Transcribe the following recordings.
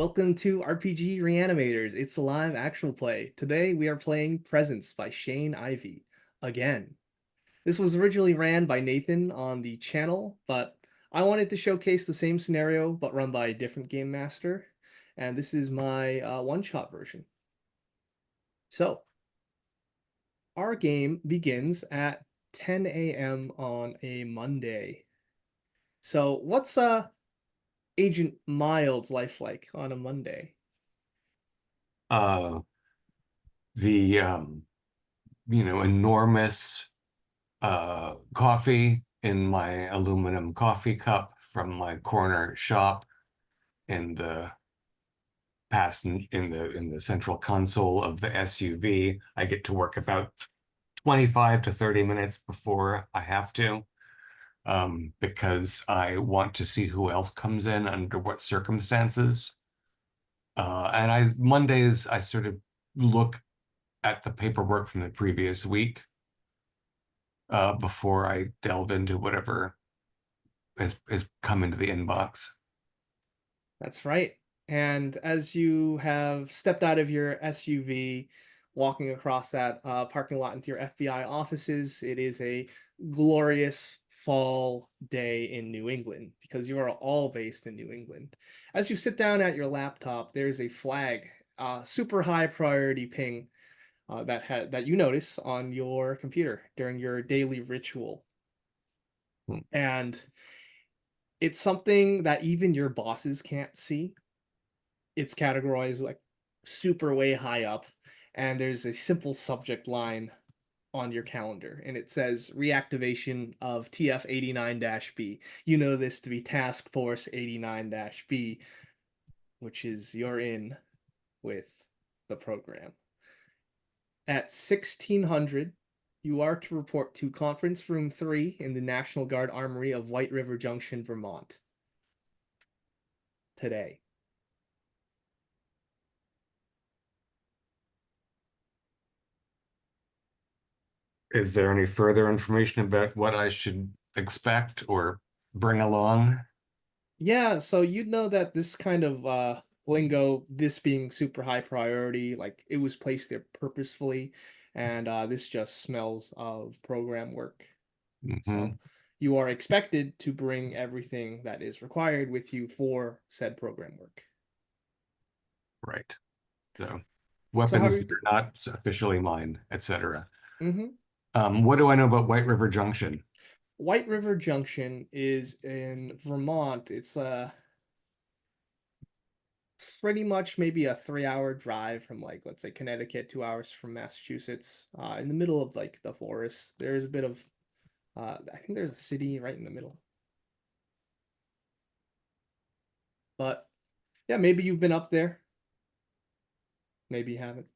Welcome to RPG Reanimators. It's a live actual play. Today we are playing Presence by Shane Ivey again. This was originally ran by Nathan on the channel, but I wanted to showcase the same scenario but run by a different game master, and this is my one-shot version. So, our game begins at 10 a.m. on a Monday. So, what's Agent Mild's life like on a Monday? uh the enormous coffee in my aluminum coffee cup from my corner shop in the in the central console of the SUV. I get to work about 25 to 30 minutes before I have to, because I want to see who else comes in under what circumstances. And I Mondays I sort of look at the paperwork from the previous week before I delve into whatever has come into the inbox. That's right. And as you have stepped out of your SUV, walking across that parking lot into your FBI offices, it is a glorious fall day in New England because you are all based in New England. As you sit down at your laptop, there's a flag, super high priority ping that you notice on your computer during your daily ritual, Hmm. and it's something that even your bosses can't see. It's categorized like super way high up, and there's a simple subject line on your calendar, and it says reactivation of TF-89-B. You know this to be Task Force 89-B, which is you're in with the program. At 1600, you are to report to Conference Room 3 in the National Guard Armory of White River Junction, Vermont, today. Is there any further information about what I should expect or bring along? Yeah, so you'd know that this kind of lingo, this being super high priority, like it was placed there purposefully, and this just smells of program work. So Hmm. you are expected to bring everything that is required with you for said program work. Right. So So how are weapons you that doing? are not officially mine, etc. Mm-hmm. What do I know about White River Junction? White River Junction is in Vermont. It's pretty much maybe a 3 hour drive from, like, let's say Connecticut, 2 hours from Massachusetts, in the middle of like the forest. There's a bit of I think there's a city right in the middle. But yeah, maybe you've been up there, maybe you haven't.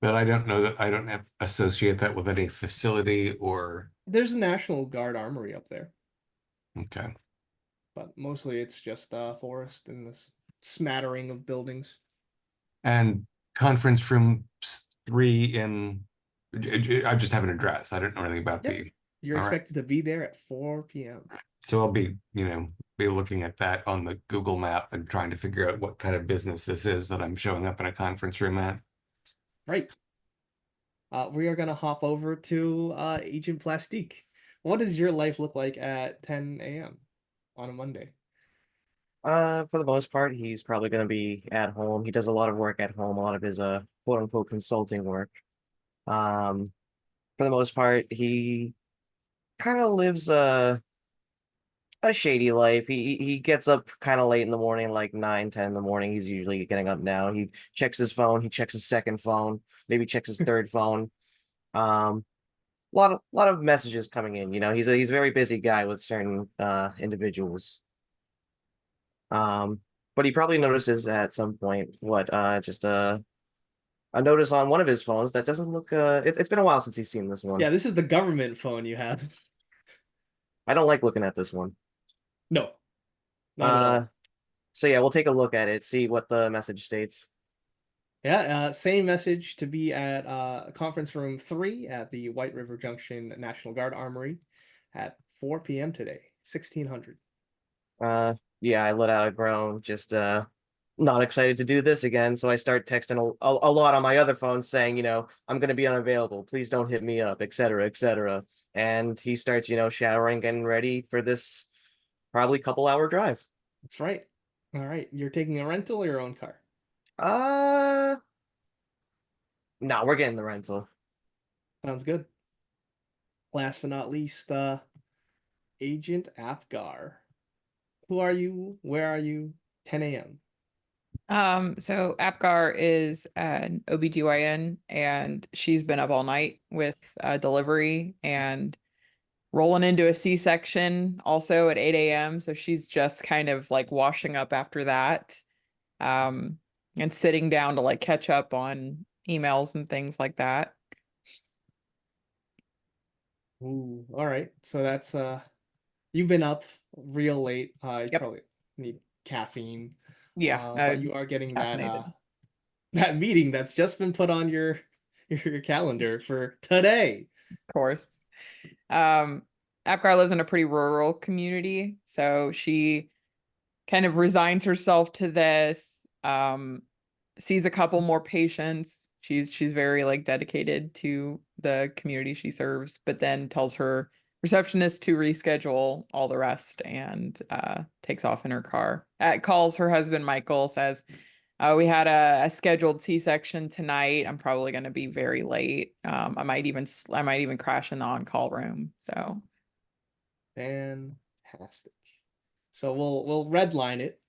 But I don't know that I don't have associate that with any facility or There's a National Guard armory up there, okay. but mostly it's just forest and this smattering of buildings. And conference room 3 in I just have an address. I don't know anything about Yep. the You're all right. expected to be there at 4 p.m. So I'll be looking at that on the Google map and trying to figure out what kind of business this is that I'm showing up in a conference room at. Right. We are gonna hop over to Agent Plastique. What does your life look like at 10 a.m. on a Monday? For the most part, he's probably going to be at home. He does a lot of work at home, a lot of his quote unquote consulting work. Um, for the most part, he kind of lives a shady life. He gets up kind of late in the morning, like 9, 10 in the morning. He's usually getting up now. He checks his phone, he checks his second phone, maybe checks his third phone. Um, lot of messages coming in. He's a very busy guy with certain individuals. Um, but he probably notices at some point what just a notice on one of his phones that doesn't look it's been a while since he's seen this one. Yeah, this is the government phone you have. I don't like looking at this one. No, not at Uh all. so yeah, we'll take a look at it, see what the message states. Yeah, same message to be at conference room 3 at the White River Junction National Guard Armory at 4 p.m. today, 1600. Yeah, I let out a groan, just not excited to do this again. So I start texting a lot on my other phone saying, I'm going to be unavailable. Please don't hit me up, etc., etc. And he starts, showering, getting ready for this probably couple-hour drive. That's right. All right. You're taking a rental or your own car? Uh, no, we're getting the rental. Sounds good. Last but not least, Agent Apgar. Who are you? Where are you? 10 a.m. So Apgar is an OBGYN and she's been up all night with delivery and rolling into a C-section also at 8 a.m. So she's just kind of like washing up after that. And sitting down to like catch up on emails and things like that. Ooh, all right. So that's you've been up real late. You Yep. probably need caffeine. Yeah. But you are getting that Caffeinated. that meeting that's just been put on your calendar for today. Of course. Apgar lives in a pretty rural community, so she kind of resigns herself to this, sees a couple more patients. She's very like dedicated to the community she serves, but then tells her receptionist to reschedule all the rest and takes off in her car. Calls her husband Michael, says, we had a scheduled C-section tonight. I'm probably going to be very late. I might even crash in the on-call room. So Fantastic. So we'll redline it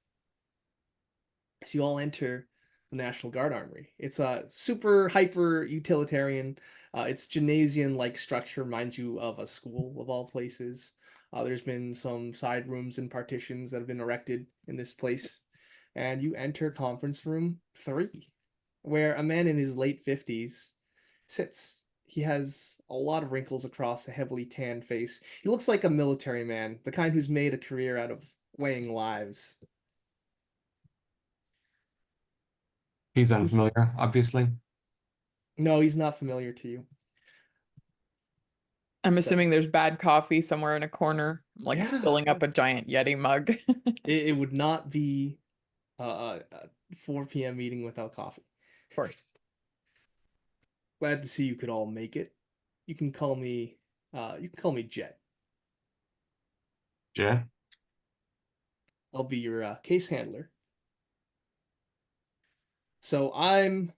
as you all enter the National Guard Armory. It's a super hyper utilitarian. Its gymnasium-like structure reminds you of a school of all places. There's been some side rooms and partitions that have been erected in this place. And you enter conference room 3, where a man in his late 50s sits. He has a lot of wrinkles across a heavily tanned face. He looks like a military man, the kind who's made a career out of weighing lives. He's unfamiliar, obviously. No, he's not familiar to you. I'm So- assuming there's bad coffee somewhere in a corner, like Yeah. filling up a giant Yeti mug. It would not be a 4 p.m. meeting without coffee. Of course. Glad to see you could all make it. You can call me Jet. Jet? I'll be your case handler. So I'm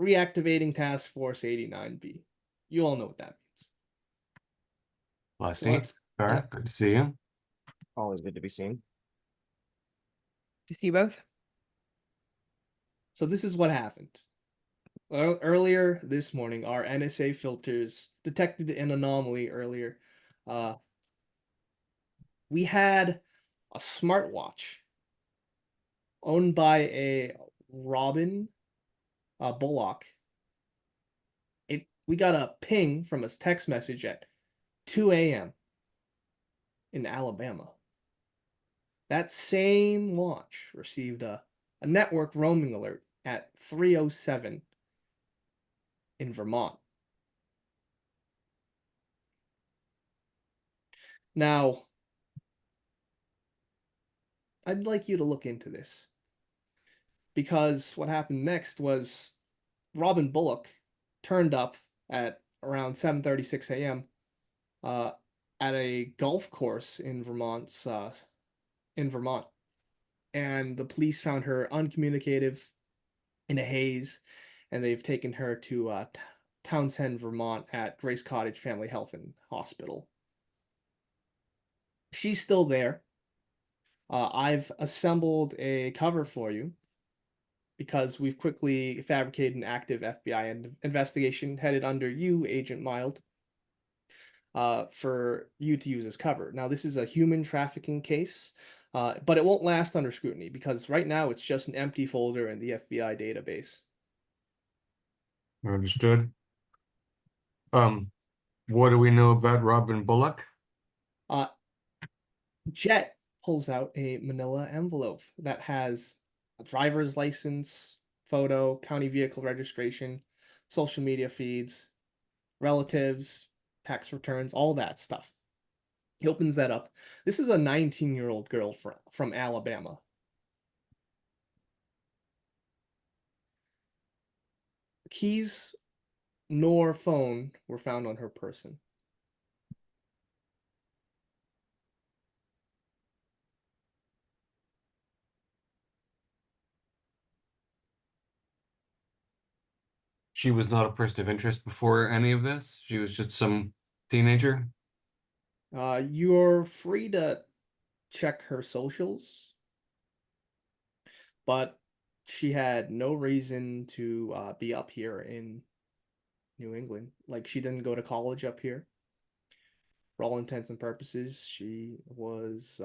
reactivating Task Force 89B. You all know what that means. Last So name. let's- Good to see you. Always good to be seen. Do you see both? So this is what happened. Earlier this morning, our NSA filters detected an anomaly earlier. We had a smartwatch owned by a Robin Bullock. We got a ping from his text message at 2 a.m. in Alabama. That same watch received a network roaming alert at 3:07 in Vermont. Now, I'd like you to look into this because what happened next was Robin Bullock turned up at around 7:36 a.m. At a golf course in Vermont, and the police found her uncommunicative, in a haze, and they've taken her to Townsend, Vermont, at Grace Cottage Family Health and Hospital. She's still there. I've assembled a cover for you because we've quickly fabricated an active FBI investigation headed under you, Agent Mild, for you to use as cover. Now, this is a human trafficking case, but it won't last under scrutiny because right now it's just an empty folder in the FBI database. Understood. What do we know about Robin Bullock? Jet pulls out a manila envelope that has a driver's license, photo, county vehicle registration, social media feeds, relatives, tax returns, all that stuff. He opens that up. This is a 19-year-old girl from Alabama. keys nor phone were found on her person. She was not a person of interest before any of this. She was just some teenager. You're free to check her socials, but she had no reason to be up here in New England. Like, she didn't go to college up here. For all intents and purposes, she was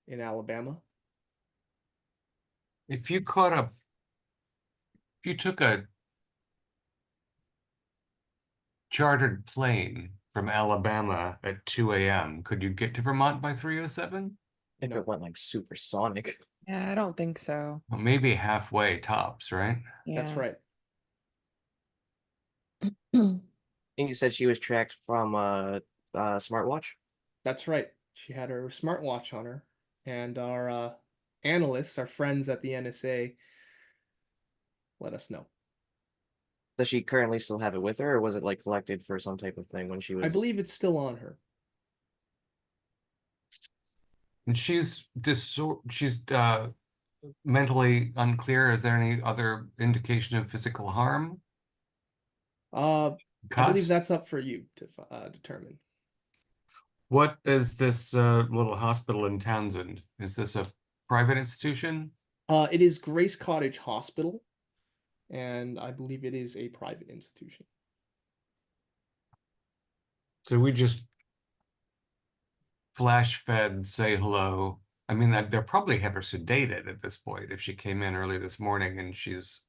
in Alabama. If you caught up, if you took a chartered plane from Alabama at 2 a.m., could you get to Vermont by 3:07? If No. it went like supersonic. Yeah, I don't think so. Well, maybe halfway tops, right? That's Yeah. right. And you said she was tracked from a smartwatch? That's right. She had her smartwatch on her, and our analysts, our friends at the NSA, let us know. Does she currently still have it with her, or was it like collected for some type of thing when she was? I believe it's still on her. And she's mentally unclear. Is there any other indication of physical harm? I believe Cuss? that's up for you to determine. What is this little hospital in Townsend? Is this a private institution? It is Grace Cottage Hospital, and I believe it is a private institution. So we just flash fed, say hello. I mean, they'll probably have her sedated at this point if she came in early this morning and she's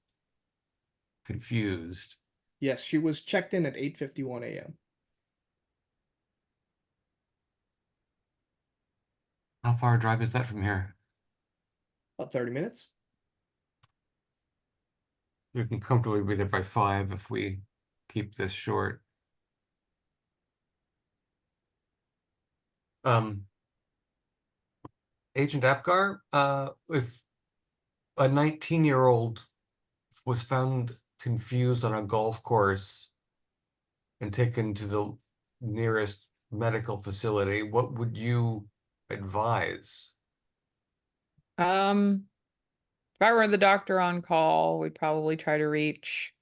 confused. Yes, she was checked in at 8:51 a.m. How far a drive is that from here? About 30 minutes. We can comfortably be there by 5 if we keep this short. Agent Apgar, if a 19-year-old was found confused on a golf course and taken to the nearest medical facility, what would you advise? If I were the doctor on call, we'd probably try to reach,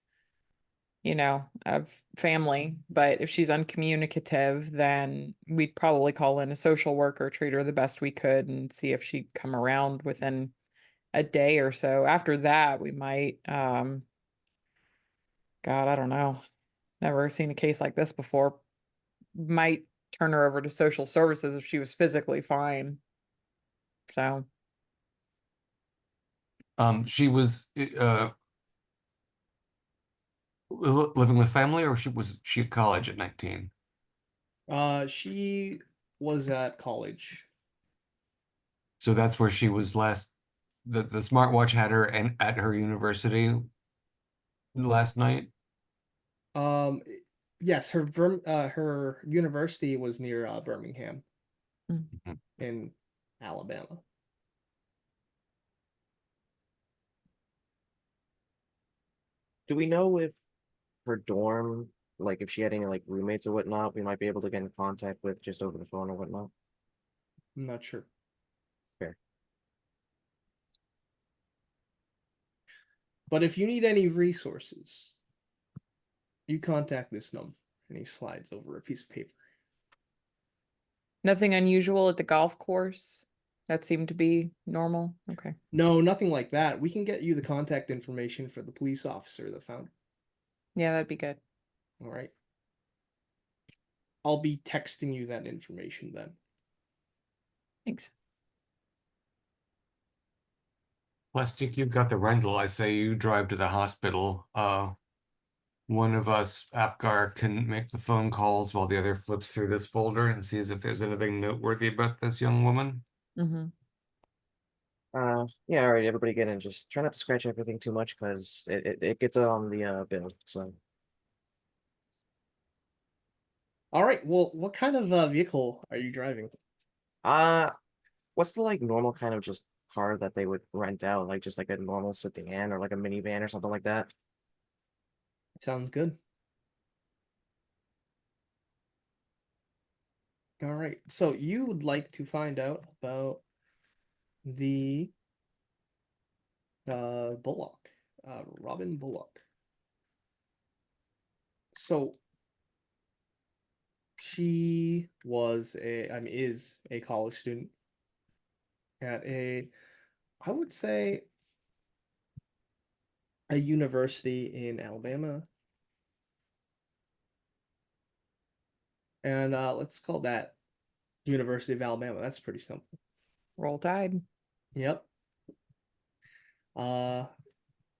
a family. But if she's uncommunicative, then we'd probably call in a social worker, treat her the best we could, and see if she'd come around within a day or so. After that, we might, God, I don't know. Never seen a case like this before. Might turn her over to social services if she was physically fine. So, She was living with family, or was she at college at 19? She was at college. So that's where she was last. The smartwatch had her and at her university last night. Um, yes, her university was near Birmingham mm. in Alabama. Do we know if her dorm, like if she had any like roommates or whatnot, we might be able to get in contact with just over the phone or whatnot? I'm not sure. Fair. But if you need any resources, you contact this number. And he slides over a piece of paper. Nothing unusual at the golf course. That seemed to be normal. Okay. No, nothing like that. We can get you the contact information for the police officer that found her. Yeah, that'd be good. All right. I'll be texting you that information then. Thanks. Plastic, you've got the rental. I say you drive to the hospital. One of us, Apgar, can make the phone calls while the other flips through this folder and sees if there's anything noteworthy about this young woman. Mm-hmm. Yeah, all right, everybody get in. Just try not to scratch everything too much because it gets on the bill. So All right. Well, what kind of vehicle are you driving? uh what's the like normal kind of just car that they would rent out? Like just like a normal sedan or like a minivan or something like that? Sounds good. All right. So you would like to find out about the Bullock, Robin Bullock. So she is a college student at I would say a university in Alabama. And let's call that University of Alabama. That's pretty simple. Roll Tide. Yep. Uh,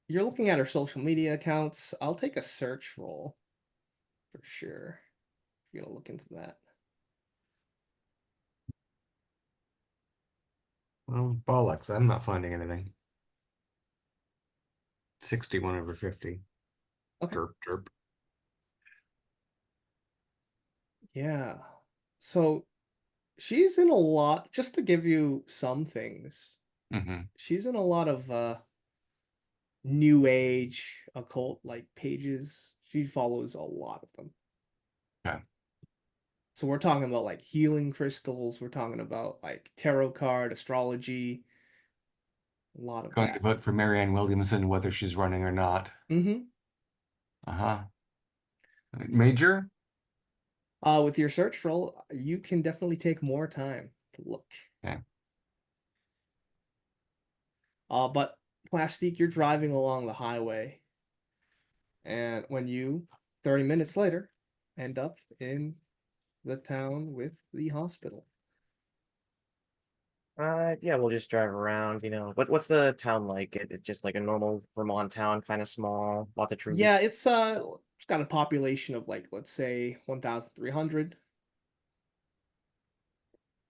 you're looking at her social media accounts. I'll take a search roll for sure. You're gonna look into that. Well, bollocks, I'm not finding anything. 61/50. Okay. Derp, derp. Yeah. So she's in a lot, just to give you some things. Mm-hmm. She's in a lot of new age occult like pages. She follows a lot of them. Okay. So we're talking about like healing crystals, we're talking about like tarot card, astrology, a lot of Going to that. vote for Marianne Williamson, whether she's running or not. Mm-hmm. Uh-huh. Major? With your search roll, you can definitely take more time to look. Yeah. But Plastique, you're driving along the highway, and when you, 30 minutes later, end up in the town with the hospital. Yeah, we'll just drive around, what's the town like? It's just like a normal Vermont town, kind of small, lots of Yeah, trees. it's got a population of like, let's say 1,300.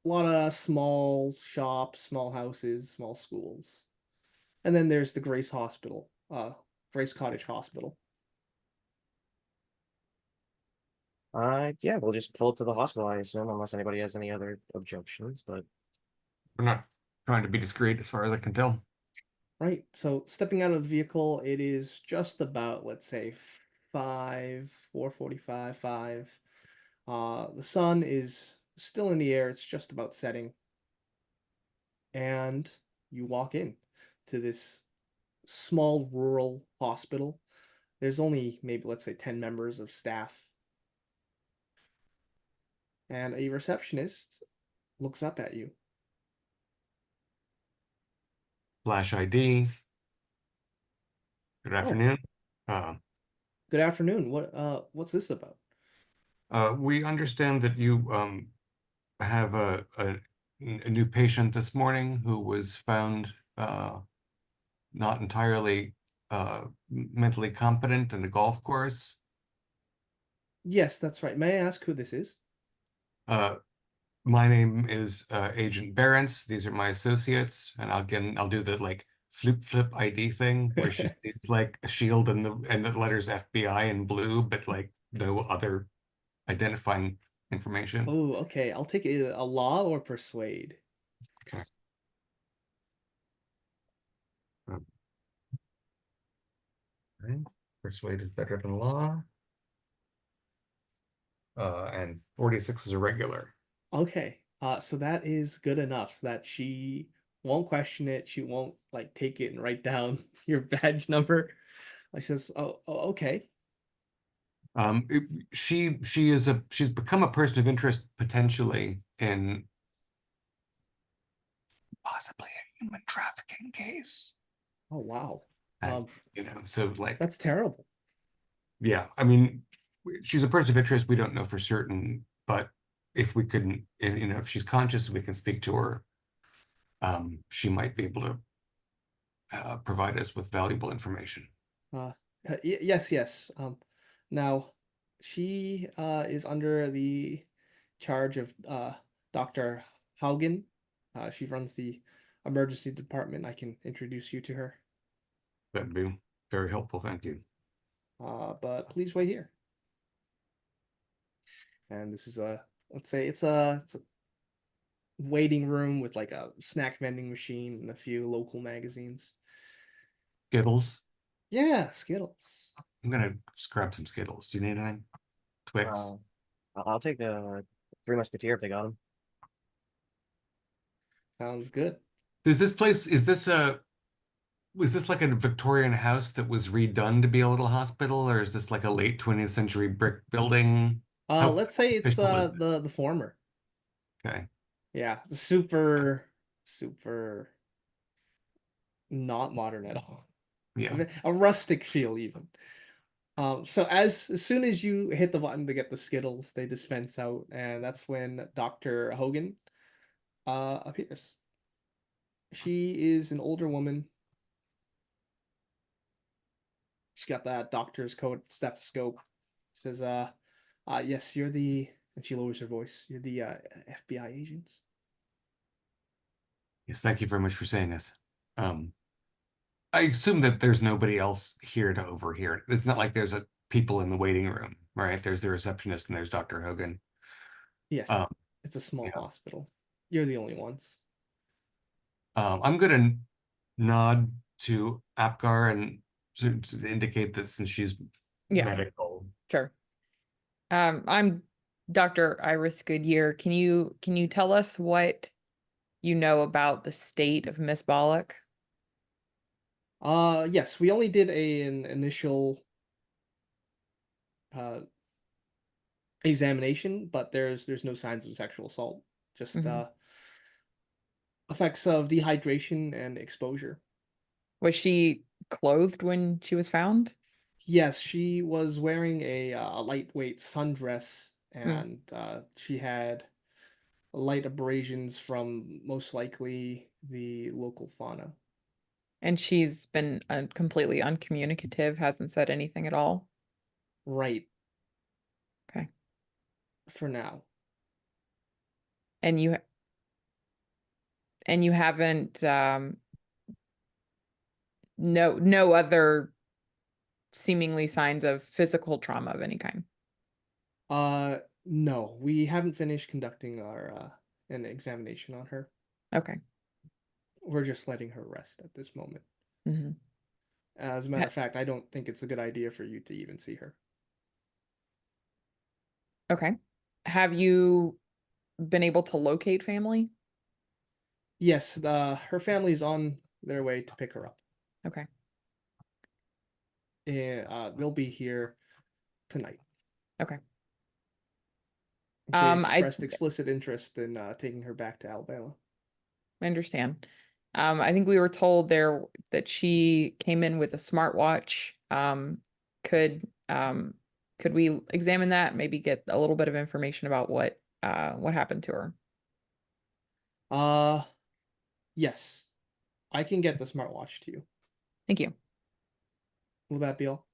A lot of small shops, small houses, small schools. And then there's the Grace Hospital, Grace Cottage Hospital. Yeah, we'll just pull it to the hospital, I assume, unless anybody has any other objections, but We're not trying to be discreet as far as I can tell. Right. So stepping out of the vehicle, it is just about, let's say, 4:45, 5. The sun is still in the air. It's just about setting. And you walk in to this small rural hospital. There's only maybe, let's say, 10 members of staff. And a receptionist looks up at you. Flash ID. Good Oh, afternoon. Uh, good afternoon. What's this about? we understand that you have a new patient this morning who was found not entirely mentally competent in a golf course. Yes, that's right. May I ask who this is? Uh, my name is Agent Barents. These are my associates, and I'll do the like flip ID thing where she sees like a shield and the letters FBI in blue, but like no other identifying information. Oh, okay. I'll take a law or persuade. Okay. Okay. Persuade is better than law. And 46 is a regular. Okay. So that is good enough that she won't question it. She won't like take it and write down your badge number. Like, she says, okay. She's become a person of interest potentially in possibly a human trafficking case. Oh, wow. And, Um, so like, that's terrible. yeah, I mean, she's a person of interest. We don't know for certain, but if we couldn't, and, if she's conscious, we can speak to her. She might be able to provide us with valuable information. Yes, yes. Now she is under the charge of Dr. Haugen. She runs the emergency department. I can introduce you to her. That'd be very helpful. Thank you. But please wait here. And this is let's say it's a waiting room with like a snack vending machine and a few local magazines. Skittles. Yeah, Skittles. I'm gonna just grab some Skittles. Do you need anything? Twix. I'll take the Three Musketeer if they got them. Sounds good. Is this place, was this like a Victorian house that was redone to be a little hospital, or is this like a late 20th century brick building? How Let's say it's official is it? the former. Okay. Yeah, super not modern at all. Yeah. A rustic feel even. So as soon as you hit the button to get the Skittles, they dispense out, and that's when Dr. Hogan appears. She is an older woman. She's got that doctor's coat, stethoscope. Says, yes, you're the," and she lowers her voice, "you're the FBI agents." Yes, thank you very much for saying this. I assume that there's nobody else here to overhear it. It's not like there's a people in the waiting room, right? There's the receptionist and there's Dr. Hogan. Yes, Um, it's a small yeah. hospital. You're the only ones. I'm gonna nod to Apgar and to indicate that since she's Yeah. medical. Sure. I'm Dr. Iris Goodyear. Can you tell us what you know about the state of Miss Bollock? Yes, we only did an initial uh examination, but there's no signs of sexual assault. Just Mhm. effects of dehydration and exposure. Was she clothed when she was found? Yes, she was wearing a lightweight sundress, Mm. and she had light abrasions from most likely the local fauna. And she's been completely uncommunicative, hasn't said anything at all. Right, Okay. for now. And you haven't no other seemingly signs of physical trauma of any kind. No, we haven't finished conducting our an examination on her. Okay. We're just letting her rest at this moment. Hmm. As a matter of fact, I don't think it's a good idea for you to even see her. Okay. Have you been able to locate family? Yes, her family's on their way to pick her up. Okay. They'll be here tonight. Okay. They I expressed explicit interest in taking her back to Alabama. understand. I think we were told there that she came in with a smartwatch. Could could we examine that? Maybe get a little bit of information about what happened to her. Yes, I can get the smartwatch to you. Thank you. Will that be all?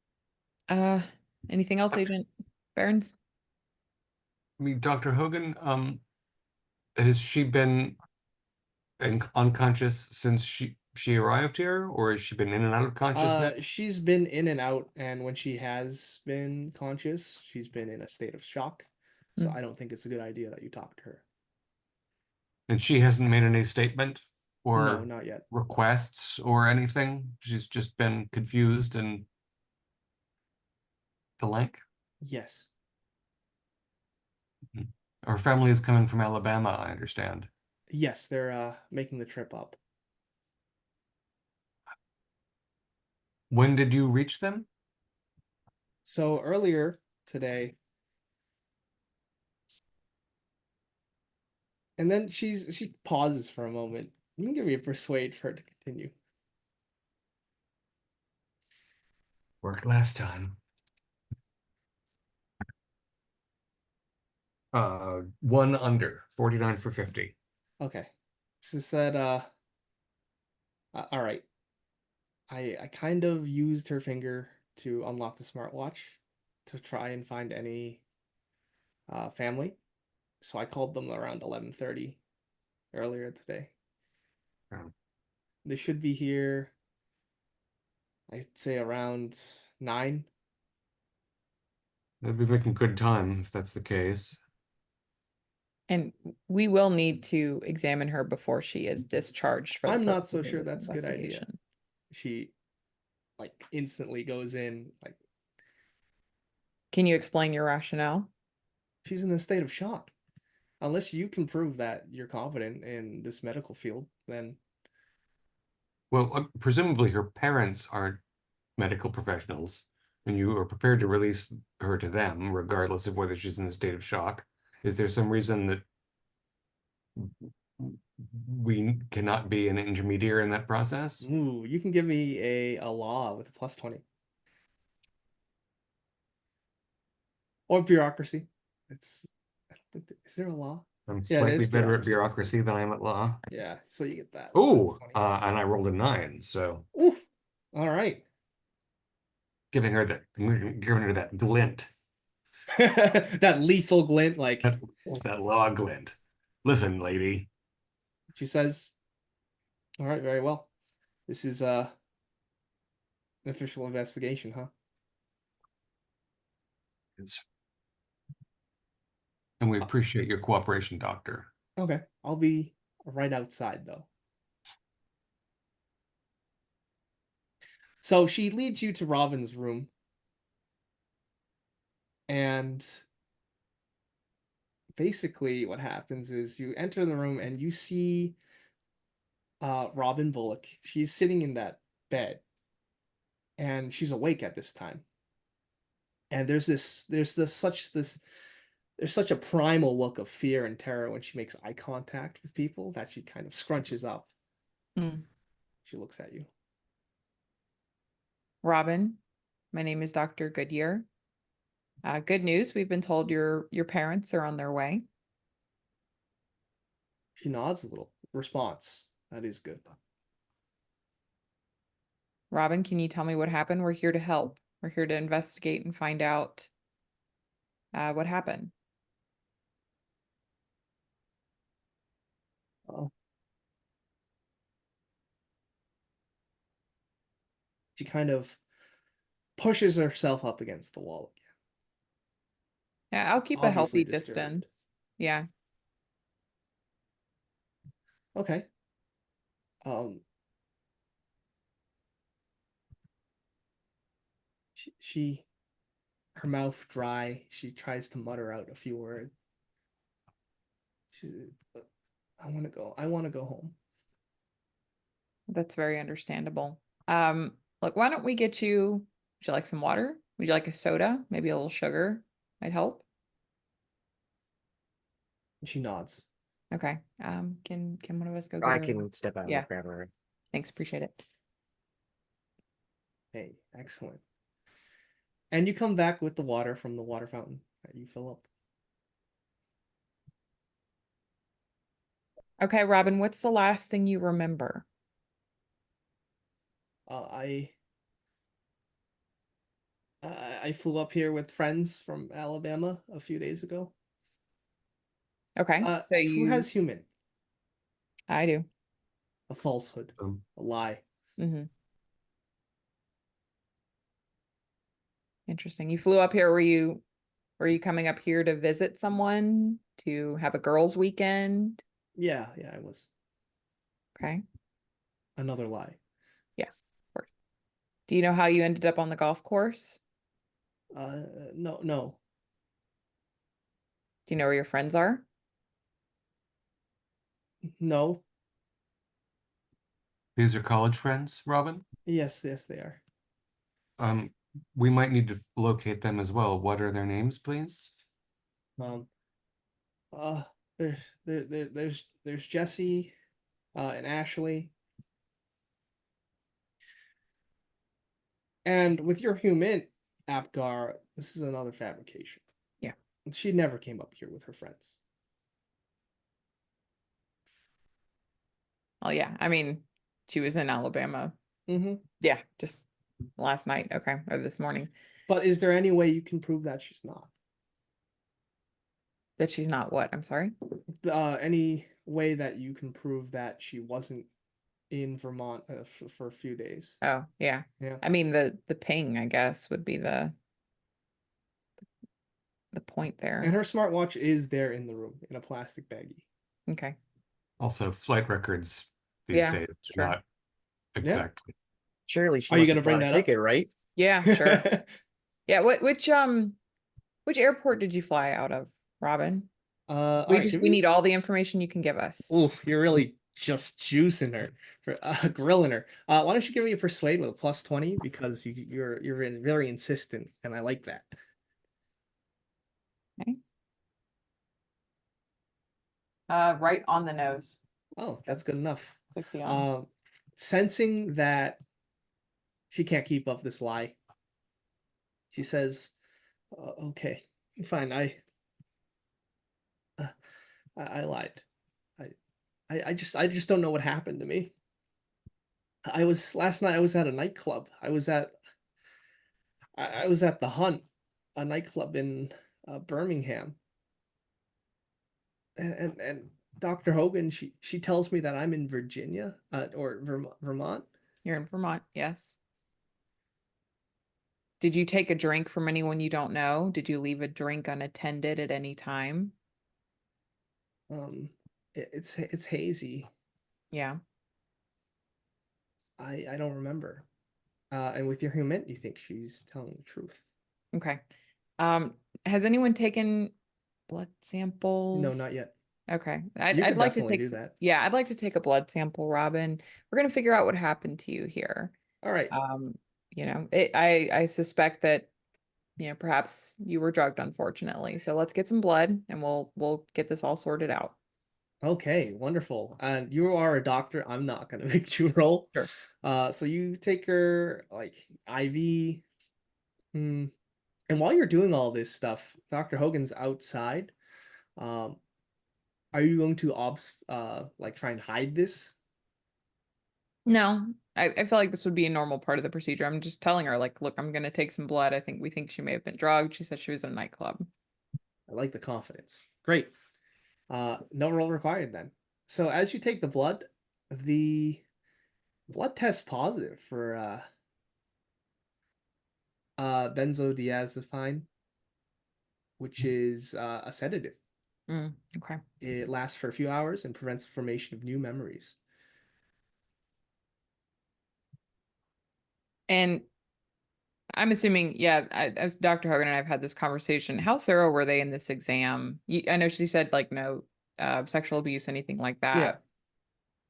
Uh, Anything else, Agent Barons? I mean, Dr. Hogan, has she been unconscious since she arrived here, or has she been in and out of consciousness? She's been in and out, and when she has been conscious, she's been in a state of shock. So Mm. I don't think it's a good idea that you talk to her. And she hasn't made any statement No, or not yet. requests or anything. She's just been confused and the like. Yes. Her family is coming from Alabama, I understand. Yes, they're making the trip up. When did you reach them? So earlier today, and then she pauses for a moment. You can give me a persuade for her to continue. Worked last time. One under, 49 for 50. Okay. She said, all right. I kind of used her finger to unlock the smartwatch to try and find any family. So I called them around 11:30 earlier today. Oh. They should be here, I'd say around 9. They'll be making good time if that's the case. And we will need to examine her before she is discharged for the I'm not so purposes of sure this that's a good idea. investigation. She like instantly goes in, like Can you explain your rationale? She's in a state of shock. Unless you can prove that you're confident in this medical field, then Well, presumably her parents aren't medical professionals, and you are prepared to release her to them, regardless of whether she's in a state of shock. Is there some reason that we cannot be an intermediary in that process? ooh, you can give me a law with a +20. Or bureaucracy. It's I don't think is there a law? I'm Yeah, it slightly is better at bureaucracy. bureaucracy than I am at law. Yeah, so you get that. Oh, +20. and I rolled a 9, so Oof. All right. giving her that glint, That lethal glint, like that law glint. Listen, lady. she says, all right, very well. This is an official investigation, huh? And we appreciate your cooperation, Doctor. Okay. I'll be right outside though. So she leads you to Robin's room. And basically what happens is you enter the room and you see Robin Bullock. She's sitting in that bed and she's awake at this time. And there's such a primal look of fear and terror when she makes eye contact with people that she kind of scrunches up. Mm. She looks at you. Robin, my name is Dr. Goodyear. Good news, we've been told your parents are on their way. She nods a little. Response. That is good. Robin, can you tell me what happened? We're here to help. We're here to investigate and find out what happened. Oh. She kind of pushes herself up against the wall again. Yeah, I'll keep a Obviously healthy disturbed. distance. Yeah. Okay. Um, her mouth dry. She tries to mutter out a few words. She, I want to go. I want to go home. That's very understandable. Look, why don't we get you, would you like some water? Would you like a soda? Maybe a little sugar might help. She nods. Okay. Can one of us go get I her? can step out Yeah. and grab her. Thanks, appreciate it. Hey, excellent. And you come back with the water from the water fountain that you fill up. Okay, Robin, what's the last thing you remember? I flew up here with friends from Alabama a few days ago. Okay, so Who has human? I do. A falsehood, a lie. Mm-hmm. Interesting. You flew up here. Were you coming up here to visit someone, to have a girls' weekend? Yeah, I was. Okay. Another lie. Yeah, of course. Do you know how you ended up on the golf course? No. Do you know where your friends are? No. These are college friends, Robin? Yes, they are. We might need to locate them as well. What are their names, please? Uh, there's Jesse, and Ashley. And with your human, Apgar, this is another fabrication. Yeah. She never came up here with her friends. Oh yeah, I mean, she was in Alabama. Mm-hmm. Yeah, just last night. Okay, or this morning. But is there any way you can prove that she's not? That she's not what? I'm sorry. Any way that you can prove that she wasn't in Vermont for a few days? Oh yeah. Yeah. I mean the ping, I guess, would be the point there. And her smartwatch is there in the room in a plastic baggie. Okay. Also, flight records these Yeah, days, sure. not exactly. Surely she Are you must gonna have bring bought a that up? ticket, right? Yeah, sure. Yeah, which Which airport did you fly out of, Robin? All right, give We me. need all the information you can give us. Oh, you're really just juicing her, for grilling her. Why don't you give me a persuade with a +20 because you're very insistent, and I like that. Okay. Right on the nose. Oh, that's good enough. 60 on. Sensing that she can't keep up this lie, she says, "Okay, fine. Uh, I lied. I, I just don't know what happened to me. I was last night. I was at a nightclub. I was at the Hunt, a nightclub in Birmingham, and Dr. Hogan, she tells me that I'm in Virginia, or Vermont. You're in Vermont, yes. Did you take a drink from anyone you don't know? Did you leave a drink unattended at any time? It's hazy. Yeah. I don't remember. And with your humint, you think she's telling the truth? Okay. Has anyone taken blood samples? No, not yet. Okay. You I'd could like to definitely take do that. yeah, I'd like to take a blood sample, Robin. We're gonna figure out what happened to you here. All right. You know, I suspect that, you know, perhaps you were drugged, unfortunately. So let's get some blood and we'll get this all sorted out. Okay, wonderful. And you are a doctor. I'm not gonna make you roll. Sure. So you take her like Ivy. And while you're doing all this stuff, Dr. Hogan's outside. Um, are you going to like try and hide this? No, I feel like this would be a normal part of the procedure. I'm just telling her, like, look, I'm gonna take some blood. We think she may have been drugged. She said she was in a nightclub. I like the confidence. Great. No roll required then. So as you take the the blood test positive for benzodiazepine, which is a sedative. Okay. It lasts for a few hours and prevents the formation of new memories. And I'm assuming, yeah, as Dr. Hogan and I've had this conversation, how thorough were they in this exam? I know she said like no sexual abuse, anything like Yeah. that.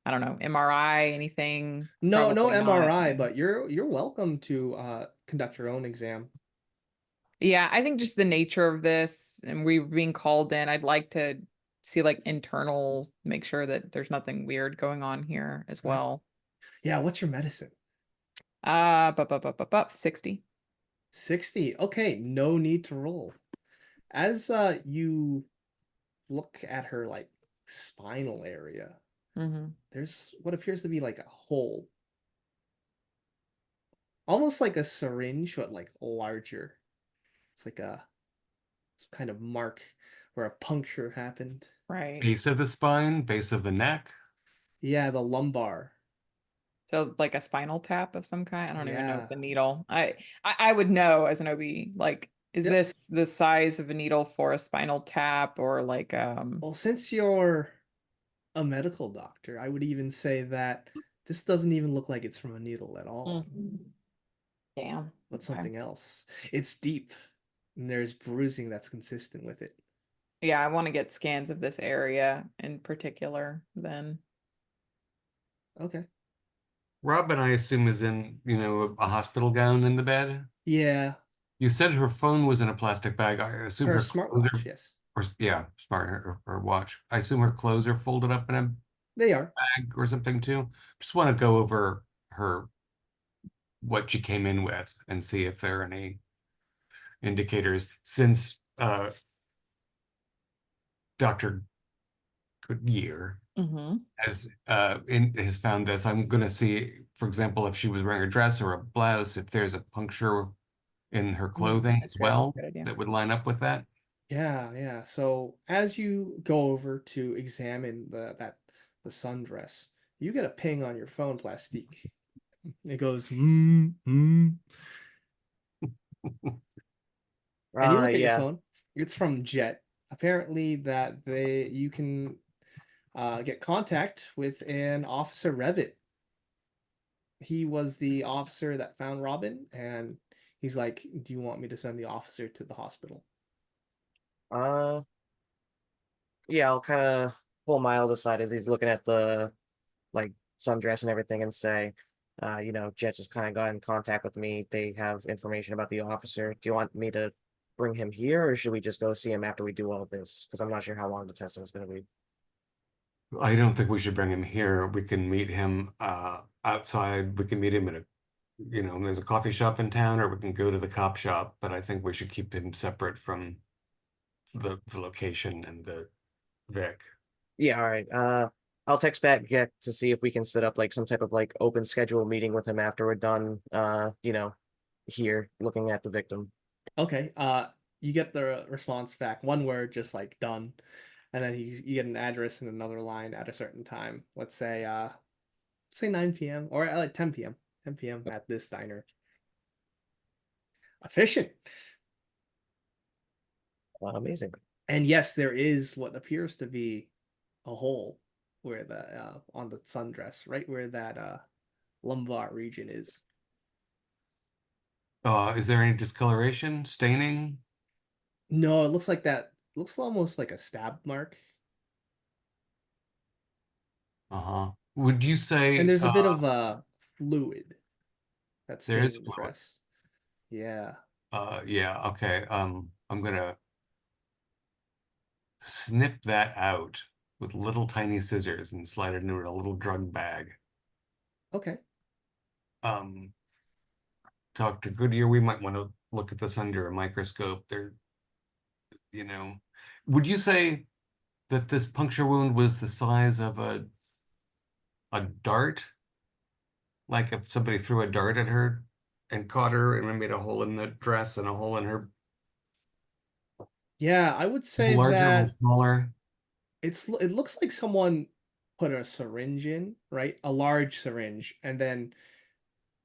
I don't know, MRI, anything? No, no Probably not. MRI, but you're welcome to conduct your own exam. Yeah, I think just the nature of this and we being called in, I'd like to see like internal, make sure that there's nothing weird going on here as Right. well. Yeah, what's your medicine? 60. 60. Okay, no need to roll. As you look at her like spinal area, Mm-hmm. there's what appears to be like a hole. Almost like a syringe, but like larger. It's like a kind of mark where a puncture happened. Right. Base of the spine, base of the neck. Yeah, the lumbar. So like a spinal tap of some kind. I don't even know Yeah. the needle. I would know as an OB, like, is Yep. this the size of a needle for a spinal tap or like Well, since you're a medical doctor, I would even say that this doesn't even look like it's from a needle at all, damn. but Okay. something else. It's deep, and there's bruising that's consistent with it. Yeah, I want to get scans of this area in particular then. Okay. Robin, I assume, is in, a hospital gown in the bed. Yeah, You said her phone was in a plastic bag. I assume her her clothes smartwatch, are, yes. or yeah, smart or watch. I assume her clothes are folded up in a They are. bag or something too. Just want to go over what she came in with and see if there are any indicators since Dr. Goodyear has found this. I'm going to see, for example, if she was wearing a dress or a blouse, if there's a puncture in her clothing That's as good. well Good idea. that would line up with that. Yeah, yeah. So as you go over to examine the sundress, you get a ping on your phone, Plastique. It goes, and you look at your Yeah. phone. It's from Jet. Apparently, that you can get contact with an Officer Revit. He was the officer that found Robin, and he's like, "Do you want me to send the officer to the hospital?" Uh, yeah, I'll kind of pull Miles aside as he's looking at the like sundress and everything and say, you know, Jet just kind of got in contact with me. They have information about the officer. Do you want me to bring him here, or should we just go see him after we do all of this? Because I'm not sure how long the testing is going to be. I don't think we should bring him here. We can meet him outside. We can meet him at there's a coffee shop in town, or we can go to the cop shop, but I think we should keep him separate from the location and the Vic. Yeah, all right. I'll text back Get to see if we can set up like some type of like open schedule meeting with him after we're done. You know, here looking at the victim. Okay. You get the response back. One word, just like done. And then you get an address in another line at a certain time. Let's say 9 p.m. or like 10 p.m. 10 p.m. at this diner. Efficient. Amazing. And yes, there is what appears to be a hole where on the sundress, right where that lumbar region is. Is there any discoloration, staining? No, it looks like that. Looks almost like a stab mark. Uh-huh. Would you And say there's a bit of fluid that's there is staining the dress. Yeah. yeah, okay. I'm gonna snip that out with little tiny scissors and slide it into a little drug bag. Okay. Um, Dr. Goodyear, we might want to look at this under a microscope. There, you know, would you say that this puncture wound was the size of a dart? Like if somebody threw a dart at her and caught her and made a hole in the dress and a hole in her, Yeah, I would a little say larger, a little that smaller. it looks like someone put a syringe in, right? A large syringe, and then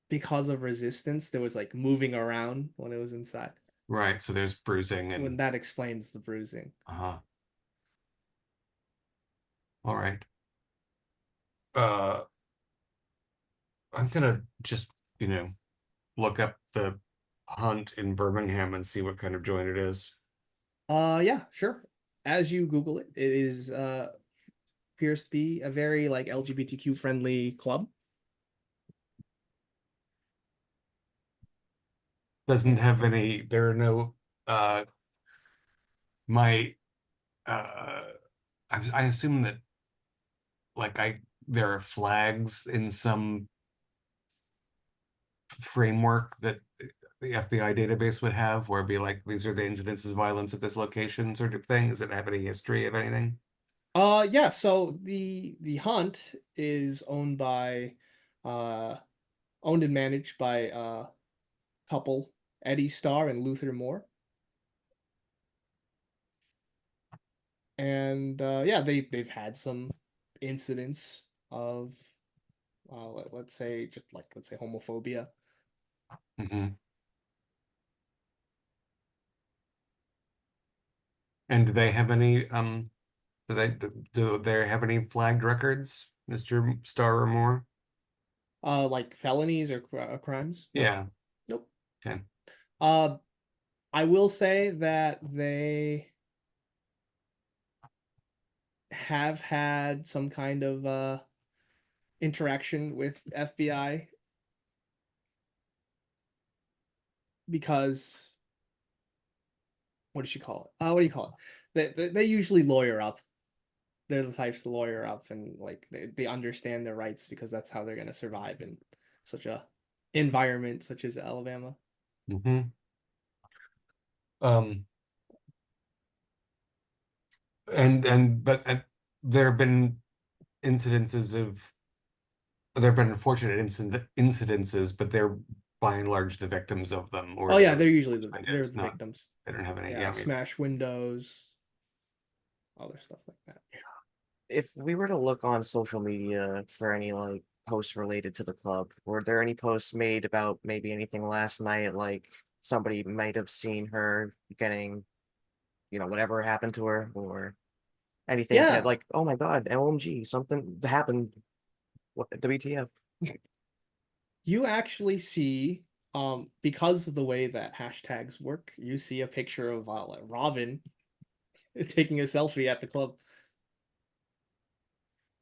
because of resistance, there was like moving around when it was inside. Right, so there's bruising When and that explains the bruising. uh-huh. All right. Uh, I'm gonna just, look up the hunt in Birmingham and see what kind of joint it is. Yeah, sure. As you Google it, it is appears to be a very like LGBTQ friendly club. Doesn't And have any, there are no, uh, my, uh, I assume that like there are flags in some framework that the FBI database would have where it'd be like, these are the incidences of violence at this location sort of thing. Does it have any history of anything? yeah, so the hunt is owned by uh owned and managed by couple Eddie Starr and Luther Moore. And yeah, they've had some incidents of let's say let's say homophobia. Mhm. And do they have any do they have any flagged records, Mr. Starr or Moore? Like felonies or crimes? No. Yeah. Nope. Okay. Uh, I will say that they have had some kind of interaction with FBI because what does she call it? What do you call it? They usually lawyer up. They're the types to lawyer up and like they understand their rights because that's how they're gonna survive in such a environment such as Alabama. Mm-hmm. Um, but there have been incidences of there have been unfortunate incidences, but they're by and large the victims of them, or Oh yeah, they're they're usually they're it's the not victims. they don't have any. Yeah, Yeah, I mean, smash windows, other stuff like that. If we were to look on social media for any like posts related to the club, were there any posts made about maybe anything last night, like somebody might have seen her getting, you know, whatever happened to her, or anything that Yeah, like, oh my God, LMG, something happened. What WTF? you actually see because of the way that hashtags work, you see a picture of like, Robin taking a selfie at the club.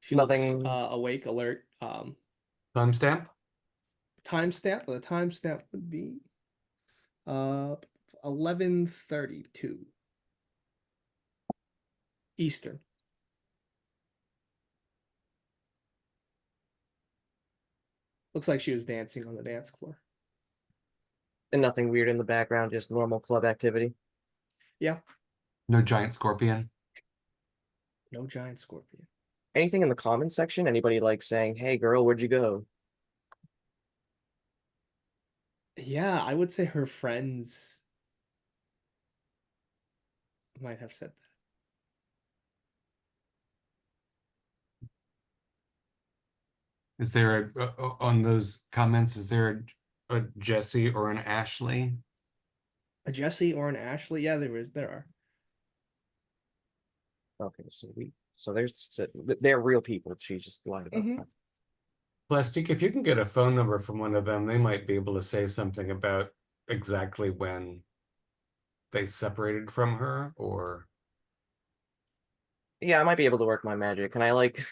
She looks Nothing. awake, alert. Timestamp? Timestamp. The timestamp would be 11:32 Eastern. Looks like she was dancing on the dance floor. And nothing weird in the background, just normal club activity. Yeah, No giant scorpion? no giant scorpion. Anything in the comments section? Anybody like saying, "Hey, girl, where'd you go?" Yeah, I would say her friends might have said Is there on those comments, is there a Jesse or an Ashley? that. A Jesse or an Ashley? Yeah, there are. Okay, so they're real people. She's just lied about. Mhm. Plastic, if you can get a phone number from one of them, they might be able to say something about exactly when they separated from her, or Yeah, I might be able to work my magic. Can I like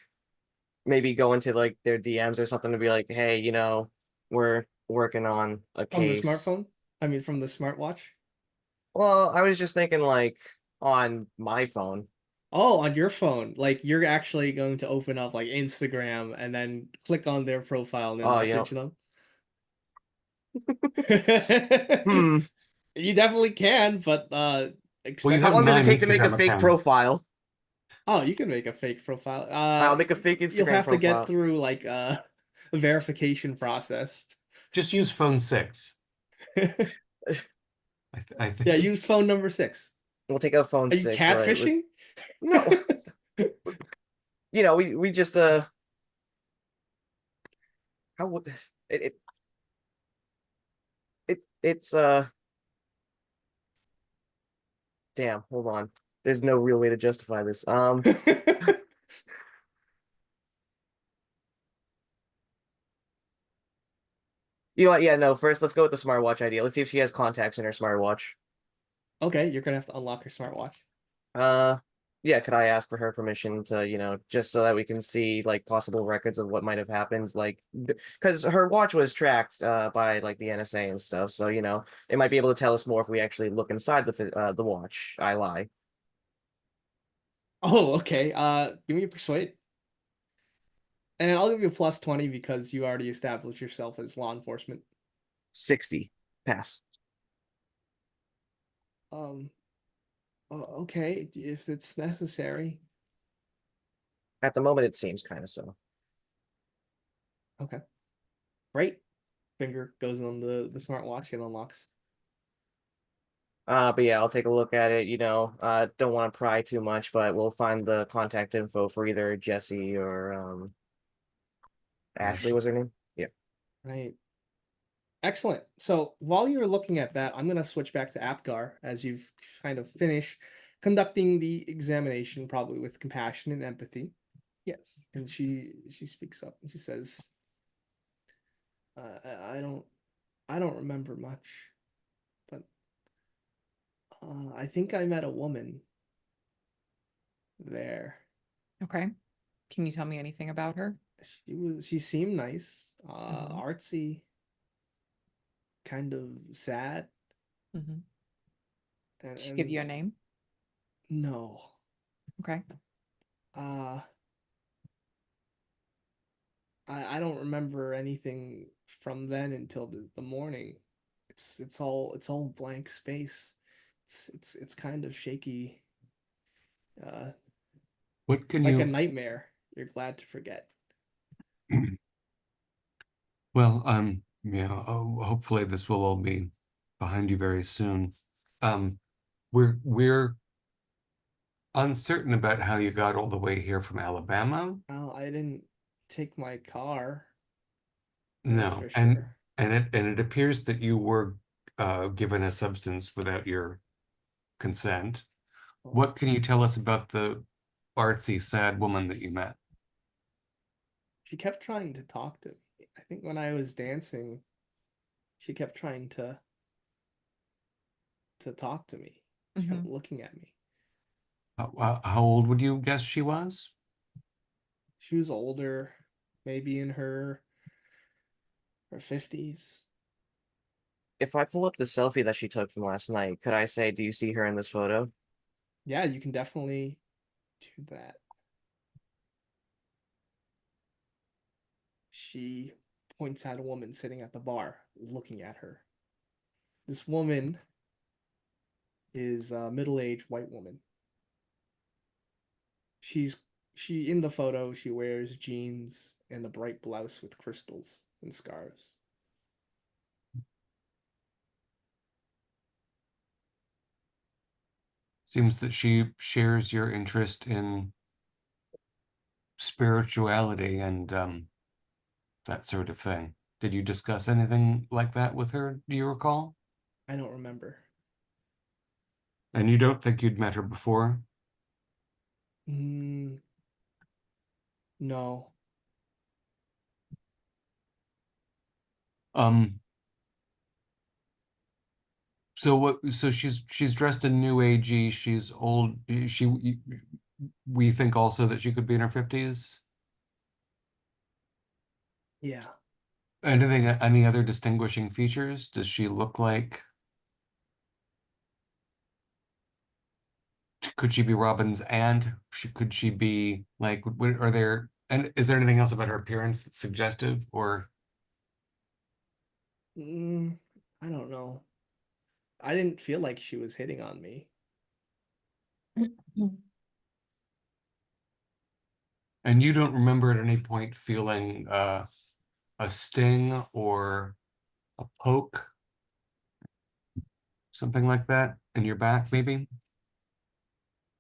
maybe go into like their DMs or something to be like, "Hey, we're working on a From the case." smartphone? I mean, from the smartwatch? Well, I was just thinking like on my phone. Oh, on your phone. Like you're actually going to open up like Instagram and then click on their profile and then Oh, message them. hmm. You definitely can, but well, you expect How have long does it 9 take to make a Instagram fake accounts. profile? Oh, you can make a fake profile. I'll make a fake You'll Instagram have to get profile. through like a verification process. Just use phone 6. I Yeah, think. use phone number 6. We'll take out phone Are you 6, right? catfishing? No, we just how would it's damn, hold on. There's no real way to justify this. You know what? Yeah, no, first let's go with the smartwatch idea. Let's see if she has contacts in her smartwatch. Okay, you're gonna have to unlock her smartwatch. Uh yeah, could I ask for her permission to, just so that we can see like possible records of what might have happened, like because her watch was tracked by like the NSA and stuff, so it might be able to tell us more if we actually look inside the watch. I lie. Oh, okay. Give me a persuade. And I'll give you a plus 20 because you already established yourself as law enforcement. 60. Pass. Um, okay, if it's necessary. At the moment it seems kind of so. Okay. Great. Finger goes on the smartwatch and unlocks. But yeah, I'll take a look at it. Don't want to pry too much, but we'll find the contact info for either Jesse or Ashley was her name. Yeah. Right. Excellent. So while you're looking at that, I'm going to switch back to Apgar as you've kind of finished conducting the examination, probably with compassion and empathy. Yes. And she speaks up and she says, I don't remember much, but I think I met a woman there. Okay. Can you tell me anything about her? She seemed nice, Mhm. artsy, kind of sad, Mm-hmm. and, Did she give you a name? no. Okay. Uh I don't remember anything from then until the morning. It's all blank space. It's kind of shaky. Uh What can like a you? nightmare you're glad to forget. Well, yeah. Hopefully, this will all be behind you very soon. Um, we're uncertain about how you got all the way here from Alabama. Oh, I didn't take my car, that's No, for and sure. it appears that you were given a substance without your consent. Oh, What can you tell us about the artsy, sad woman that you met? she kept trying to talk to me. I think when I was dancing, she kept trying to talk to me. She Mm-hmm. kept looking at me. How old would you guess she was? She was older, maybe in her 50s. If I pull up the selfie that she took from last night, could I say, do you see her in this photo? Yeah, you can definitely do that. She points at a woman sitting at the bar, looking at her. This woman is a middle-aged white woman. She in the photo, she wears jeans and a bright blouse with crystals and scarves. Seems that she shares your interest in spirituality and that sort of thing. Did you discuss anything like that with her? Do you recall? I don't remember. And you don't think you'd met her before? Mm, no. Um, so what, so she's dressed in new agey, she's old, we think also that she could be in her 50s? Yeah. Anything, any other distinguishing features? Does she look like, could she be Robin's aunt? Could she be like, are there, and is there anything else about her appearance that's suggestive or? Mm, I don't know. I didn't feel like she was hitting on me. And you don't remember at any point feeling a sting or a poke, something like that in your back, maybe?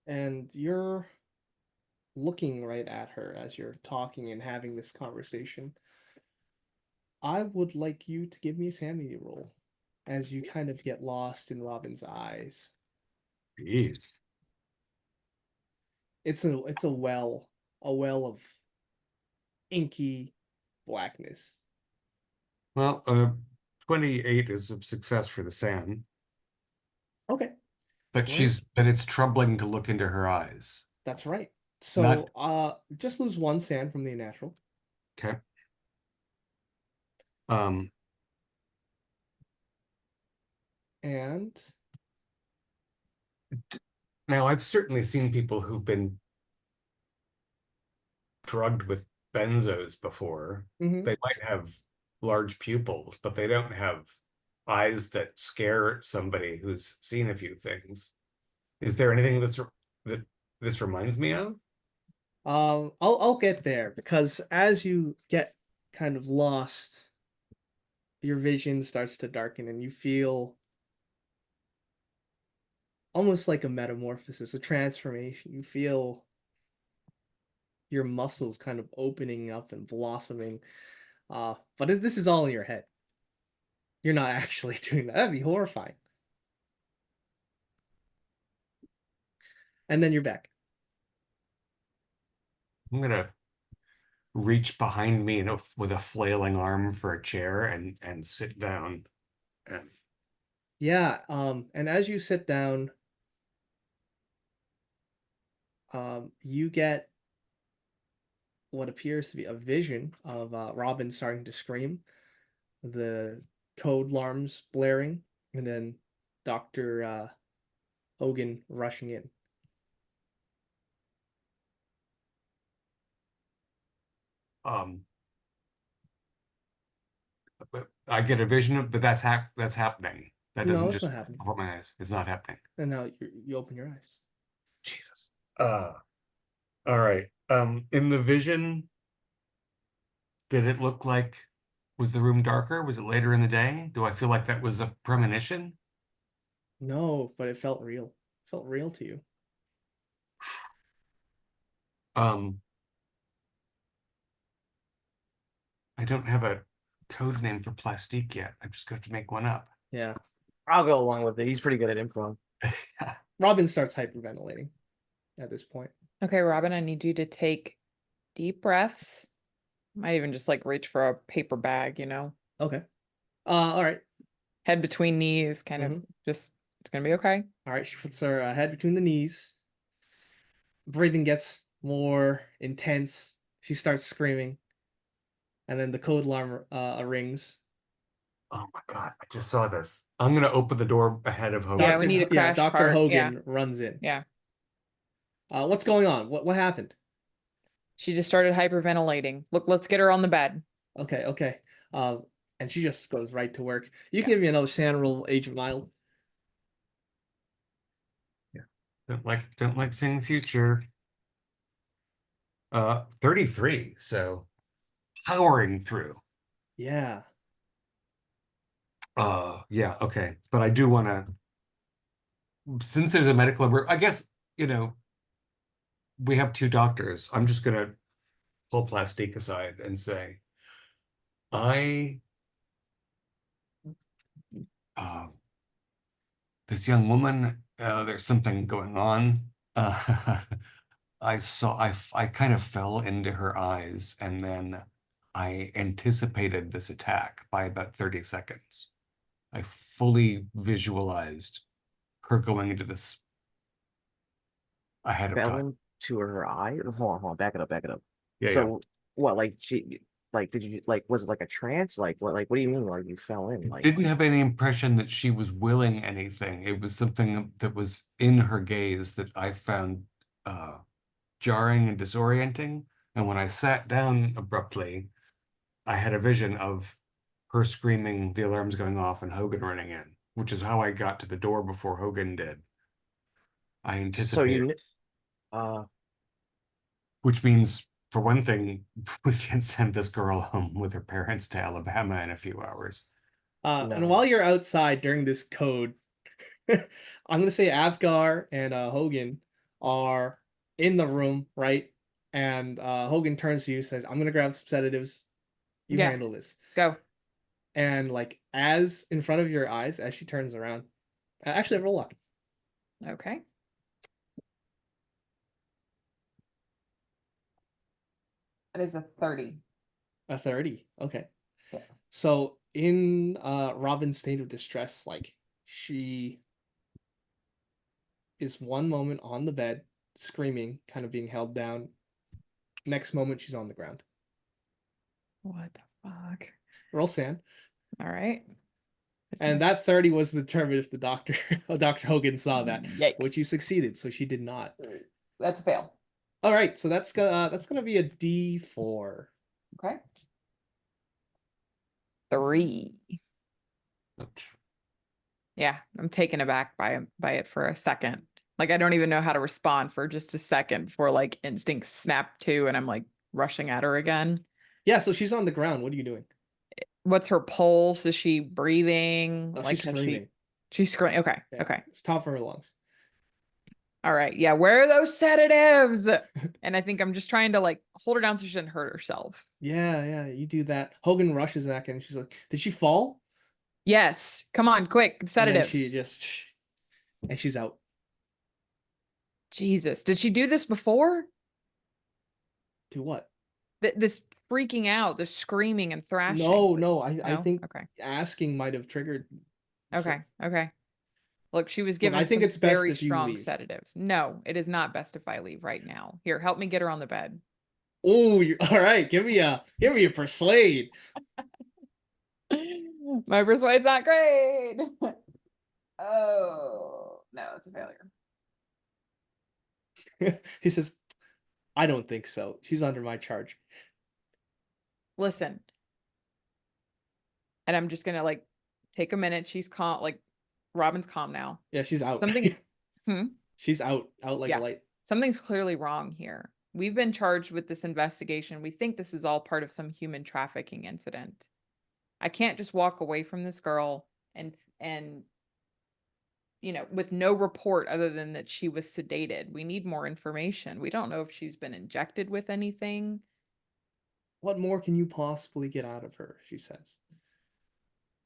And you're looking right at her as you're talking and having this conversation. I would like you to give me a sanity roll as you kind of get lost in Robin's eyes. Jeez. It's a well of inky blackness. Well, 28 is a success for the sand, Okay, but great. but it's troubling to look into her eyes. That's right. Not So, just lose one sand from the natural. okay. Um, And Now I've certainly seen people who've been drugged with benzos before. mhm. They might have large pupils, but they don't have eyes that scare somebody who's seen a few things. Is there anything that this reminds me of? I'll get there because as you get kind of lost, your vision starts to darken and you feel almost like a metamorphosis, a transformation. You feel your muscles kind of opening up and blossoming. But this is all in your head. You're not actually doing that. That'd be horrifying. And then you're back. I'm gonna reach behind me with a flailing arm for a chair and sit down. And Yeah, and as you sit down, you get what appears to be a vision of Robin starting to scream, the code alarms blaring, and then Dr. Hogan rushing in. um, I get a vision of, but that's happening. That No, doesn't it's not just happening. before my eyes. It's not happening. And now you open your eyes. Jesus. All right. In the vision, did it look like, was the room darker? Was it later in the day? Do I feel like that was a premonition? No, but it felt real. It felt real to you. Um, I don't have a code name for plastique yet. I'm just going to have to make one up. Yeah. I'll go along with it. He's pretty good at improv. Robin starts hyperventilating at this point. Okay, Robin, I need you to take deep breaths. Might even just like reach for a paper bag, Okay. All right. head between knees, kind of Mhm. just, it's gonna be okay. All right. She puts her head between the knees breathing gets more intense. She starts screaming, and then the code alarm rings. Oh my God, I just saw this. I'm gonna open the door ahead of Hogan. Yeah, we need a crash Dr. cart. Hogan runs in. Yeah. What's going on? What happened? She just started hyperventilating. Look, let's get her on the bed. Okay, okay. And she just goes right to work. You Yeah. can give me another SAN roll, Agent Mild. Don't like seeing future. 33, so powering through. Yeah. Yeah, okay. But I do want to, since there's a medical I guess, we have two doctors. I'm just gonna pull Plastique aside and say, I this young woman, there's something going on. I kind of fell into her eyes, and then I anticipated this attack by about 30 seconds. I fully visualized her going into this ahead of Fell time. into her eye. Hold on, back it up, back it up. Yeah, So what, like did you was it like a trance? What do you mean? Like you fell in? Like Didn't have any impression that she was willing anything. It was something that was in her gaze that I found jarring and disorienting. And when I sat down abruptly, I had a vision of her screaming, the alarm's going off, and Hogan running in, which is how I got to the door before Hogan did. I so anticipated, which means, for one thing, we can send this girl home with her parents to Alabama in a few hours. And no. while you're outside during this code, I'm gonna say Avgar and Hogan are in the room, right? And Hogan turns to you, says, "I'm gonna grab some sedatives. You Yeah. handle this." Go. And like as in front of your eyes, as she turns around, actually roll up. Okay. That is a 30. A 30. Okay. Yes. So in Robin's state of distress, like she is one moment on the bed, screaming, kind of being held down. Next moment, she's on the ground. What the fuck? Roll SAN. All right. And that 30 was determined if the doctor, Dr. Hogan saw that, which you Yikes. succeeded, so she did not. That's a fail. All right, so that's gonna be a D4. Okay. 3. Ouch. Yeah, I'm taken aback by it for a second. Like I don't even know how to respond for just a second before like instincts snap to and I'm like rushing at her again. Yeah, so she's on the ground. What are you doing? What's her pulse? Is she breathing? Oh, Like she's has screaming. she's screaming. Okay. Yeah, Okay. it's top of her lungs. All right. Yeah. Where are those sedatives? And I think I'm just trying to like hold her down so she doesn't hurt herself. Yeah, you do that. Hogan rushes back in. She's like, "Did she fall?" Yes. Come on, quick. And then Sedatives. she just, and she's out. Jesus. Did she do this before? To what? This freaking out, this screaming and thrashing. No. I No? think Okay. asking might have triggered. Okay. Okay. Look, she was Look, given I think some it's best very if you strong leave. sedatives. No, it is not best if I leave right now. Here, help me get her on the bed. Oh, all right. Give me a persuade. My persuade's not great. Oh, no, it's a failure. He says, "I don't think so. She's under my charge." Listen. And I'm just gonna like take a minute. She's calm, like Robin's calm now. Yeah, she's out. Something's She's out like Yeah. a light. Something's clearly wrong here. We've been charged with this investigation. We think this is all part of some human trafficking incident. I can't just walk away from this girl and with no report other than that she was sedated. We need more information. We don't know if she's been injected with anything. What more can you possibly get out of her? She says.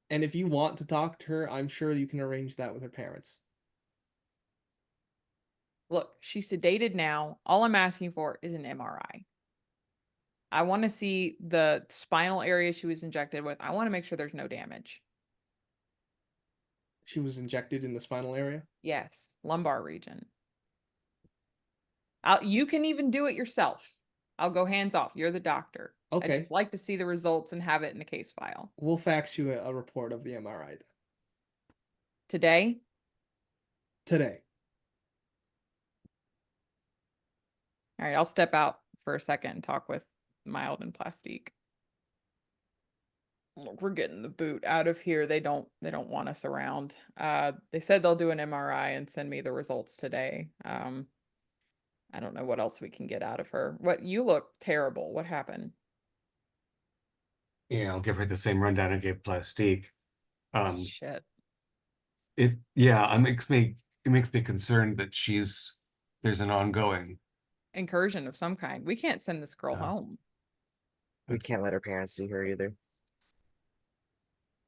And if you want to talk to her, I'm sure you can arrange that with her parents. Look, she's sedated now. All I'm asking for is an MRI. I want to see the spinal area she was injected with. I want to make sure there's no damage. She was injected in the spinal area? Yes, lumbar region. You can even do it yourself. I'll go hands off. You're the doctor. I Okay. just like to see the results and have it in a case file. We'll fax you a report of the MRI then. Today? Today. All right, I'll step out for a second and talk with Mild and Plastique. Look, we're getting the boot out of here. They don't want us around. They said they'll do an MRI and send me the results today. I don't know what else we can get out of her. What, you look terrible. What happened? Yeah, I'll give her the same rundown I gave Plastique. Shit. It makes me concerned that there's an ongoing. Incursion of some kind. We can't send this girl No. home. We can't let her parents see her either.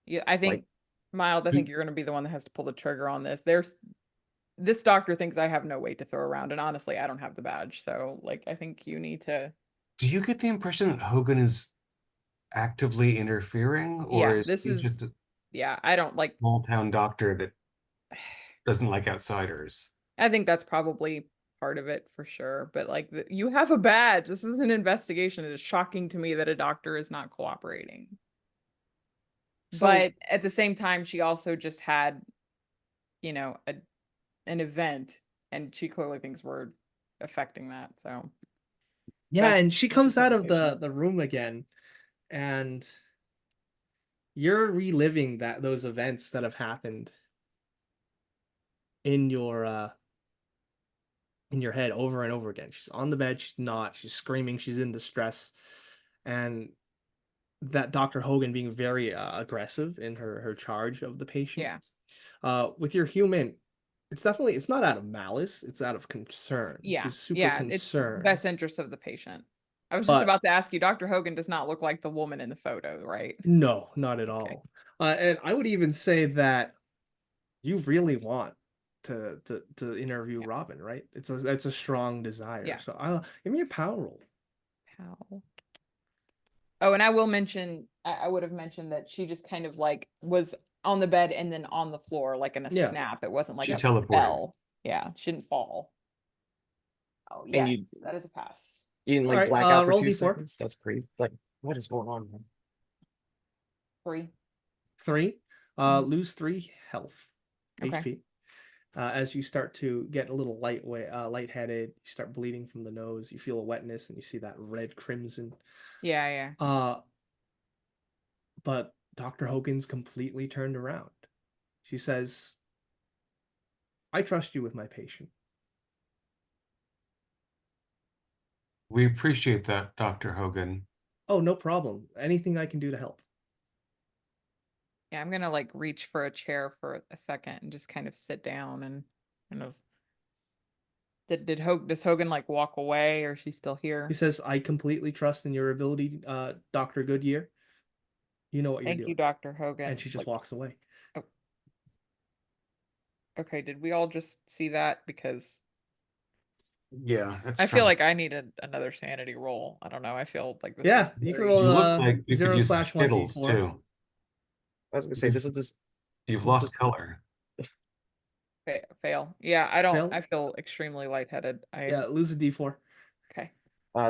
Yeah, I think, Mild, I Who- think you're going to be the one that has to pull the trigger on this. This doctor thinks I have no weight to throw around, and honestly, I don't have the badge. So, like, I think you need to. Do you get the impression that Hogan is actively interfering, or Yeah, is this he is. just a Yeah, I don't like. small town doctor that doesn't like outsiders? I think that's probably part of it for sure. But like, you have a badge. This is an investigation. It is shocking to me that a doctor is not cooperating. So But at the same time, she also just had, an event, and she clearly thinks we're affecting that. So yeah, best and she comes out of the room again, and you're reliving those events that have happened in your head over and over again. She's on the bed, she's screaming, she's in distress, and that Dr. Hogan being very aggressive in her charge of the patient. Yeah. With your human, it's not out of malice, it's out of concern. Yeah. She's super Yeah. It's concerned. best interest of the patient. I was just But about to ask you, Dr. Hogan does not look like the woman in the photo, right? no, not at Okay. all. And I would even say that you really want to interview Yeah. Robin, right? It's a strong desire. Yeah. So give me a power roll. How? Oh, and I will mention, I would have mentioned that she just kind of like was on the bed and then on the floor, like in a Yeah. snap. It wasn't like She a teleported. fell. Yeah, she didn't fall. Oh, And yes, that is a pass. You didn't like Alright, black out for roll 2 D4. seconds? That's pretty. Like, what is going on, man? 3. 3. Mhm. Lose 3 health, Okay. HP. As you start to get a little lightheaded, you start bleeding from the nose. You feel a wetness, and you see that red crimson. Yeah, yeah. But Dr. Hogan's completely turned around. She says, "I trust you with my patient." We appreciate that, Dr. Hogan. Oh, no problem. Anything I can do to help. Yeah, I'm gonna like reach for a chair for a second and just kind of sit down and kind of. Does Hogan like walk away, or is she still here? He says, "I completely trust in your ability, Dr. Goodyear. You know what you're Thank you, doing." Dr. Hogan. And she just Like, walks away. oh. Okay, did we all just see that? Because Yeah, that's I feel trouble. like I needed another sanity roll. I don't know. I feel like this Yeah, is you can very- roll You look like you could 0 use some slash 1 Skittles D4. too. I was gonna say this You've is lost the- color. fail. Yeah, I don't. Fail? I feel extremely lightheaded. Yeah, lose a D4. Okay.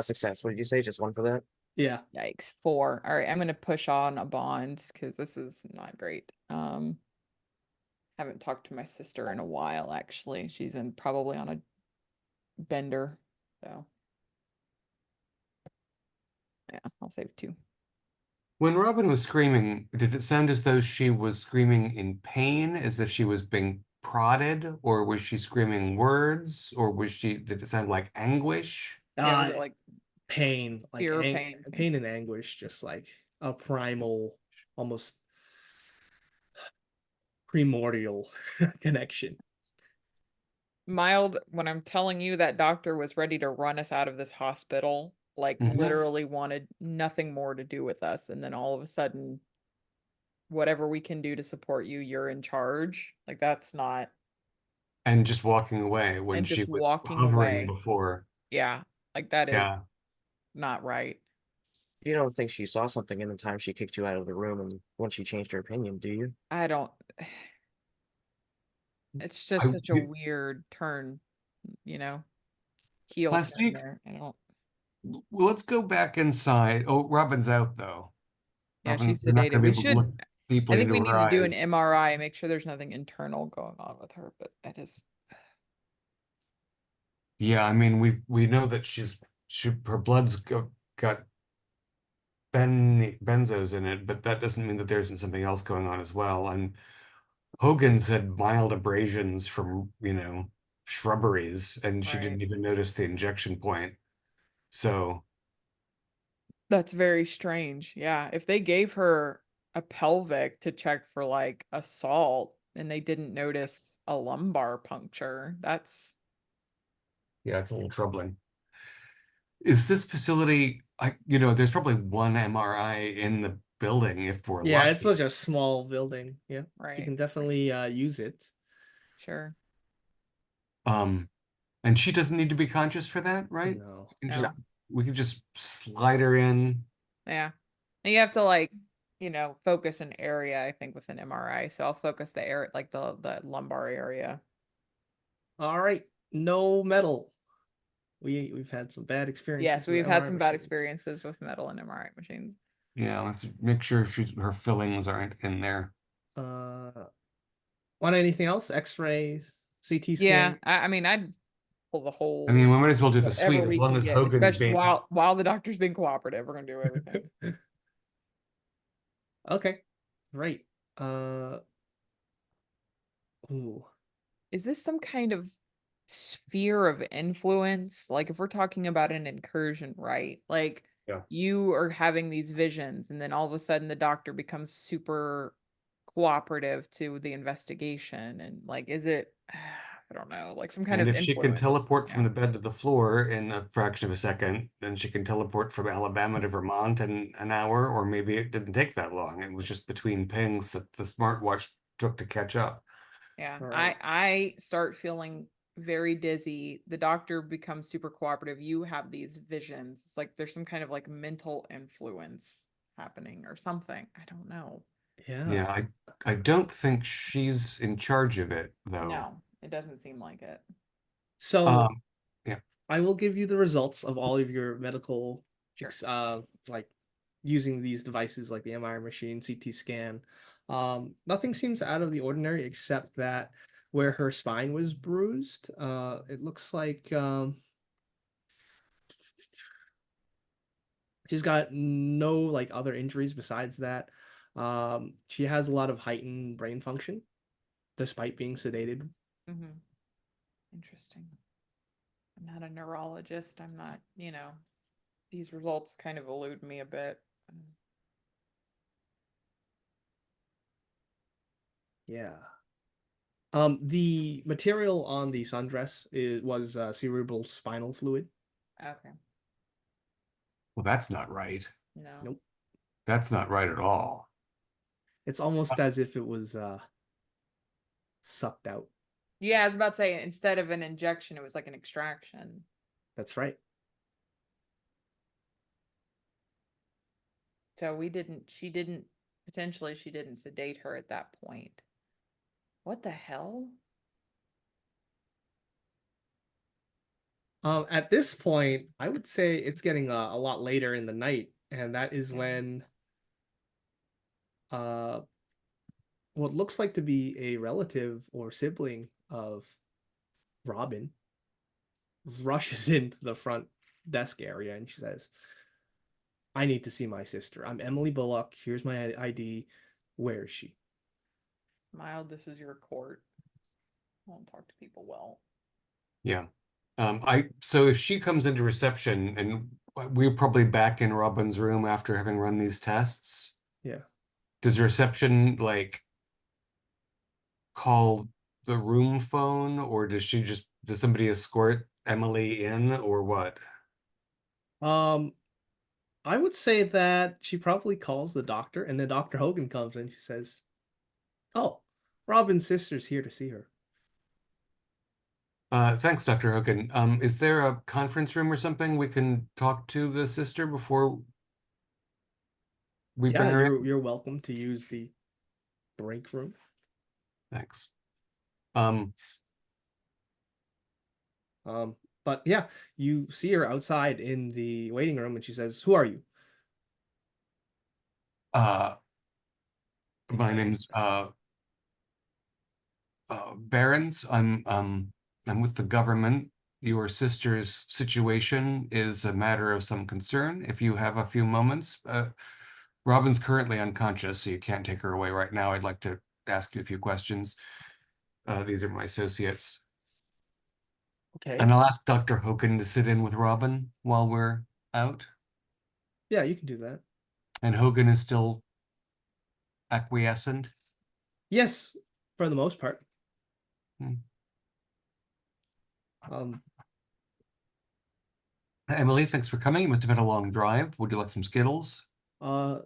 success. What did you say? Just one for that? Yeah. Yikes. 4. All right, I'm gonna push on a bond because this is not great. Haven't talked to my sister in a while. Actually, she's probably on a bender. So yeah, I'll save 2. When Robin was screaming, did it sound as though she was screaming in pain, as if she was being prodded, or was she screaming words, or did it sound like anguish? Yeah, was it like pain, like fear, pain? pain and anguish, just like a primal, almost primordial connection. Mild, when I'm telling you that doctor was ready to run us out of this hospital, like Mhm. literally wanted nothing more to do with us, and then all of a sudden, whatever we can do to support you, you're in charge. Like that's not. And just walking away when And she just was walking hovering away. before. Yeah, like that is Yeah. not right. You don't think she saw something in the time she kicked you out of the room and when she changed her opinion, do you? I don't. It's just such a weird turn, you know. heal here and Plastique? there. I don't. Well, let's go back inside. Oh, Robin's out though. Yeah, Robin, she's we're not sedated. going to We be able to look should. I deeply think into we her need to do an eyes. MRI, make sure there's nothing internal going on with her. But that is. Yeah, I mean, we know that her blood's got benzos in it, but that doesn't mean that there isn't something else going on as well. And Hogan's had mild abrasions from, shrubberies, and she Right. didn't even notice the injection point. So, That's very strange. Yeah. If they gave her a pelvic to check for like assault and they didn't notice a lumbar puncture, that's yeah, it's a little troubling. Is this facility, there's probably one MRI in the building if we're Yeah, it's lucky. such a small building. Yeah, you right. can definitely use it. Sure. And she doesn't need to be conscious for that, right? No. No. We can just slide her in. Yeah. And you have to like, focus an area, I think, with an MRI. So I'll focus the area, like the lumbar area. All right, no metal. We've had some bad experiences. Yes, we've with had MRI some bad machines. experiences with metal and MRI machines. Yeah, we have to make sure her fillings aren't in there. Want anything else? X-rays, CT Yeah, scan. I mean, I'd pull the whole I mean, we might as well do the whatever suite as we long can as get, Hogan's especially being. while the doctor's being cooperative. We're gonna do everything. Okay, great. Ooh. Is this some kind of sphere of influence? Like if we're talking about an incursion, right? Like Yeah. you are having these visions and then all of a sudden the doctor becomes super cooperative to the investigation and like is it I don't know, like some kind And of if she can influence. teleport from Yeah. the bed to the floor in a fraction of a second, then she can teleport from Alabama to Vermont in an hour, or maybe it didn't take that long. It was just between pings that the smartwatch took to catch up. Yeah. All right. I start feeling very dizzy. The doctor becomes super cooperative. You have these visions. It's like there's some kind of like mental influence happening or something. I don't know. Yeah. Yeah, I don't think she's in charge of it though. No, it doesn't seem like it. So Yeah. I will give you the results of all of your medical, Sure. like using these devices like the MRI machine, CT scan. Nothing seems out of the ordinary except that where her spine was bruised, it looks like she's got no like other injuries besides that. She has a lot of heightened brain function despite being sedated. Mm-hmm. Interesting. I'm not a neurologist. I'm not, these results kind of elude me a bit. Yeah. The material on the sundress was cerebral spinal fluid. Okay. Well, that's not right. No. Nope. That's not right at all. It's almost as if it was sucked out. Yeah, I was about to say instead of an injection, it was like an extraction. That's right. So potentially she didn't sedate her at that point. What the hell? At this point, I would say it's getting a lot later in the night, and that is Yeah. when what looks like to be a relative or sibling of Robin rushes into the front desk area and she says, I need to see my sister. I'm Emily Bullock. Here's my ID. Where is she? Mild, this is your court. I won't talk to people well. Yeah. So if she comes into reception and we're probably back in Robin's room after having run these tests. Yeah. Does reception like call the room phone, or does somebody escort Emily in, or what? I would say that she probably calls the doctor, and then Dr. Hogan comes in. She says, oh, Robin's sister's here to see her. Thanks, Dr. Hogan. Is there a conference room or something we can talk to the sister before we bring Yeah, her in? you're welcome to use the break room. Thanks. But yeah, you see her outside in the waiting room, and she says, "Who are you?" Uh, my Okay. name's Barons. I'm with the government. Your sister's situation is a matter of some concern. If you have a few moments, Robin's currently unconscious, so you can't take her away right now. I'd like to ask you a few questions. These are my associates. Okay. And I'll ask Dr. Hogan to sit in with Robin while we're out. Yeah, you can do that. And Hogan is still acquiescent. Yes, for the most part. Hmm. Um, Emily, thanks for coming. You must have had a long drive. Would you like some Skittles? uh,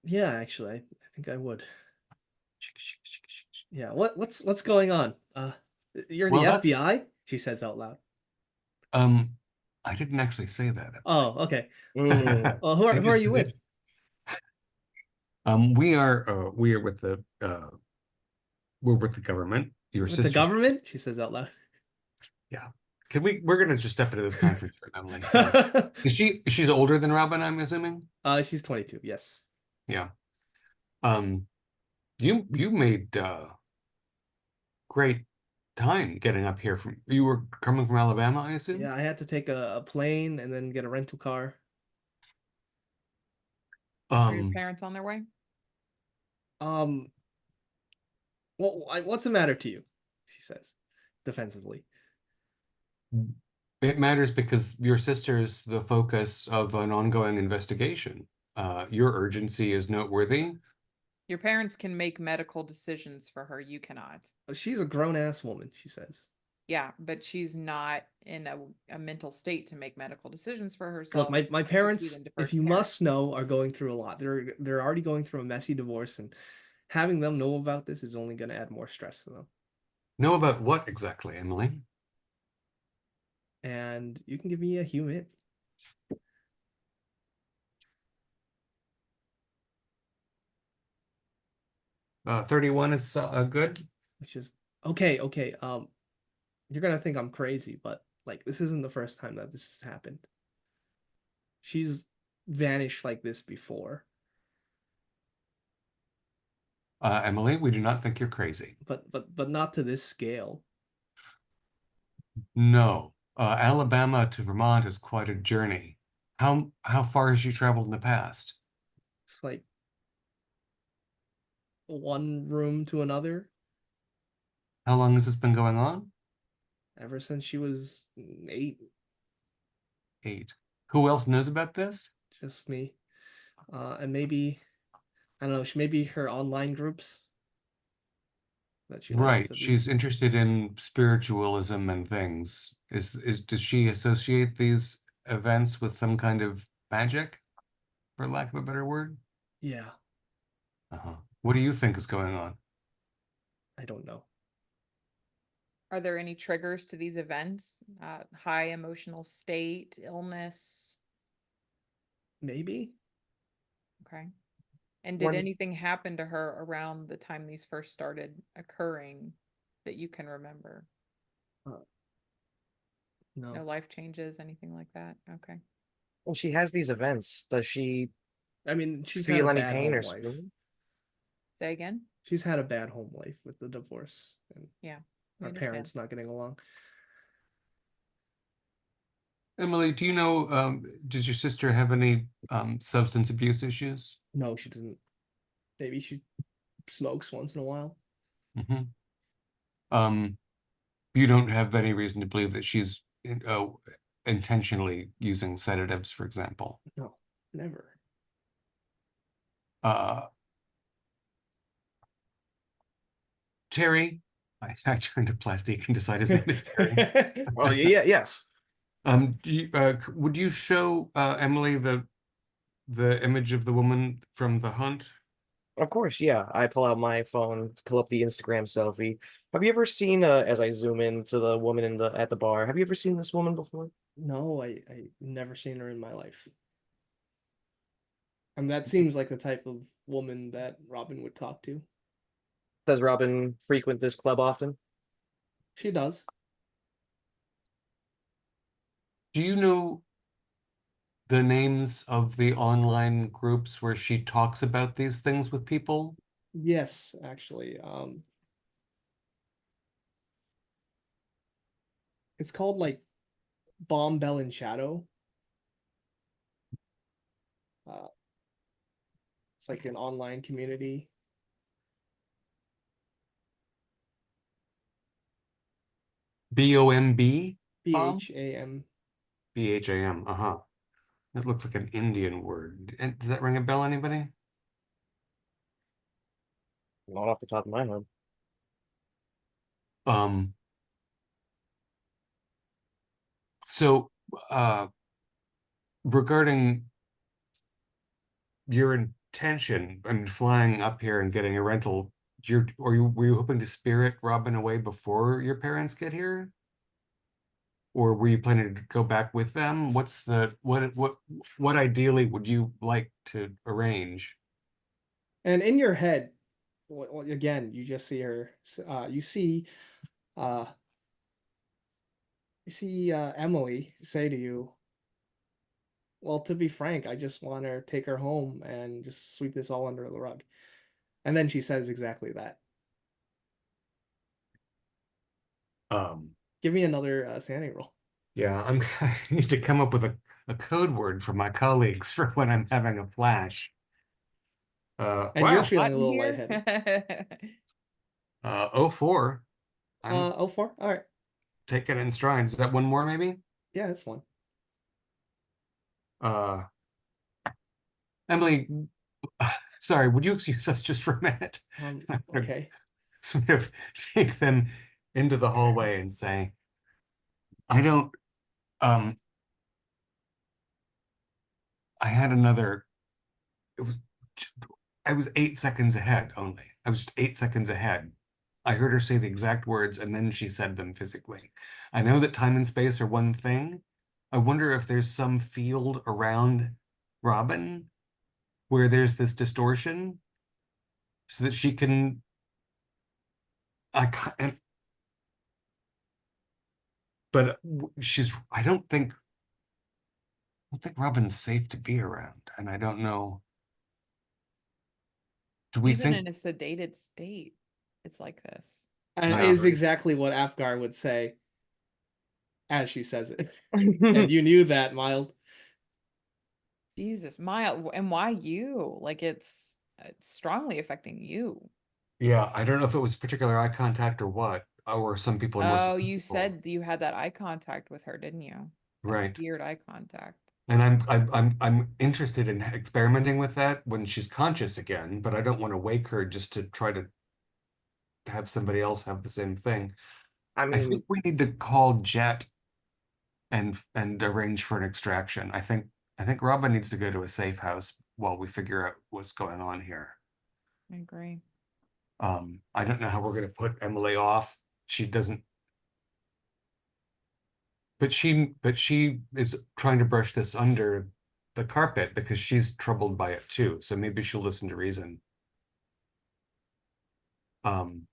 yeah, actually, I think I would. Yeah, what's going on? You're the Well, that's FBI? She says out loud. I didn't actually say that, Oh, okay. Mm. Well, I who are just you with? we are with the we're with the government. Your With the sister's, government? She says out loud. yeah. We're gonna just step into this conference room, Emily. She's older than Robin, I'm assuming? She's 22. Yes. Yeah. Um, you made great time getting up here from you were coming from Alabama, I assume? Yeah, I had to take a plane and then get a rental car. Are your Um, parents on their way? Um, what's the matter to you? She says, defensively. it matters because your sister's the focus of an ongoing investigation. Your urgency is noteworthy. Your parents can make medical decisions for her. You cannot. She's a grown-ass woman, she says. Yeah, but she's not in a mental state to make medical decisions for Look, herself. my It would be parents, then deferred if to you parents. must know, are going through a lot. They're already going through a messy divorce, and having them know about this is only going to add more stress to them. Know about what exactly, Emily? And you can give me a hint. 31 is good. It's just okay, okay. You're gonna think I'm crazy, but like this isn't the first time that this has happened. She's vanished like this before, Emily, we do not think you're crazy. but not to this scale. No. Alabama to Vermont is quite a journey. How far has she traveled in the past? It's like one room to another How long has this been going on? ever since she was 8. 8. Who else knows about this? Just me. And maybe I don't know. Maybe her online groups that she likes Right. to be. She's interested in spiritualism and things. Does she associate these events with some kind of magic, for lack of a better word? Yeah, Uh-huh. What do you think is going on? I don't know. Are there any triggers to these events? High emotional state, illness? Maybe Okay. And did One anything happen to her around the time these first started occurring that you can remember? No no. life changes, anything like that? Okay. when she has these events, does she I mean, she's had a feel any bad pain home or life. screaming? Say again? She's had a bad home life with the divorce and Yeah. we our understand. parents not getting along. Emily, do you know, does your sister have any substance abuse issues? No, she doesn't. Maybe she smokes once in a while. Mm-hmm. You don't have any reason to believe that she's intentionally using sedatives, for example. No, never. Terry, I turned to Plastique and decide his name is Terry. Oh yeah, yes. Would you show Emily the image of the woman from the hunt? Of course, yeah. I pull out my phone, pull up the Instagram selfie. Have you ever seen as I zoom into the woman in the at the bar, have you ever seen this woman before? No, I never seen her in my life. I mean, that seems like the type of woman that Robin would talk to. Does Robin frequent this club often? She does. Do you know the names of the online groups where she talks about these things with people? Yes, actually. It's called like Bomb Bell and Shadow. Uh, it's like an online community. B-O-M-B? BHAM. B-H-A-M, uh-huh. That looks like an Indian word. And does that ring a bell, anybody? Not off the top of my head. Um, so regarding your intention and flying up here and getting a rental, were you hoping to spirit Robin away before your parents get here? Or were you planning to go back with them? What ideally would you like to arrange? And in your head, again, you just see her. Uh, you see Emily say to you, "Well, to be frank, I just want to take her home and just sweep this all under the rug." And then she says exactly that. Um, Give me another sanity roll. yeah, I need to come up with a code word for my colleagues for when I'm having a flash. And you're Wow. feeling Hot a in little here. lightheaded. 04. I'm 04. All right. taking it in stride. Is that one more, maybe? Yeah, that's one. Uh, Emily, sorry, would you excuse us just for a minute? I'm gonna Okay. sort of take them into the hallway and say, I don't, um, I had another, it was, I was 8 seconds ahead only. I was just 8 seconds ahead. I heard her say the exact words and then she said them physically. I know that time and space are one thing. I wonder if there's some field around Robin where there's this distortion so that she can, and, but I don't think Robin's safe to be around. And I don't know. Do we Even think, in a sedated state, it's like this. And Yeah. is exactly what Afgar would say as she says it. And you knew that, Mild. Jesus, Maya, and why you? Like it's strongly affecting you. yeah, I don't know if it was particular eye contact or what, or some people are more Oh, you susceptible. said you had that eye contact with her, didn't you? That Right. weird eye contact. And I'm interested in experimenting with that when she's conscious again, but I don't want to wake her just to try to have somebody else have the same thing. I I think mean, we need to call Jet and arrange for an extraction. I think Robin needs to go to a safe house while we figure out what's going on here. I agree. I don't know how we're gonna put Emily off. She doesn't, but she is trying to brush this under the carpet because she's troubled by it too. So maybe she'll listen to reason. Um,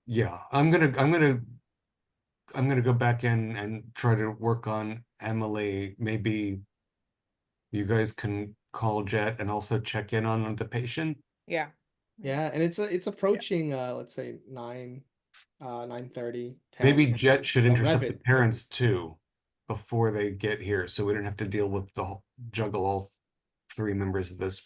yeah, I'm gonna go back in and try to work on Emily. Maybe you guys can call Jet and also check in on the patient. Yeah. Yeah, and it's approaching let's say 9:30, 10. Maybe Jet should intercept the Revit. parents too before they get here, so we don't have to deal with juggle all three members of this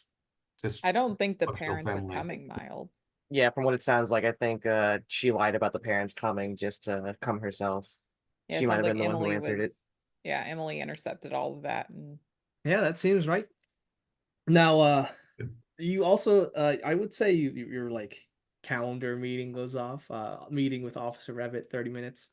I don't think the functional parents are family. coming, Mild. yeah, from what it sounds like, I think she lied about the parents coming just to come herself. Yeah, She it might sounds have like been the one who Emily answered it. was, yeah, Emily intercepted all of that. And Yeah, that seems right. Now you also I would say your like calendar meeting goes off. Meeting with Officer Revit 30 minutes.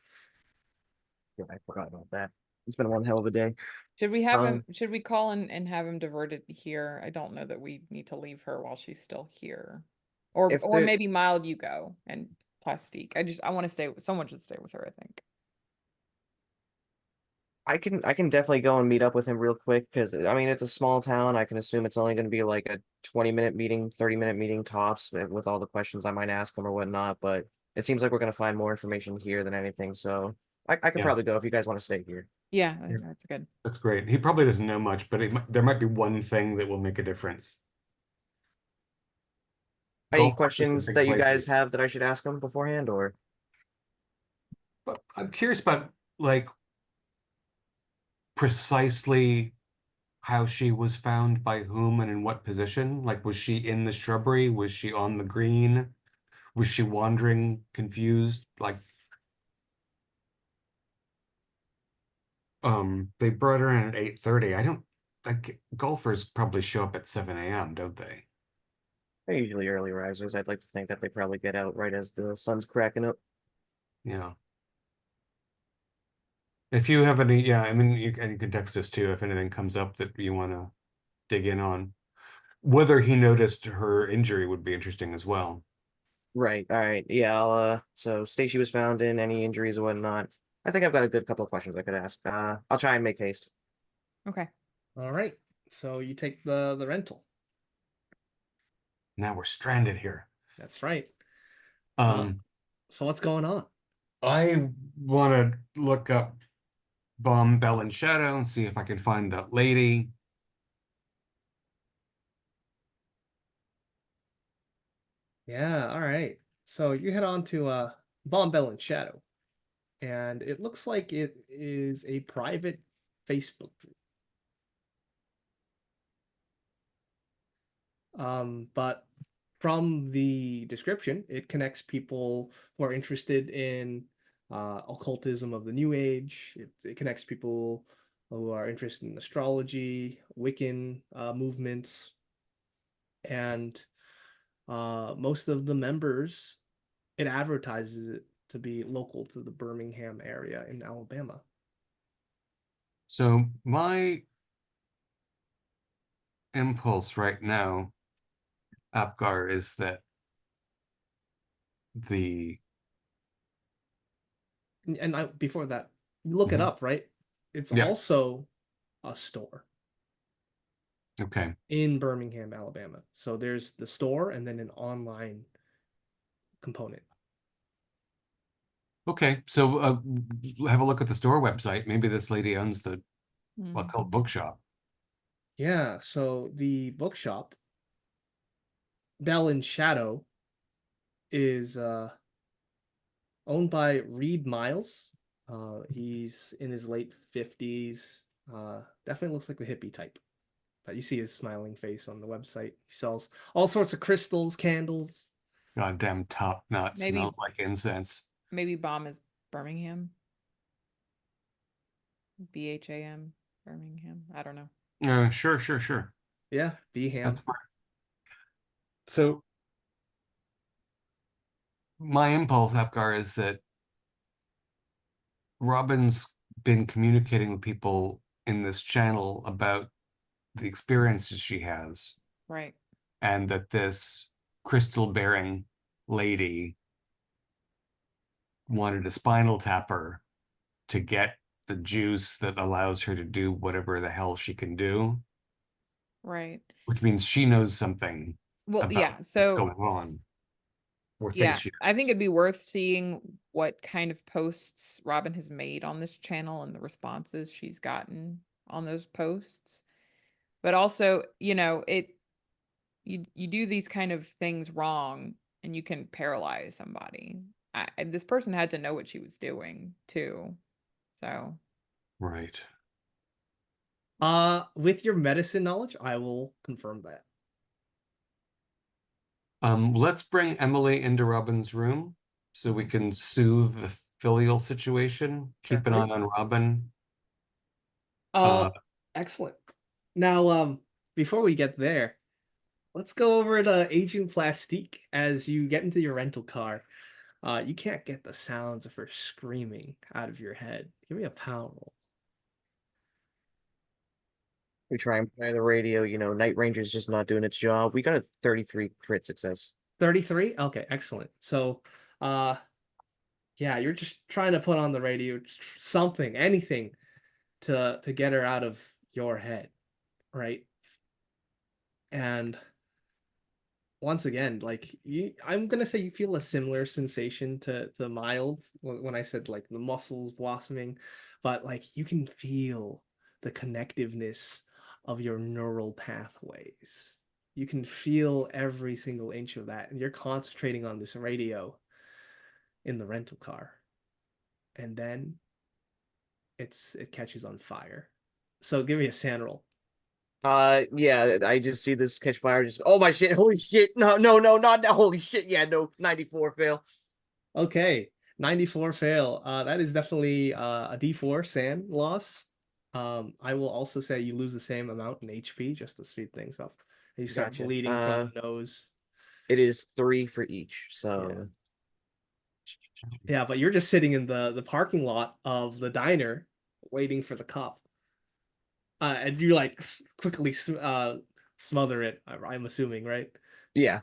Yeah, I forgot about that. It's been one hell of a day. should we call and have him diverted here? I don't know that we need to leave her while she's still here. If Or there, maybe Mild, you go and Plastique. I want to stay, someone should stay with her, I think. I can definitely go and meet up with him real quick because I mean it's a small town. I can assume it's only going to be like a 20-minute meeting, 30-minute meeting tops with all the questions I might ask him or whatnot. But it seems like we're going to find more information here than anything. So I can Yeah. probably go if you guys want to stay here. Yeah, Yeah. that's good. That's great. He probably doesn't know much, but there might be one thing that will make a difference. Any Golf course is a questions big that you place. guys have that I should ask him beforehand, or? But I'm curious about like precisely how she was found by whom and in what position. Like, was she in the shrubbery? Was she on the green? Was she wandering, confused? Like, they brought her in at 8:30. I don't like golfers probably show up at 7 a.m., don't they? They're usually early risers. I'd like to think that they probably get out right as the sun's cracking up. Yeah. If you have any, yeah, I mean, and you can text us too if anything comes up that you want to dig in on. Whether he noticed her injury would be interesting as well. Right. All right. Yeah. So Stacy was found in any injuries or whatnot. I think I've got a good couple of questions I could ask. I'll try and make haste. Okay. All right. So you take the rental. Now we're stranded here. That's right. Um, So what's going on? I want to look up Bomb, Bell, and Shadow and see if I can find that lady. Yeah, all right. So you head on to Bombell and Shadow, and it looks like it is a private Facebook group. But from the description, it connects people who are interested in occultism of the New Age. It connects people who are interested in astrology, Wiccan movements, and most of the members, it advertises it to be local to the Birmingham area in Alabama. So my impulse right now, Apgar, is that the And before that, you look it Mhm. up, right? It's Yeah, also a store okay. in Birmingham, Alabama. So there's the store and then an online component. Okay, so have a look at the store website. Maybe this lady owns the Mm. occult bookshop. Yeah, so the bookshop, Bell and Shadow, is owned by Reed Miles. He's in his late 50s. Definitely looks like the hippie type. But you see his smiling face on the website. He sells all sorts of crystals, candles. Goddamn top knot, Maybe smells like incense. maybe Bomb is Birmingham. BHAM Birmingham. I don't know. Sure, sure, sure. Yeah, Beham. That's fine. So my impulse, Apgar, is that Robin's been communicating with people in this channel about the experiences she has, Right. and that this crystal bearing lady wanted a spinal tap her to get the juice that allows her to do whatever the hell she can do, Right. which means she knows something Well, about yeah. what's So going on, or thinks yeah, she I think does. it'd be worth seeing what kind of posts Robin has made on this channel and the responses she's gotten on those posts. But also, you do these kind of things wrong and you can paralyze somebody. This person had to know what she was doing too. So, Right. With your medicine knowledge, I will confirm that. Let's bring Emily into Robin's room so we can soothe the filial situation, keep an eye Certainly. on Robin. Uh, Excellent. Now, before we get there, let's go over to Agent Plastique as you get into your rental car. You can't get the sounds of her screaming out of your head. Give me a power roll. We try and play the radio. Night Ranger's just not doing its job. We got a 33 crit success. 33? Okay, excellent. So, uh, yeah, you're just trying to put on the radio, something, anything to get her out of your head, right? And once again, like I'm gonna say you feel a similar sensation to mild when I said like the muscles blossoming, but like you can feel the connectiveness of your neural pathways. You can feel every single inch of that, and you're concentrating on this radio in the rental car, and then it catches on fire. So give me a sand roll. Yeah, I just see this catch fire. Just oh my shit! Holy shit! No, no, no, not that! Holy shit! Yeah, no, 94 fail. Okay, 94 fail. That is definitely a D4 sand loss. I will also say you lose the same amount in HP just to speed things up. And you start Gotcha. bleeding from the nose. It is 3 for each. Yeah. So Yeah, but you're just sitting in the parking lot of the diner waiting for the cop. And you like quickly smother it, I'm assuming, right? yeah.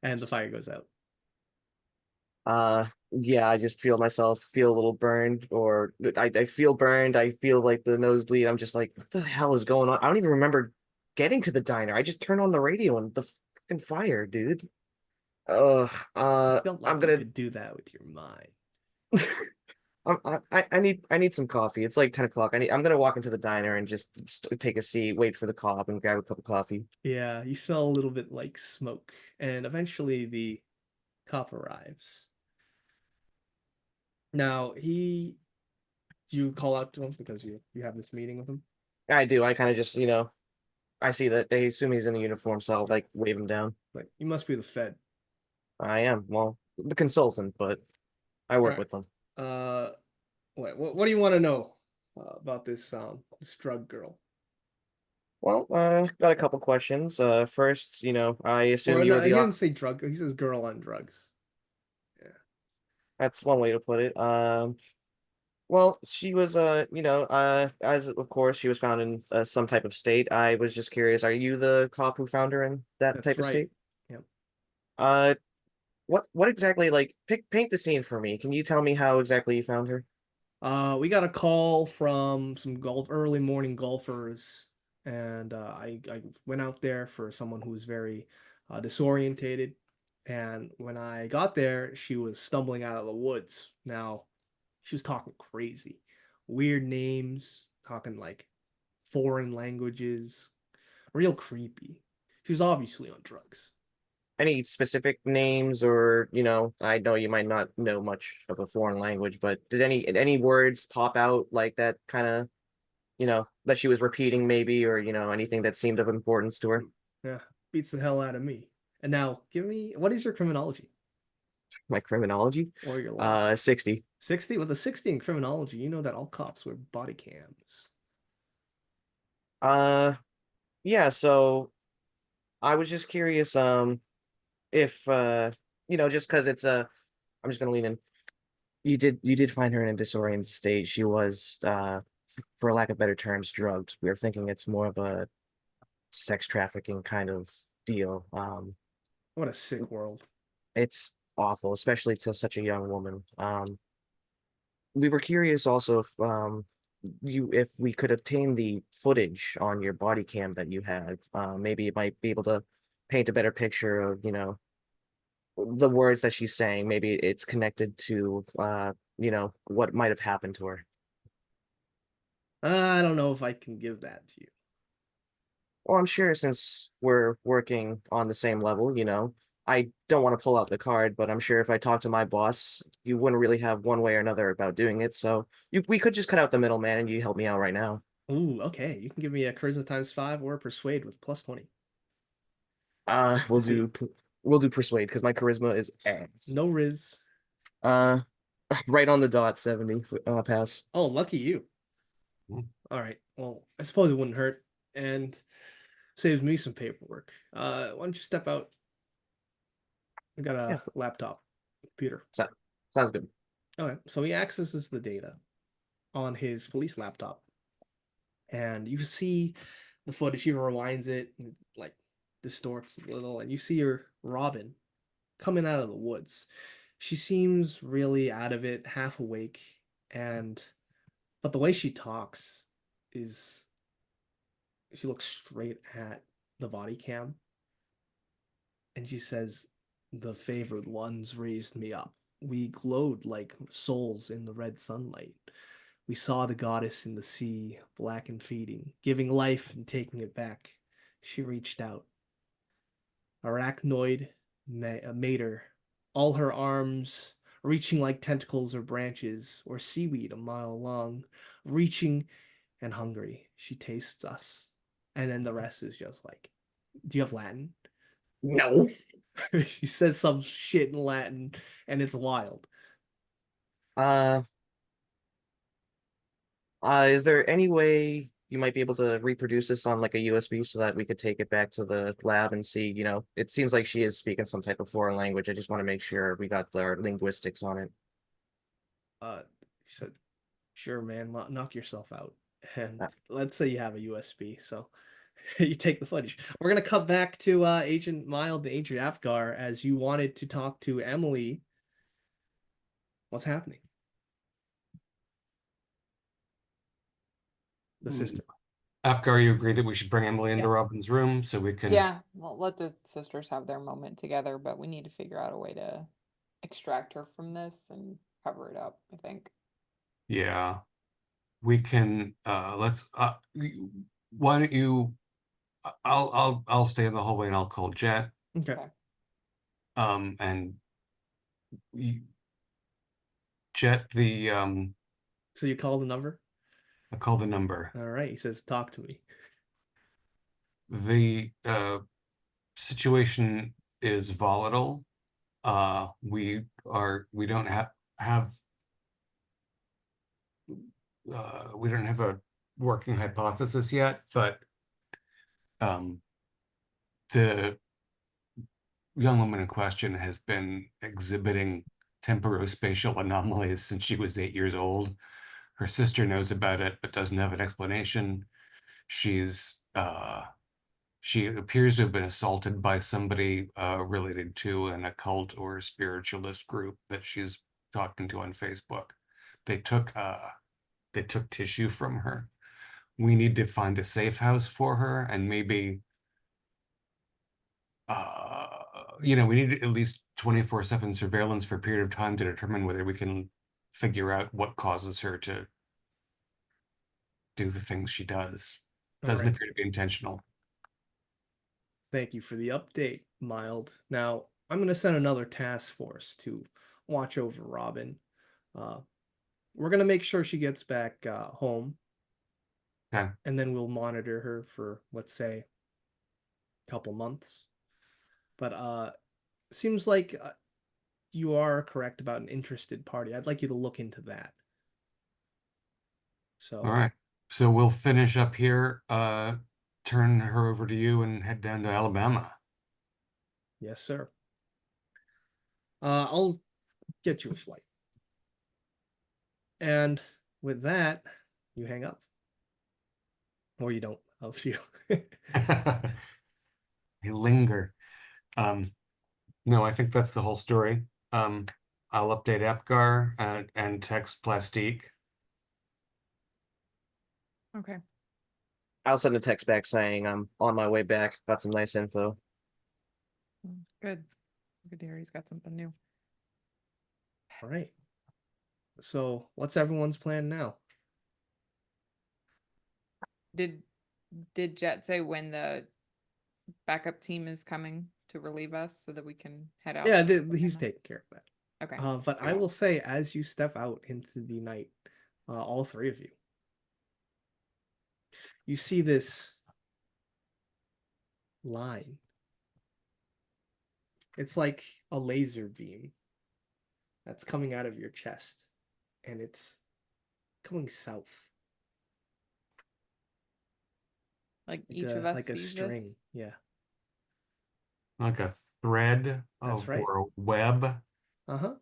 And the fire goes out. Yeah, I just feel myself feel a little burned, or I feel burned. I feel like the nosebleed. I'm just like, what the hell is going on? I don't even remember getting to the diner. I just turned on the radio and the fucking fire, dude. I felt I'm like you gonna. could do that with your mind. I need some coffee. It's like 10 o'clock. I'm gonna walk into the diner and just take a seat, wait for the cop, and grab a cup of coffee. Yeah, you smell a little bit like smoke, and eventually the cop arrives. Now do you call out to him because you have this meeting with him? I do. I kind of just, I see that they assume he's in the uniform, so I'll like wave him down. Like, you must be the Fed. I am, well, the consultant, but I All work right. with them. What do you want to know about this drug girl? Well, got a couple questions. First, I assume Or you no, were he the didn't say drug. He says girl on drugs. Yeah, that's one way to put it. Well, she was, as of course she was found in some type of state. I was just curious, are you the cop who found her in that that's type of right. state? Yep. Uh, what exactly, like, paint the scene for me. Can you tell me how exactly you found her? We got a call from some early morning golfers, and I went out there for someone who was very disorientated. And when I got there, she was stumbling out of the woods. Now, she was talking crazy, weird names, talking like foreign languages, real creepy. She was obviously on drugs. Any specific names, or I know you might not know much of a foreign language, but did any words pop out like that, kind of, that she was repeating maybe, or anything that seemed of importance to her? Yeah, beats the hell out of me. And now, give me what is your criminology My criminology? or your law? 60. 60 with a 60 in criminology, you know that all cops wear body cams. Uh, yeah, so I was just curious, if just because it's I'm just gonna lean in. You did find her in a disoriented state. She was, for lack of better terms, drugged. We were thinking it's more of a sex trafficking kind of deal. What a sick world. It's awful, especially to such a young woman. We were curious also if we could obtain the footage on your body cam that you have. Maybe it might be able to paint a better picture of, the words that she's saying. Maybe it's connected to what might have happened to her. I don't know if I can give that to you. Well, I'm sure since we're working on the same level, I don't want to pull out the card, but I'm sure if I talk to my boss, you wouldn't really have one way or another about doing it. So we could just cut out the middleman and you help me out right now. Ooh, okay. You can give me a charisma times 5 or a persuade with plus 20. Uh, we'll Let's see. do we'll do persuade because my charisma is ass. No Riz. Uh, right on the dot, 70 pass. Oh, lucky you. Hmm. All right. Well, I suppose it wouldn't hurt and saves me some paperwork. Why don't you step out? I got Yeah, a laptop, computer. so, sounds good. Okay, so he accesses the data on his police laptop, and you see the footage. He rewinds it, and, like distorts a little, and you see her Robin coming out of the woods. She seems really out of it, half awake, and but the way she talks is she looks straight at the body cam, And she says, "The favored ones raised me up. We glowed like souls in the red sunlight. We saw the goddess in the sea, black and fading, giving life and taking it back. She reached out. Arachnoid made her, all her arms reaching like tentacles or branches or seaweed a mile long, reaching and hungry. She tastes us." And then the rest is just like, do you have Latin? No. She says some shit in Latin and it's wild. Uh, is there any way you might be able to reproduce this on like a USB so that we could take it back to the lab and see, it seems like she is speaking some type of foreign language. I just want to make sure we got our linguistics on it. He said, "Sure, man, knock yourself out." And Uh, let's say you have a USB, so you take the footage. We're gonna cut back to Agent Mild and Agent Afgar as you wanted to talk to Emily. What's happening? The sister. Apgar, you agree that we should bring Emily into Yeah. Robin's room so we can. Yeah, well, let the sisters have their moment together, but we need to figure out a way to extract her from this and cover it up, I think. Yeah, we can. Why don't you? I'll stay in the hallway and I'll call Jet. Okay. Okay. And you, Jet, So you call the number? I call the number. All right. He says, "Talk to me." The situation is volatile. We don't have we don't have a working hypothesis yet, but the young woman in question has been exhibiting temporospatial anomalies since she was 8 years old. Her sister knows about it, but doesn't have an explanation. She appears to have been assaulted by somebody related to an occult or spiritualist group that she's talking to on Facebook. They took tissue from her. We need to find a safe house for her, and maybe we need at least 24/7 surveillance for a period of time to determine whether we can figure out what causes her to do the things she does. All Doesn't right. appear to be intentional. Thank you for the update, Mild. Now, I'm going to send another task force to watch over Robin. We're going to make sure she gets back home, Okay. and then we'll monitor her for, let's say, a couple months. But seems like you are correct about an interested party. I'd like you to look into that. So, All right. So we'll finish up here, turn her over to you and head down to Alabama. yes, sir. I'll get you a flight. And with that, you hang up. Or you don't. I'll see you. They linger. No, I think that's the whole story. I'll update Apgar and text Plastique. Okay. I'll send a text back saying I'm on my way back. Got some nice info. Good. Good to hear he's got something new. All right. So, what's everyone's plan now? Did Jet say when the backup team is coming to relieve us so that we can head out? Yeah, to he's Alabama? taking care of that. Okay. But I will say, as you step out into the night, all three of you see this line. It's like a laser beam that's coming out of your chest, and it's coming south, Like each of us like a sees string. this. Yeah, Like a thread that's right. or a web. Uh-huh.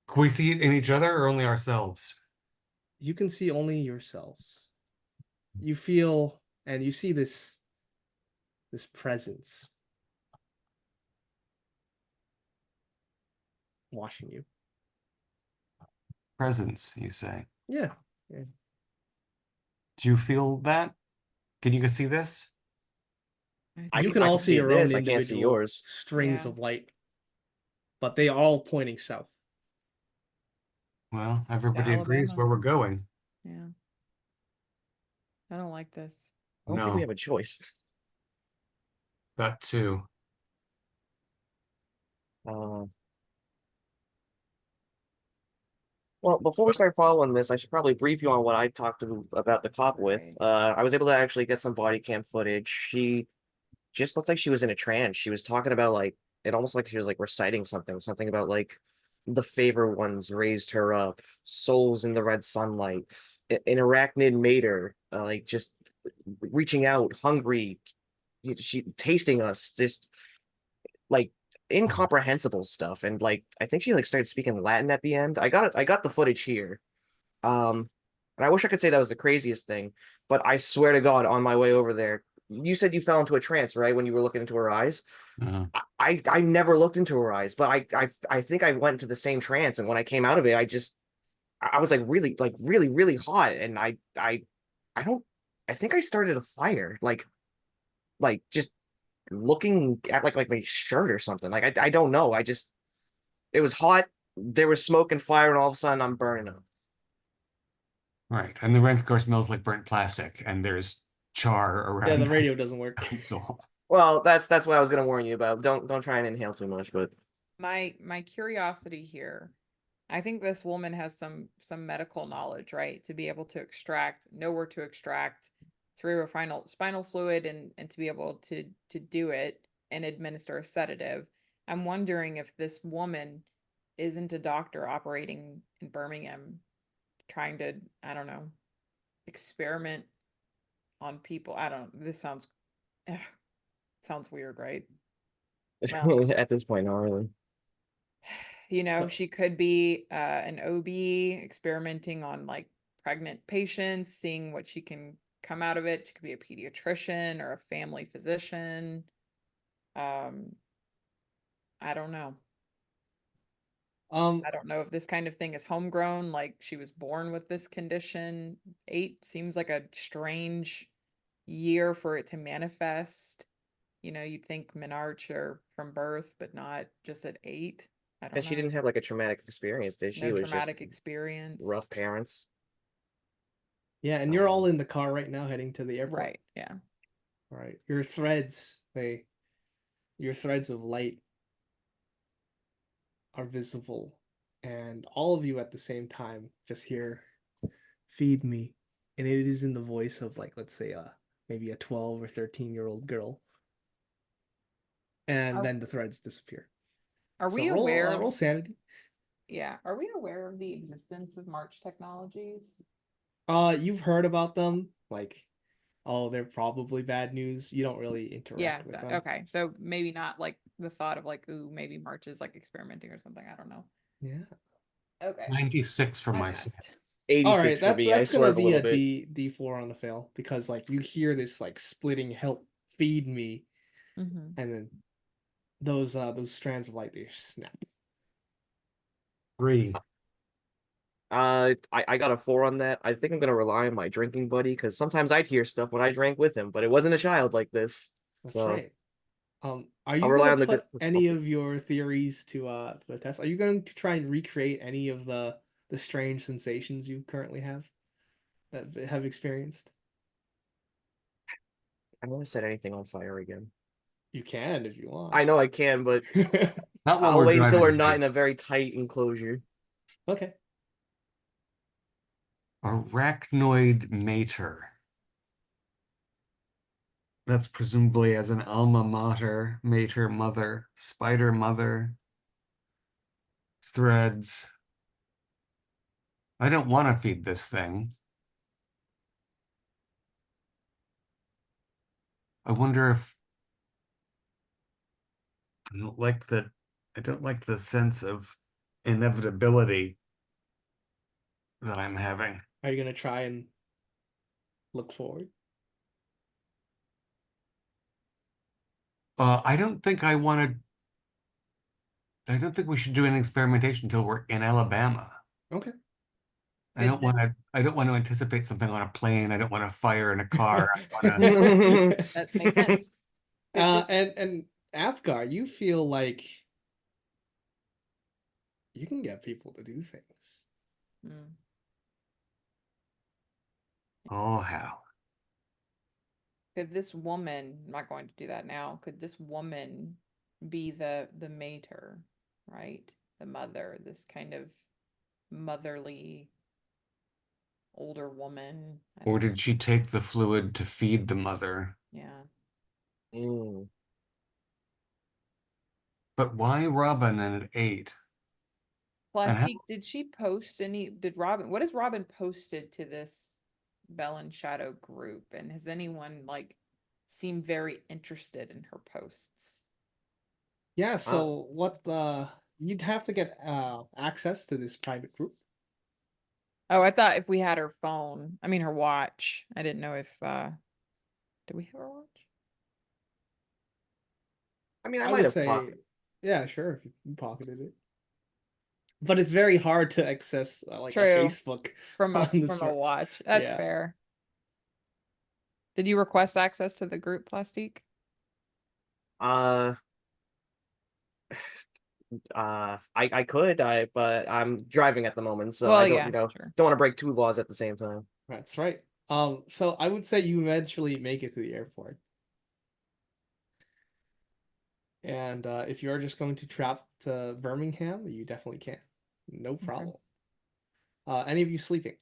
Can we see it in each other or only ourselves? You can see only yourselves. You feel and you see this presence watching you. Presence, you say. Yeah. Yeah. Do you feel that? Can you see this? I You can, can I all can see see your own this. I can't see individual yours. strings Yeah. of light, but they all pointing south. Well, everybody agrees Alabama. where we're going. Yeah. I don't like this. I don't think we No, have a choice. that too. Uh, well, before we start following this, I should probably brief you on what I talked about the cop with. Right. I was able to actually get some body cam footage. She just looked like she was in a trance. She was talking about like it almost like she was like reciting something about like the favor ones raised her up, souls in the red sunlight, an arachnid mater, like just reaching out, hungry, she tasting us, just like incomprehensible stuff. And like I think she like started speaking Latin at the end. I got the footage here. And I wish I could say that was the craziest thing, but I swear to God, on my way over there, you said you fell into a trance, right? When you were looking into her eyes. Uh, I never looked into her eyes, but I think I went into the same trance, and when I came out of it, I was like really hot, and I don't I think I started a fire, like just looking at like my shirt or something. Like I don't know. It was hot, there was smoke and fire, and all of a sudden I'm burning up. right. And the rent, of course, smells like burnt plastic, and there's char Yeah, around the the radio doesn't work. console. Well, that's what I was gonna warn you about. Don't try and inhale too much, but My curiosity here, I think this woman has some medical knowledge, right? To be able to know where to extract cerebrospinal spinal fluid and to be able to do it and administer a sedative. I'm wondering if this woman isn't a doctor operating in Birmingham, trying to, I don't know, experiment on people. I don't, this sounds sounds weird, right? Well, at this point, not really. she could be an OB experimenting on like pregnant patients, seeing what she can come out of it. She could be a pediatrician or a family physician. Um, I don't know. Um, I don't know if this kind of thing is homegrown, like she was born with this condition. 8 seems like a strange year for it to manifest. You'd think Menarche are from birth, but not just at 8. I And don't she know. didn't have like a traumatic experience, did she? No It was just traumatic experience. rough parents. yeah, and you're all Um, in the car right now heading to the airport. Right, yeah. All right. Your threads of light are visible, and all of you at the same time just hear, "Feed me," and it is in the voice of like, let's say, maybe a 12 or 13-year-old girl, and Are then the threads disappear. are So we aware of roll sanity. yeah, are we aware of the existence of March Technologies? You've heard about them, like, oh, they're probably bad news. You don't really Yeah, interact with them. okay. So maybe not like the thought of like, ooh, maybe March is like experimenting or something. I don't know. Yeah. Okay. 96 for I my set. passed. 86 for That's me. I gonna swerve a be little a bit. D4 on the fail because like you hear this like splitting help feed me, Mm-hmm. and then those strands of light they snap. 3. I got a 4 on that. I think I'm gonna rely on my drinking buddy because sometimes I'd hear stuff when I drank with him, but it wasn't a child like this. That's So right. Are I'll you rely gonna on the good. put any of your theories to the test? Are you going to try and recreate any of the strange sensations you currently have experienced? I don't want to set anything on fire again. You can if you want. I know I can, but Not while I'll we're wait until we're driving. not in please. a very tight enclosure. Okay. Arachnoid mater. That's presumably as an alma mater, mater mother, spider mother, threads. I don't want to feed this thing. I wonder if I don't like the I don't like the sense of inevitability that I'm having. Are you gonna try and look forward? I don't think I don't think we should do an experimentation until we're in Alabama. Okay. I don't want to anticipate something on a plane. I don't want to fire in a car. I want to That makes sense. Could this- And Apgar, you feel like you can get people to do things. Hmm. Oh, how? Could this woman, I'm not going to do that now, could this woman be the mater, right? The mother, this kind of motherly older woman. I Or don't did she take the fluid to feed the mother? Yeah. Mm. But why Robin and at 8? And how, Plastique, did she post any, what has Robin posted to this Bell and Shadow group? And has anyone like seemed very interested in her posts? Yeah, so what the you'd have to get access to this private group. Oh, I thought if we had her phone, I mean her watch. I didn't know if do we have her watch? I mean, I I might would have say, yeah, sure, if you pocketed it. But it's very hard to access like a True. Facebook From on the a watch. That's Yeah. fair. Did you request access to the group, Plastique? uh I could, but I'm driving at the moment, so Well, I don't, yeah, sure. don't want to break two laws at the same time. That's right. So I would say you eventually make it to the airport. And if you're just going to travel to Birmingham, you definitely can. No problem. Any of you sleeping?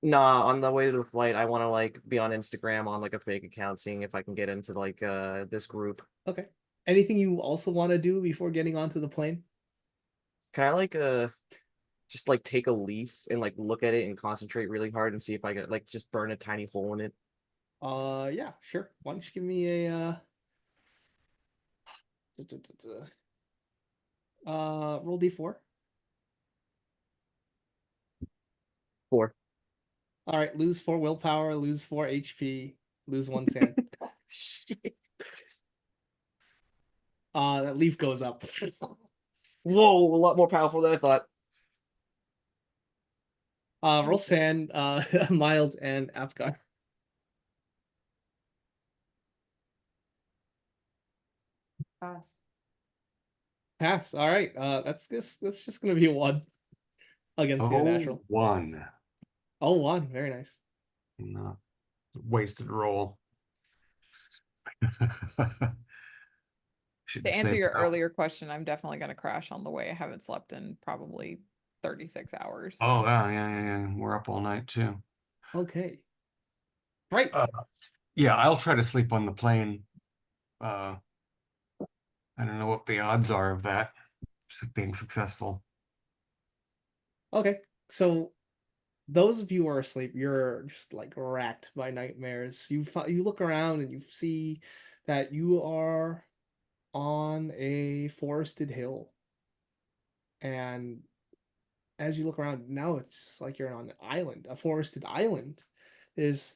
Nah, on the way to the flight, I want to like be on Instagram on like a fake account, seeing if I can get into like this group. Okay. Anything you also want to do before getting onto the plane? Can I like just like take a leaf and like look at it and concentrate really hard and see if I can like just burn a tiny hole in it? Yeah, sure. Why don't you give me a roll D4. 4. All right, lose 4 willpower, lose 4 HP, lose 1 sand. Shit. That leaf goes up. Whoa, a lot more powerful than I thought. Roll Jesus. sand, mild and Apgar. Pass. Pass. All right. That's just gonna be a 1 against the oh, natural. 1. Oh, 1. Very nice. No, wasted roll. Should To have answer saved your it out. earlier question, I'm definitely going to crash on the way. I haven't slept in probably 36 hours. Oh, yeah. We're up all night too. Okay. Right. Yeah, I'll try to sleep on the plane. I don't know what the odds are of that being successful. Okay. So those of you who are asleep, you're just like racked by nightmares. You look around and you see that you are on a forested hill. And as you look around, now it's like you're on an island, a forested island. There's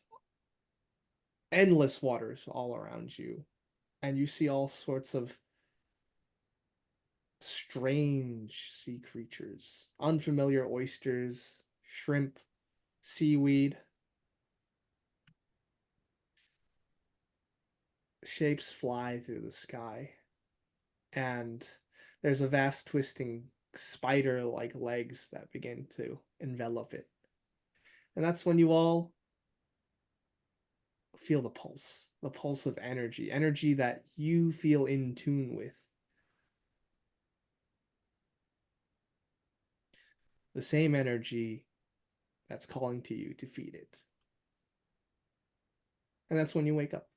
endless waters all around you, and you see all sorts of strange sea creatures, unfamiliar oysters, shrimp, seaweed. Shapes fly through the sky, and there's a vast twisting spider like legs that begin to envelop it. And that's when you all feel the pulse of energy, energy that you feel in tune with. The same energy that's calling to you to feed it. And that's when you wake up.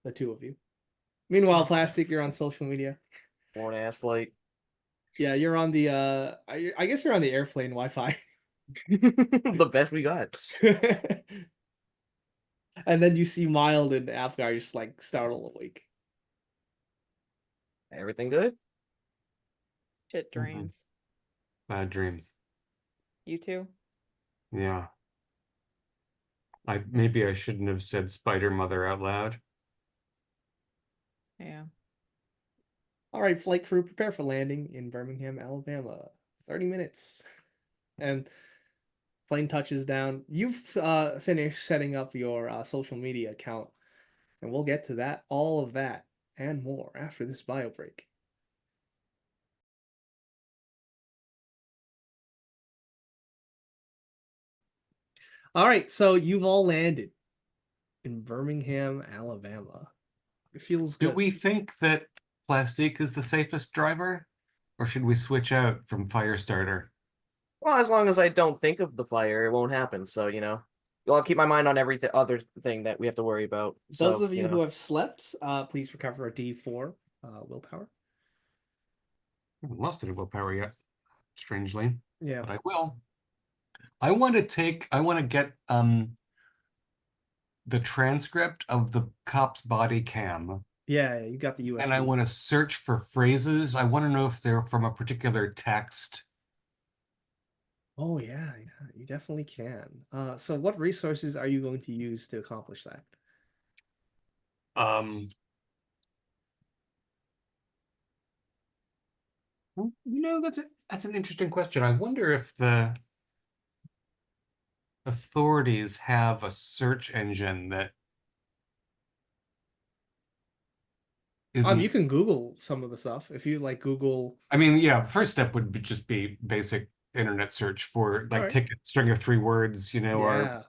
The two of you. Meanwhile, Plastic, you're on social media. Born ass flight. Yeah, you're on the I guess you're on the airplane Wi-Fi. The best we got. And then you see Mild and Apgar just like startle awake. Everything good? Shit Mhm. dreams. Bad dreams. You too? Yeah. Maybe I shouldn't have said Spider Mother out loud. Yeah. All right, flight crew, prepare for landing in Birmingham, Alabama. 30 minutes. And plane touches down. You've finished setting up your social media account. And we'll get to that, all of that, and more after this bio break. All right, so you've all landed in Birmingham, Alabama. It feels Do good. we think that Plastique is the safest driver? Or should we switch out from Firestarter? Well, as long as I don't think of the fire, it won't happen. So, I'll keep my mind on everything other thing that we have to worry about. Those So, of you who have slept, please recover a D4 willpower. I haven't lost any willpower yet, strangely. Yeah. But I will. I want to get the transcript of the cop's body cam, Yeah, you got the USB. and I want to search for phrases. I want to know if they're from a particular text. Oh yeah, you definitely can. So what resources are you going to use to accomplish that? That's an interesting question. I wonder if the authorities have a search engine that isn't. You can Google some of the stuff if you like Google. I mean, yeah, first step would just be basic internet search for like Alright. ticket string of 3 words, are Yeah.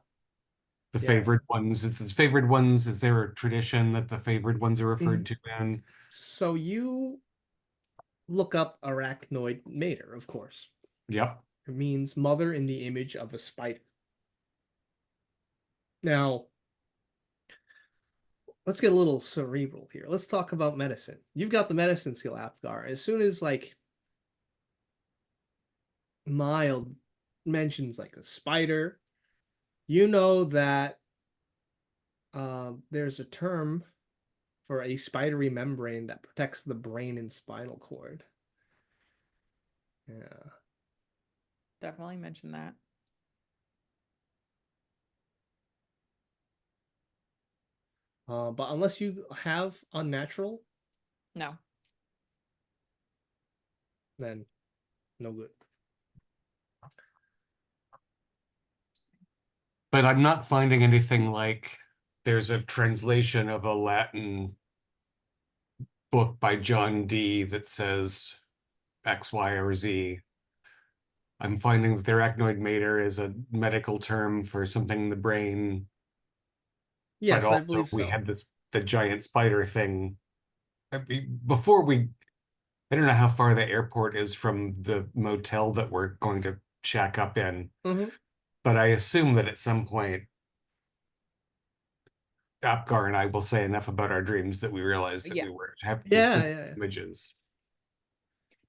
the Yeah. favorite ones. It's the favorite ones. Is there a tradition that the favorite ones are referred to in? So you look up arachnoid mater, of course. Yep. It means mother in the image of a spider. Now, let's get a little cerebral here. Let's talk about medicine. You've got the medicine skill, Apgar. As soon as like mild mentions like a spider, you know that there's a term for a spidery membrane that protects the brain and spinal cord. Yeah. Definitely mention that. But unless you have unnatural, No. then no good. But I'm not finding anything like there's a translation of a Latin book by John Dee that says X, Y, or Z. I'm finding that the arachnoid mater is a medical term for something in the brain. Yes, But I also believe we so. had the giant spider thing. I don't know how far the airport is from the motel that we're going to shack up in, but I assume that at some point Apgar and I will say enough about our dreams that we realize that Yeah. we were having Yeah. images.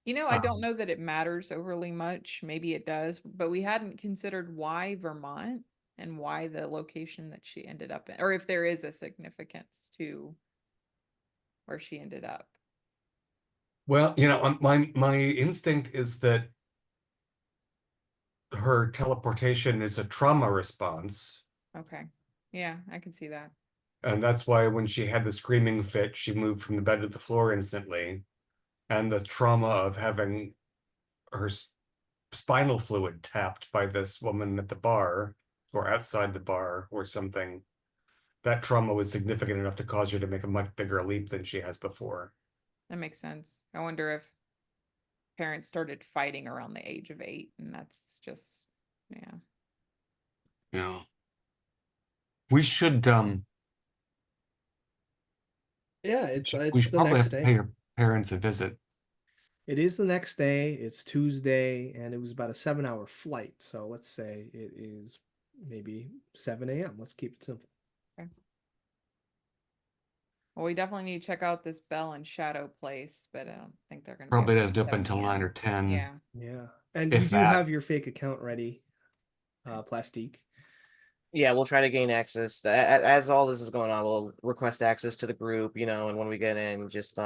I don't know that it matters overly much. Maybe it does, but we hadn't considered why Vermont and why the location that she ended up in, or if there is a significance to where she ended up. Well, my instinct is that her teleportation is a trauma response. Okay. Yeah, I can see that. And that's why when she had the screaming fit, she moved from the bed to the floor instantly. And the trauma of having her spinal fluid tapped by this woman at the bar or outside the bar or something, that trauma was significant enough to cause her to make a much bigger leap than she has before. That makes sense. I wonder if parents started fighting around the age of 8, and that's just, yeah. Yeah. We should Yeah, it's we should the probably next have to day. pay her parents a visit. It is the next day. It's Tuesday, and it was about a 7-hour flight. So let's say it is maybe 7 a.m. Let's keep it simple. Okay. Well, we definitely need to check out this Bell and Shadow place, but I don't think they're going to Probably be doesn't open 7 until 9 or p.m. 10. Yeah. Yeah, and If you do that. have your fake account ready, Plastique. Yeah, we'll try to gain access. As all this is going on, we'll request access to the group, and when we get in, just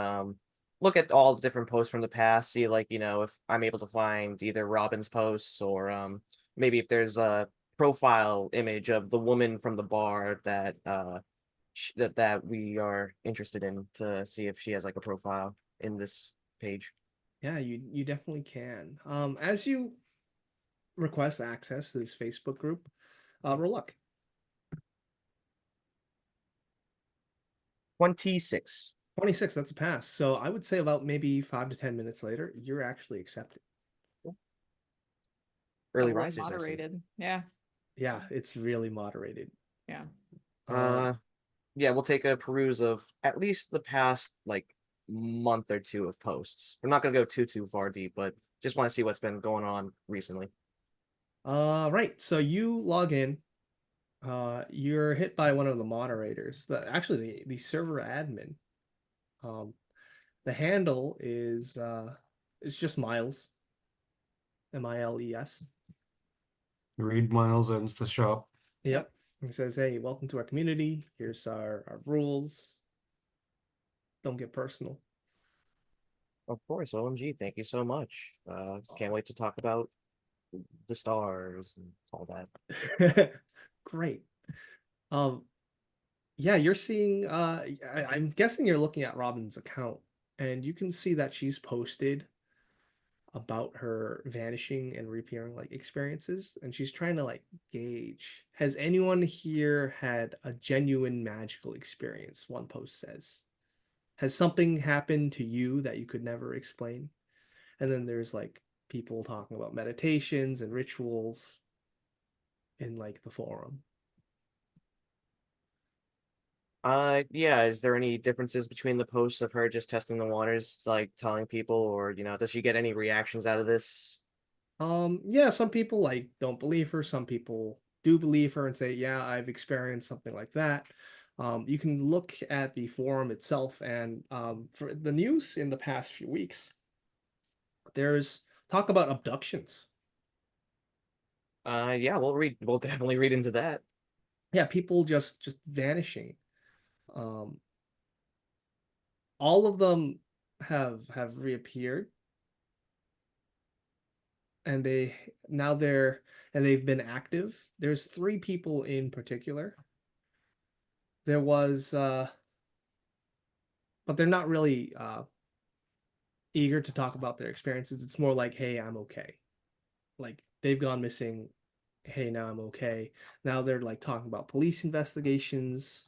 look at all the different posts from the past, see like, if I'm able to find either Robin's posts or maybe if there's a profile image of the woman from the bar that that we are interested in, to see if she has like a profile in this page. Yeah, you definitely can. As you request access to this Facebook group, roll luck. 26. 26, that's a pass. So I would say about maybe 5 to 10 minutes later, you're actually accepted. Early Really risers, I see. moderated. Yeah. Yeah, it's really moderated. Yeah. Uh, yeah, we'll take a peruse of at least the past like month or two of posts. We're not gonna go too far deep, but just want to see what's been going on recently. Right. So you log in. You're hit by one of the moderators. Actually the server admin. Um, the handle is it's just Miles. Miles. Read Miles owns the shop. Yep. He says, "Hey, welcome to our community. Here's our rules. Don't get personal." Of course, OMG, thank you so much. Can't wait to talk about the stars and all that. Great. Um, yeah, you're seeing I'm guessing you're looking at Robin's account, and you can see that she's posted about her vanishing and reappearing like experiences, and she's trying to like gauge, has anyone here had a genuine magical experience? One post says, has something happened to you that you could never explain? And then there's like people talking about meditations and rituals in like the forum. Yeah, is there any differences between the posts of her just testing the waters, like telling people, or does she get any reactions out of this? Yeah, some people like don't believe her, some people do believe her and say, yeah, I've experienced something like that. You can look at the forum itself, and for the news in the past few weeks, there's talk about abductions. Yeah, we'll definitely read into that. Yeah, people just vanishing. Um, all of them have reappeared, and they've been active. There's three people in particular. There was but they're not really eager to talk about their experiences. It's more like, hey, I'm okay. Like they've gone missing. Hey, now I'm okay. Now they're like talking about police investigations.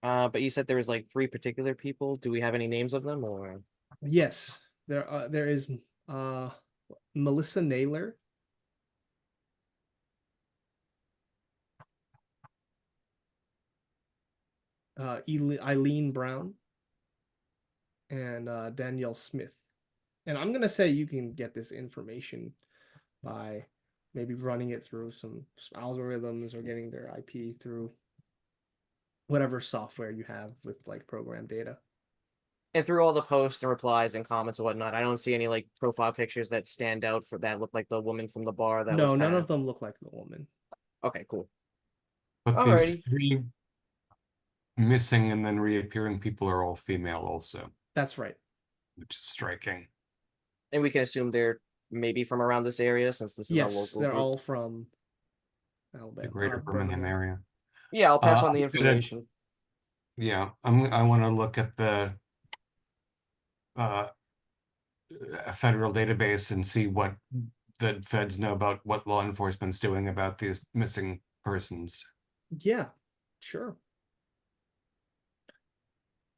But you said there was like three particular people. Do we have any names of them, or? Yes, there is uh Melissa Naylor, Eileen Brown, and Danielle Smith. And I'm gonna say you can get this information by maybe running it through some algorithms or getting their IP through whatever software you have with like program data. And through all the posts and replies and comments and whatnot, I don't see any like profile pictures that stand out for that look like the woman from the bar that was No, none kind of of them look like the woman. okay, cool. But these Alrighty. three missing and then reappearing people are all female also, That's right. which is striking. And we can assume they're maybe from around this area since this is a Yes, local they're group. all from The Alabama, greater Birmingham Birmingham. area. Yeah, I'll pass on the I'm gonna, information. yeah, I want to look at the uh, federal database and see what the feds know about what law enforcement's doing about these missing persons. Yeah, sure.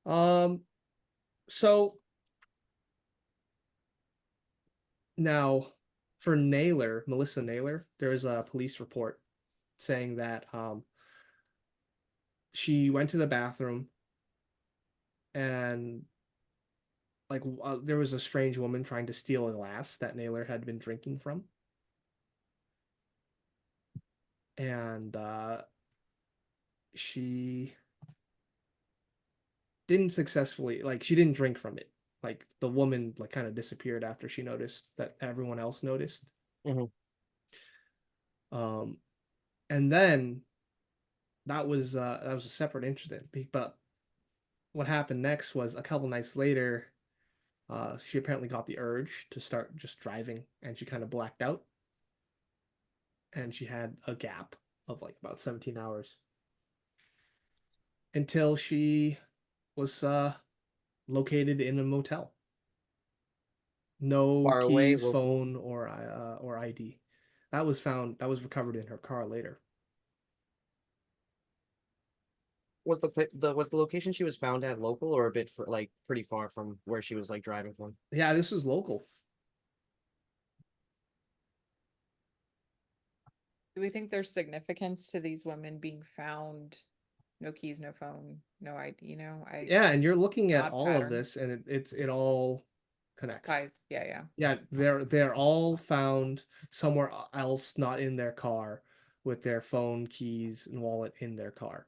Um, so now for Naylor, Melissa Naylor, there is a police report saying that she went to the bathroom and like there was a strange woman trying to steal a glass that Naylor had been drinking from. And she didn't successfully, like she didn't drink from it. Like the woman like kind of disappeared after she noticed that everyone else noticed. Mhm. Um, and then that was a separate incident. But what happened next was a couple nights later, she apparently got the urge to start just driving, and she kind of blacked out, and she had a gap of like about 17 hours until she was located in a motel. No Far away. keys, phone, or ID. That was found. That was recovered in her car later. Was the location she was found at local or a bit for like pretty far from where she was like driving from? Yeah, this was local. Do we think there's significance to these women being found? No keys, no phone, no ID, Yeah, and you're looking at odd all of pattern. this, and it all connects. Ties. Yeah, yeah. Yeah, they're all found somewhere else, not in their car, with their phone, keys, and wallet in their car.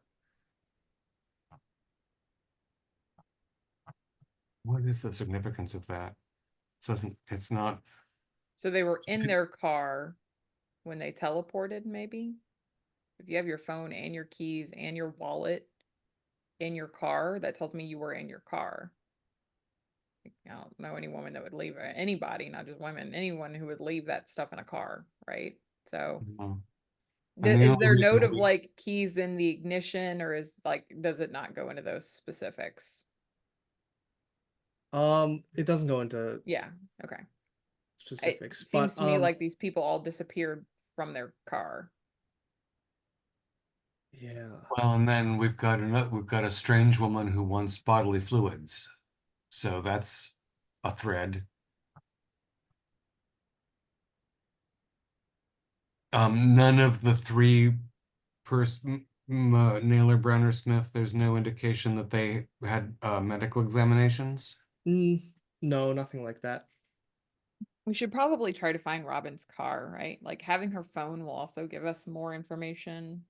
What is the significance of that? It doesn't, it's not, So they were in their car when they teleported, maybe? If you have your phone and your keys and your wallet in your car, that tells me you were in your car. I don't know any woman that would leave anybody, not just women, anyone who would leave that stuff in a car, right? So no. And the is only there note reason of we, like keys in the ignition, or is like does it not go into those specifics? It doesn't go into Yeah, okay. It specifics, seems but to me like these people all disappeared from their car. yeah. well, and then we've got a strange woman who wants bodily fluids. So that's a thread. None of the three Naylor, Brown, or Smith, there's no indication that they had medical examinations. No, nothing like that. We should probably try to find Robin's car, right? Like having her phone will also give us more information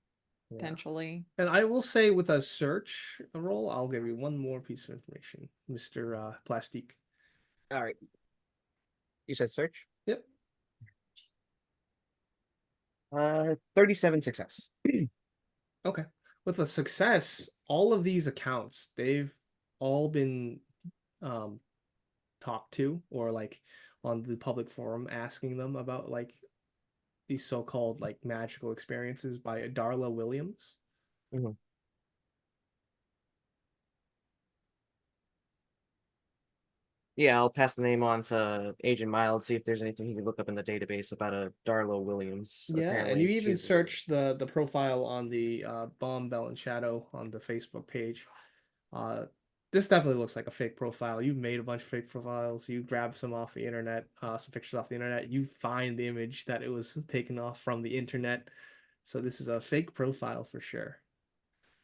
Yeah. potentially. And I will say with a search roll, I'll give you one more piece of information, Mr. Plastique. All right. You said search. Yep. 37 success. Okay. With a success, all of these accounts, they've all been um talked to, or like on the public forum asking them about like these so-called like magical experiences by Darla Williams. Mhm. Yeah, I'll pass the name on to Agent Mild, see if there's anything he can look up in the database about a Darlo Williams. Yeah, and you Apparently, even she's search the profile on the Bomb Bell and Shadow on the Facebook page. Uh, this definitely looks like a fake profile. You made a bunch of fake profiles. You grabbed some off the internet, some pictures off the internet. You find the image that it was taken off from the internet. So this is a fake profile for sure.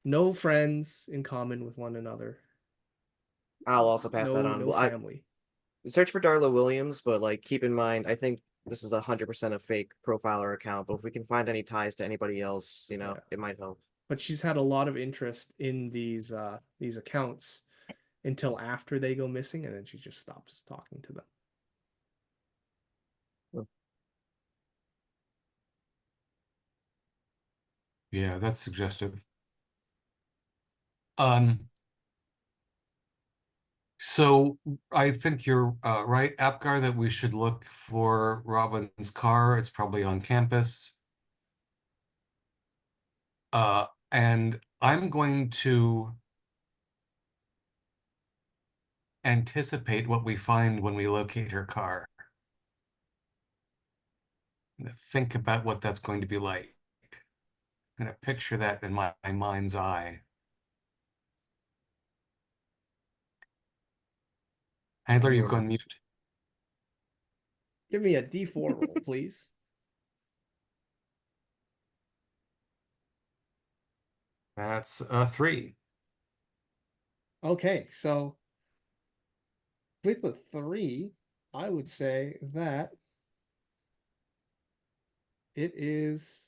No friends in common with one another. I'll also pass that on. No Well, I family. search for Darla Williams, but like keep in mind, I think this is 100% a fake profile or account. But if we can find any ties to anybody else, Yeah. it might help. But she's had a lot of interest in these accounts until after they go missing, and then she just stops talking to them. Yeah, that's suggestive. Um, so I think you're right, Apgar, that we should look for Robin's car. It's probably on campus. And I'm going to anticipate what we find when we locate her car. Think about what that's going to be like. I'm going to picture that in my mind's eye. Handler, you've gone mute. Give me a D4 roll, please. That's a 3. Okay, so with the 3, I would say that it is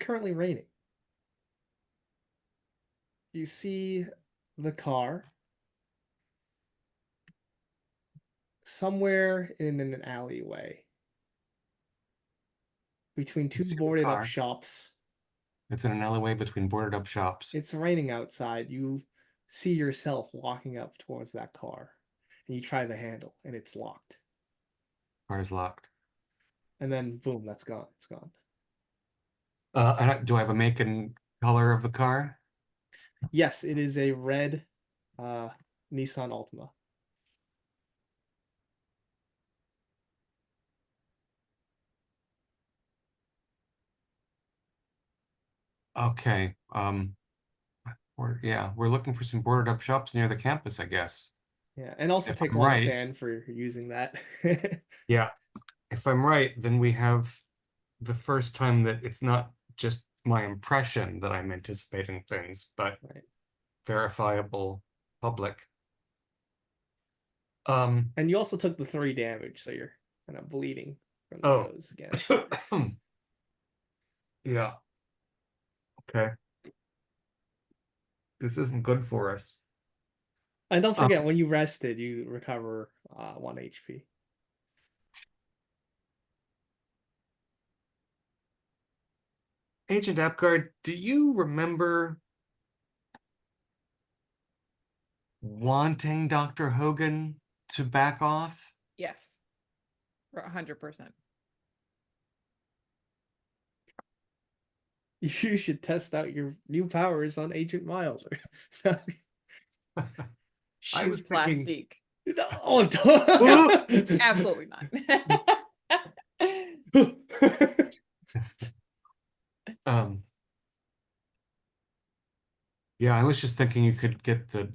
currently raining. You see the car somewhere in an alleyway between two See the boarded up car. shops. It's in an alleyway between boarded up shops. It's raining outside. You see yourself walking up towards that car, and you try the handle, and it's locked. Car is locked. And then boom, that's gone. It's gone. Do I have a make and color of the car? Yes, it is a red Nissan Altima. Okay. We're looking for some boarded up shops near the campus, I guess. Yeah, and also If take I'm one right. sand for using that. Yeah. If I'm right, then we have the first time that it's not just my impression that I'm anticipating things, but Right. verifiable public. And you also took the 3 damage, so you're kind of bleeding from the Oh. nose again. Yeah. Okay. This isn't good for us. And don't forget, when you rested, you recover 1 HP. Agent Apgard, do you remember wanting Dr. Hogan to back off? Yes. 100%. You should test out your new powers on Agent Milder. I was Shoot thinking- plastic. No, Absolutely not. Yeah, I was just thinking you could get the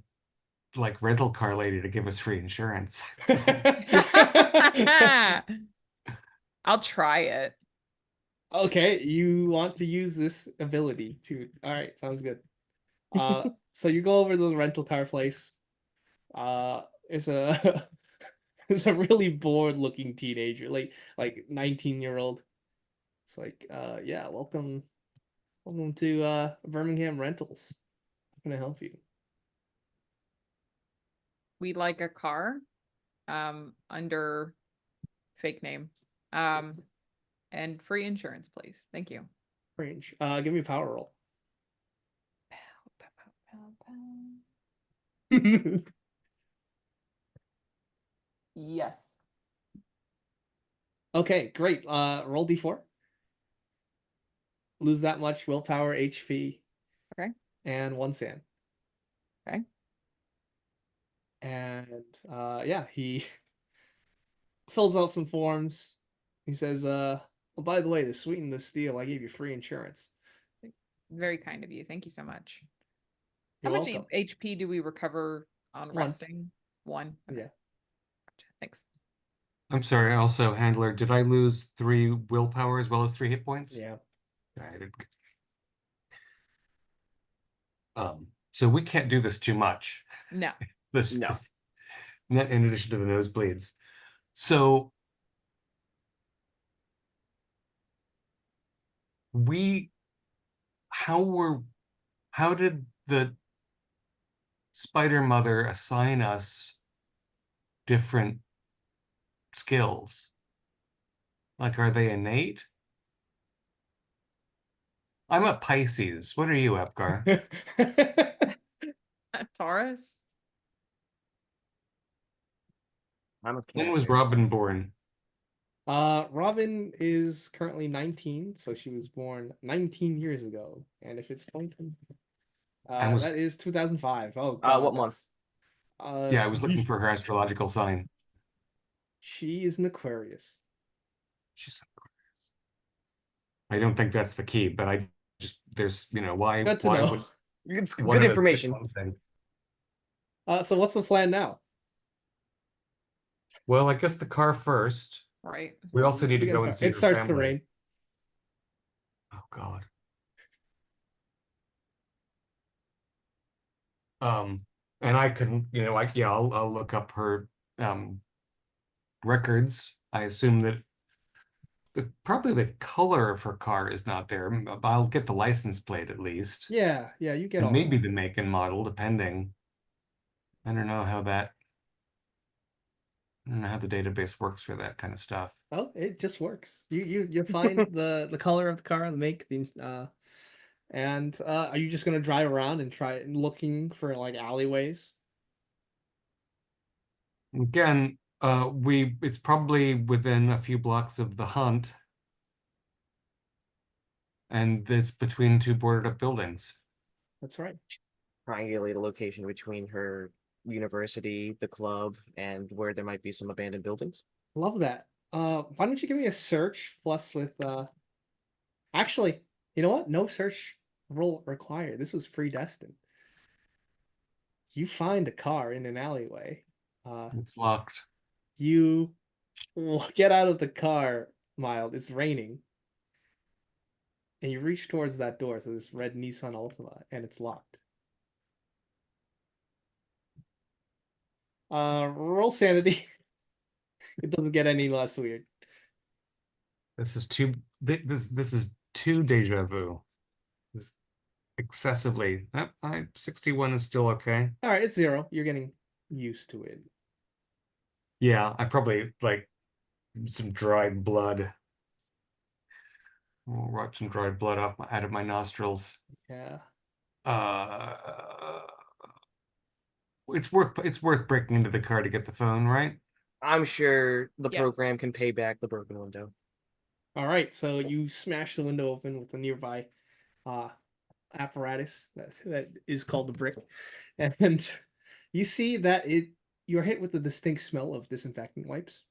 like rental car lady to give us free insurance. I'll try it. Okay, you want to use this ability to. All right, sounds good. So you go over to the rental car place. It's a it's a really bored looking teenager, like 19-year-old. It's like, yeah, welcome to Birmingham Rentals. How can I help you? We'd like a car, under fake name, and free insurance, please. Thank you. Range. Give me a power roll. Yes. Okay, great. Roll D4. Lose that much willpower, HP. Okay. And 1 sand. Okay. And yeah, he fills out some forms. He says, "Oh, by the way, to sweeten this deal, I gave you free insurance." Very kind of you. Thank you so much. You're How much welcome. HP do we recover on 1. resting? 1. Okay. Yeah. Gotcha. Thanks. I'm sorry, also, handler, did I lose 3 willpower as well as 3 hit points? Yeah. I did. So we can't do this too much. No. No. In addition to the nosebleeds. So how did the Spider Mother assign us different skills? Like, are they innate? I'm a Pisces. What are you, Epgar? Taurus? I'm a When was Cancer. Robin born? Robin is currently 19, so she was born 19 years ago. And if it's 2020, that is 2005. Oh God, What month? Yeah, I was looking for her astrological sign. She is an Aquarius. She's Aquarius. I don't think that's the key, but I just there's why Good to why know. would It's one good of us pick information. one thing? So what's the plan now? Well, I guess the car first. Right. We also need to You go get and a car. see It her starts to family. rain. Oh God. And I can, I'll look up her records. I assume that probably the color of her car is not there. But I'll get the license plate at least. Yeah, you get And all maybe that. the make and model, depending. I don't know how the database works for that kind of stuff. Oh, it just works. You find the color of the car, the make, and are you just gonna drive around and try looking for like alleyways? Again, it's probably within a few blocks of the hunt, and it's between 2 boarded up buildings. That's right. Triangulate a location between her university, the club, and where there might be some abandoned buildings. Love that. Why don't you give me a search plus with actually, you know what? No search roll required. This was predestined. You find a car in an alleyway. It's locked. You get out of the car, Mild. It's raining. And you reach towards that door to this red Nissan Altima, and it's locked. Roll sanity. It doesn't get any less weird. This is too. This is too deja vu. This excessively. 61 is still okay. All right, it's 0. You're getting used to it. Yeah, I probably like some dried blood. We'll wipe some dried blood out of my nostrils. Yeah. Uh, it's worth breaking into the car to get the phone, right? I'm sure the Yes. program can pay back the broken window. All right, so you smash the window open with a nearby apparatus that is called the brick, and you see that you're hit with the distinct smell of disinfectant wipes,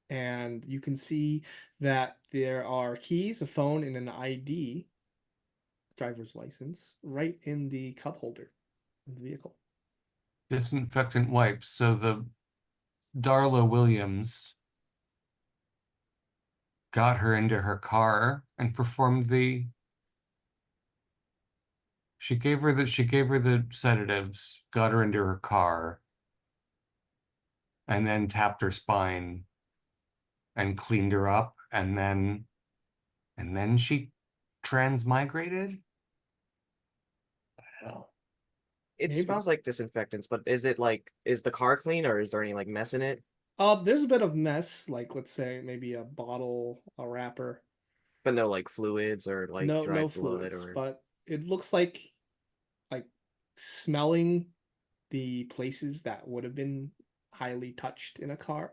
and you can see that there are keys, a phone, and an ID, driver's license, right in the cup holder in the vehicle. Disinfectant wipes. So the Darla Williams got her into her car and performed the. She gave her the sedatives, got her into her car, and then tapped her spine and cleaned her up, and then she transmigrated. Hell. It Maybe. smells like disinfectants, but is the car clean or is there any like mess in it? There's a bit of mess, like let's say maybe a bottle, a wrapper. But no like fluids or like No dried blood fluids, or but it looks like smelling the places that would have been highly touched in a car.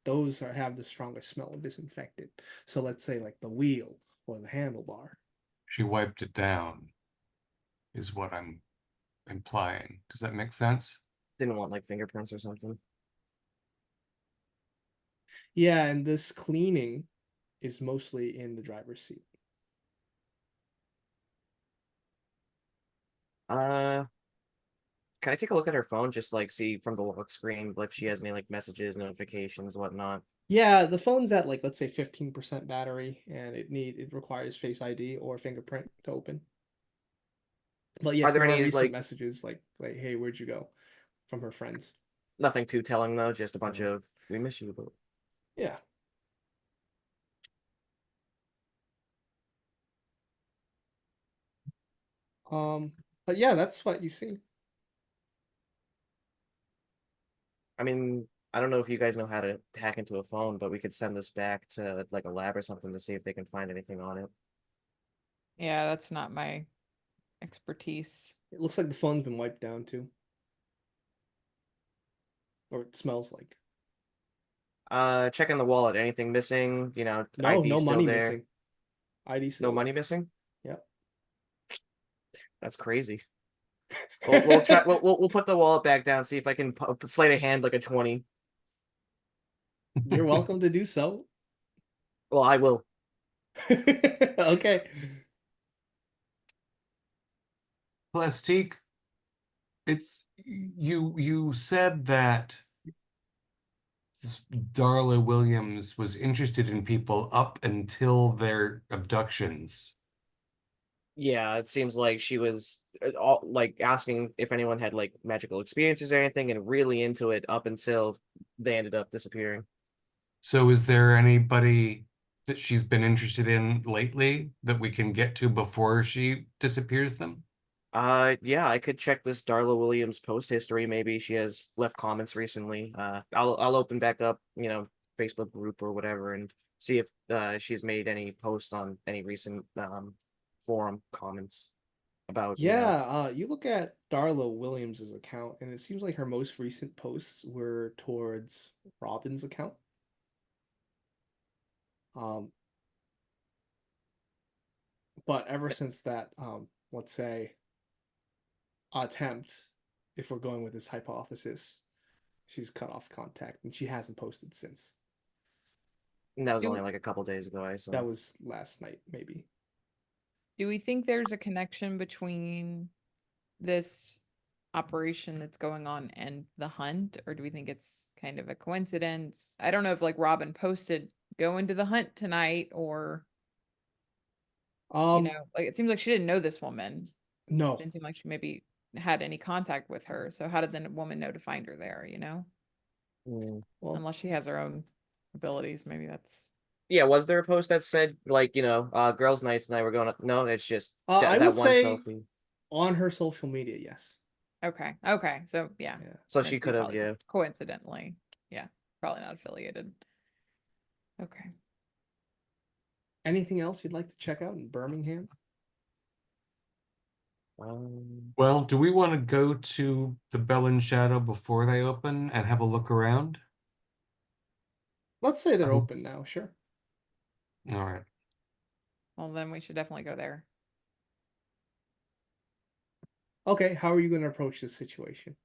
Those have the strongest smell of disinfectant. So let's say like the wheel or the handlebar. She wiped it down, is what I'm implying. Does that make sense? didn't want like fingerprints or something. Yeah, and this cleaning is mostly in the driver's seat. Uh, can I take a look at her phone just like see from the lock screen if she has any like messages, notifications, whatnot? Yeah, the phone's at like let's say 15% battery, and it requires Face ID or fingerprint to open. But Are yes, there there are any recent like messages like hey, where'd you go? From her friends. nothing too telling though, just a bunch No. of we miss you, but Yeah. But yeah, that's what you see. I mean, I don't know if you guys know how to hack into a phone, but we could send this back to like a lab or something to see if they can find anything on it. Yeah, that's not my expertise. It looks like the phone's been wiped down too. Or it smells like. Checking the wallet, anything missing? You know, No, ID no still money there. missing. ID No still money there. missing? Yep. That's crazy. We'll try. We'll put the wallet back down. See if I can sleight of hand like a 20. You're welcome to do so. Well, I will. Okay. Plastique, it's you said that Darla Williams was interested in people up until their abductions. Yeah, it seems like she was all like asking if anyone had like magical experiences or anything, and really into it up until they ended up disappearing. So is there anybody that she's been interested in lately that we can get to before she disappears them? Yeah, I could check this Darla Williams post history. Maybe she has left comments recently. I'll open back up, Facebook group or whatever, and see if she's made any posts on any recent forum comments about, Yeah, you look at Darla Williams's account, and it seems like her most recent posts were towards Robin's account. Um, but ever since that, let's say, attempt, if we're going with this hypothesis, she's cut off contact, and she hasn't posted since. and that was It, only like a couple days ago, I saw. that was last night, maybe. Do we think there's a connection between this operation that's going on and the hunt, or do we think it's kind of a coincidence? I don't know if like Robin posted going to the hunt tonight, or Um, like it seems like she didn't know this woman. no. Didn't seem like she maybe had any contact with her. So how did the woman know to find her there, Mm. Well, Unless she has her own abilities, maybe that's Yeah, was there a post that said like, girls' night tonight, we're going to... No, it's just I that would one say selfie. on her social media, yes. okay. Okay. So yeah. Yeah. So Then she could have, probably yeah. just coincidentally. Yeah. Probably not affiliated. Okay. Anything else you'd like to check out in Birmingham? Well, do we want to go to the Bell and Shadow before they open and have a look around? Let's say they're Um, open now, sure. All right. Well, then we should definitely go there. Okay, how are you going to approach this situation?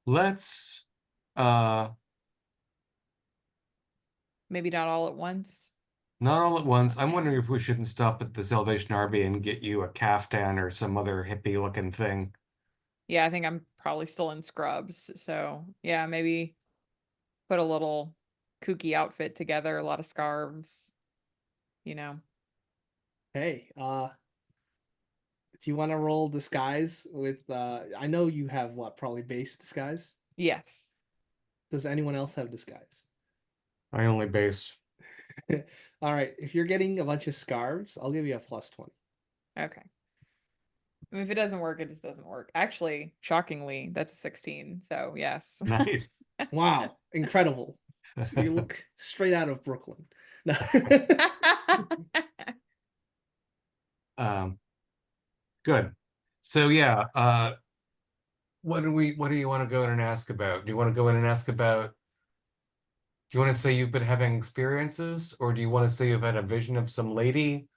Let's uh Maybe not all at once. not all at once. I'm wondering if we shouldn't stop at the Salvation Army and get you a caftan or some other hippie looking thing. Yeah, I think I'm probably still in scrubs. So yeah, maybe put a little kooky outfit together, a lot of scarves. Hey, do you want to roll disguise with I know you have what, probably base disguise? Yes. Does anyone else have disguise? I only base. All right, if you're getting a bunch of scarves, I'll give you a plus 20. Okay. I mean, if it doesn't work, it just doesn't work. Actually, shockingly, that's a 16. So yes. Nice. Wow, incredible. So you look straight out of Brooklyn. No. Um, good. So yeah, what do you want to go in and ask about? Do you want to go in and ask about, do you want to say you've been having experiences, or do you want to say you've had a vision of some lady?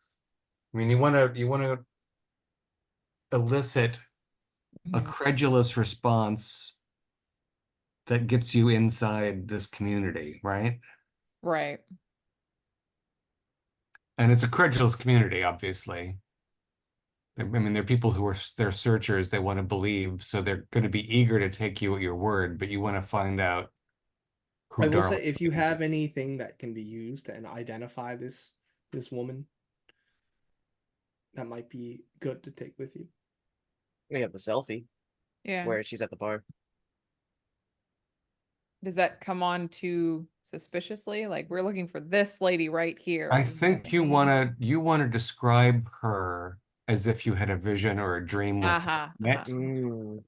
I mean, you want to elicit a Mhm. credulous response that gets you inside this community, right? Right. And it's a credulous community, obviously. I mean, they're people who are they're searchers, they want to believe, so they're going to be eager to take you at your word, but you want to find out who I will Darwin say if you really is. have anything that can be used and identify this woman, that might be good to take with you. We have the selfie Yeah. where she's at the bar. Does that come on too suspiciously? Like we're looking for this lady right here. I Is that think what you mean? you want to describe her as if you had a vision or a dream with Uh-huh. Uh-huh. it, Mm.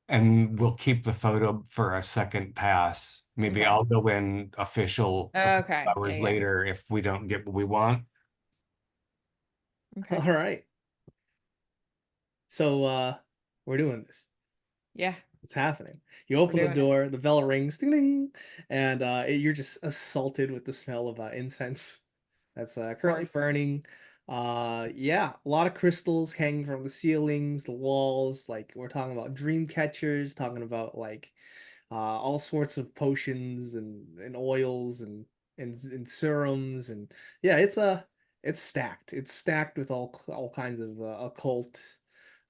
and we'll keep the photo for a second pass. Maybe Okay. I'll go in official a couple Okay. Yeah, hours yeah. later if we don't get what we want. Okay. All right. So we're doing this. Yeah. It's happening. You open the doing it. door, the bell rings, ding ding, and you're just assaulted with the smell of incense that's currently Course. burning. Yeah, a lot of crystals hanging from the ceilings, the walls. Like we're talking about dream catchers, talking about like all sorts of potions and oils and serums and yeah, it's stacked. It's stacked with all kinds of occult,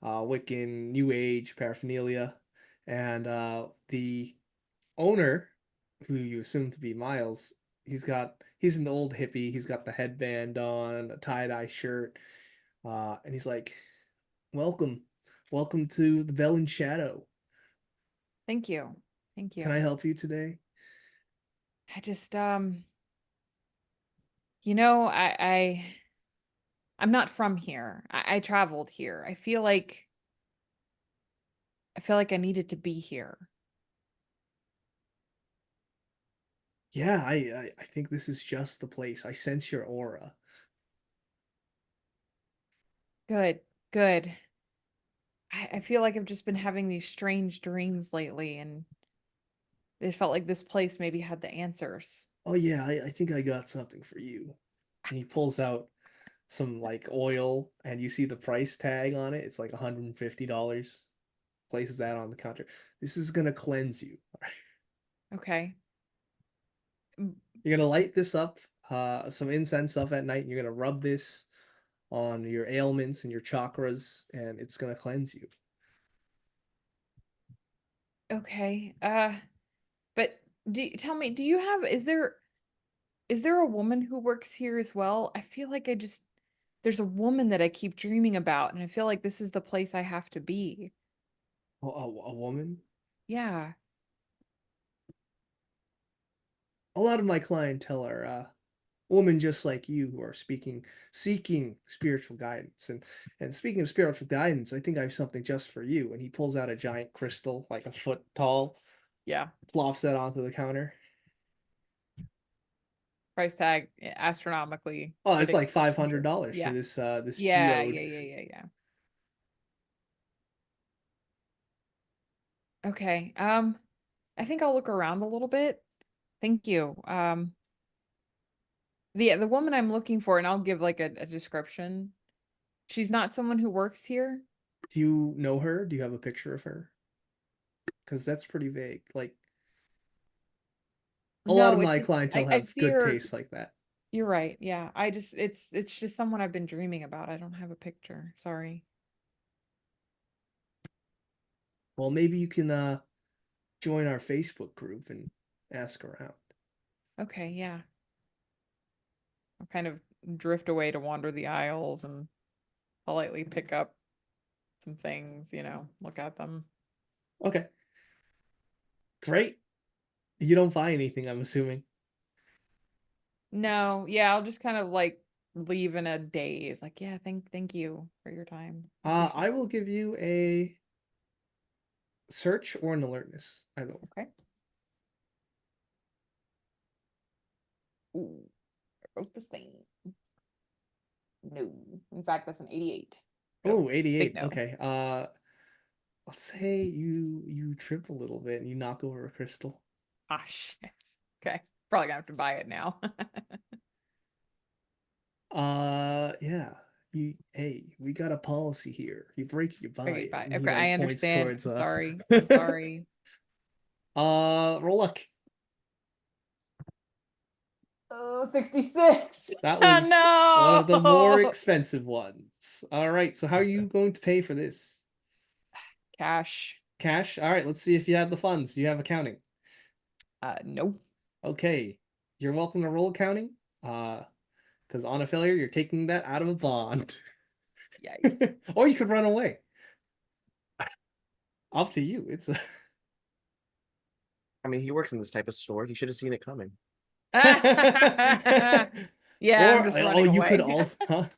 Wiccan, New Age paraphernalia, and the owner, who you assume to be Miles, he's an old hippie. He's got the headband on, a tie-dye shirt, and he's like, "Welcome, welcome to the Bell and Shadow. Thank you. Thank Can you. I help you today?" I just I'm not from here. I traveled here. I feel like I needed to be here. Yeah, I think this is just the place. I sense your aura. Good. Good. I feel like I've just been having these strange dreams lately, and it felt like this place maybe had the answers. Oh yeah, I think I got something for you. And he pulls out some like oil, and you see the price tag on it. It's like $150. Places that on the counter. This is gonna cleanse you. Okay. Mm. You're gonna light this up some incense stuff at night, and you're gonna rub this on your ailments and your chakras, and it's gonna cleanse you. Okay. But tell me, do you have, is there a woman who works here as well? I feel like there's a woman that I keep dreaming about, and I feel like this is the place I have to be. A woman? Yeah. A lot of my clientele are women just like you who are seeking spiritual guidance. And speaking of spiritual guidance, I think I have something just for you. And he pulls out a giant crystal, like a foot tall, Yeah. flops that onto the counter. Price tag astronomically. Oh, it's ridic- like $500 for Yeah. this Yeah, geode. yeah. Okay. I think I'll look around a little bit. Thank you. The woman I'm looking for, and I'll give like a description. She's not someone who works here. Do you know her? Do you have a picture of her? Because that's pretty vague. Like a lot of No, it's my just clientele I have see good her. taste like that. You're right. Yeah. It's just someone I've been dreaming about. I don't have a picture. Sorry. Well, maybe you can join our Facebook group and ask around. Okay, yeah. I'll kind of drift away to wander the aisles and politely pick up some things, look at them. Okay. Great. You don't buy anything, I'm assuming. No, yeah, I'll just kind of like leave in a daze. Like, yeah, thank you for your time. Appreciate I it. will give you a search or an alertness. Either one. Okay. Ooh, I wrote this thing. No. In fact, that's an 88. No. Oh, Big 88. no. Okay. Let's say you trip a little bit and you knock over a crystal. Ah, shit. Okay. Probably gonna have to buy it now. Yeah. We got a policy here. You break it, you buy Okay, it. bye. And he Okay, I like points understand. towards I'm sorry. I'm sorry. roll luck. Oh, 66. That Oh, was one of the more no. expensive ones. All right, so how are you going to pay for this? Cash. Cash? All right, let's see if you have the funds. Do you have accounting? No. Okay. You're welcome to roll accounting. Because on a failure, you're taking that out of a bond. Yikes. Or you could run away. Up to you. It's a I mean, he works in this type of store. He should have seen it coming. Yeah, I'm or just oh, running you could away. also What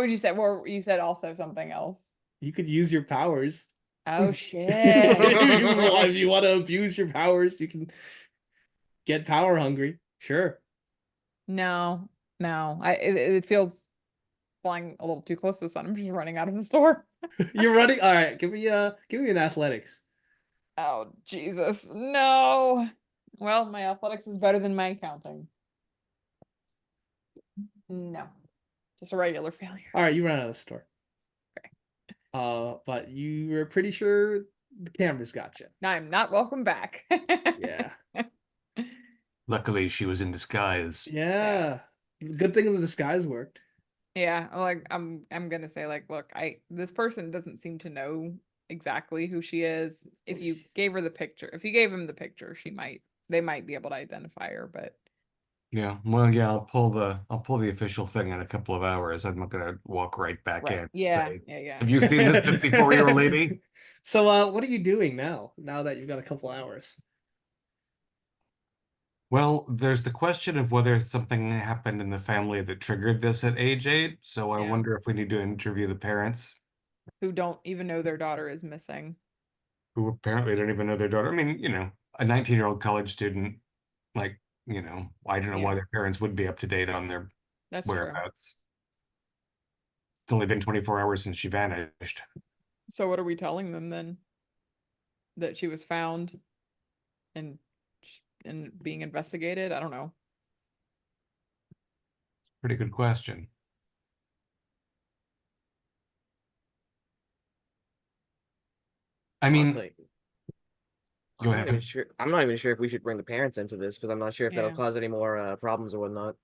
would you say? Well, you said also something else. you could use your powers. Oh, shit. If you want to abuse your powers, you can get power hungry. Sure. No, no. It feels flying a little too close to the sun. I'm just running out of the store. You're running. All right, give me an athletics. Oh, Jesus. No. Well, my athletics is better than my accounting. No. Just a regular failure. All right, you run out of the store. Okay. But you were pretty sure the cameras got you. Now I'm not welcome back. Yeah. Luckily, she was in disguise. Yeah. Good thing the disguise worked. Yeah, like I'm gonna say like, look, this person doesn't seem to know exactly who she is. If you gave her the picture, if you gave him the picture, they might be able to identify her, but Yeah, well, yeah, I'll pull the official thing in a couple of hours. I'm not gonna walk right back in right. and Yeah, say, yeah. "Have you seen this 54-year-old lady?" So what are you doing now? Now that you've got a couple hours? Well, there's the question of whether something happened in the family that triggered this at age 8. So I Yeah. wonder if we need to interview the parents, Who don't even know their daughter is missing. who apparently don't even know their daughter. I mean, a 19-year-old college student, like, I don't know why Yeah. their parents would be up to date on their That's true. whereabouts. It's only been 24 hours since she vanished. So what are we telling them then? That she was found and being investigated? I don't know. Pretty good question. I mean, Honestly, go I'm not even ahead. sure. I'm not even sure if we should bring the parents into this because I'm not sure if that'll Yeah. cause any more problems or whatnot.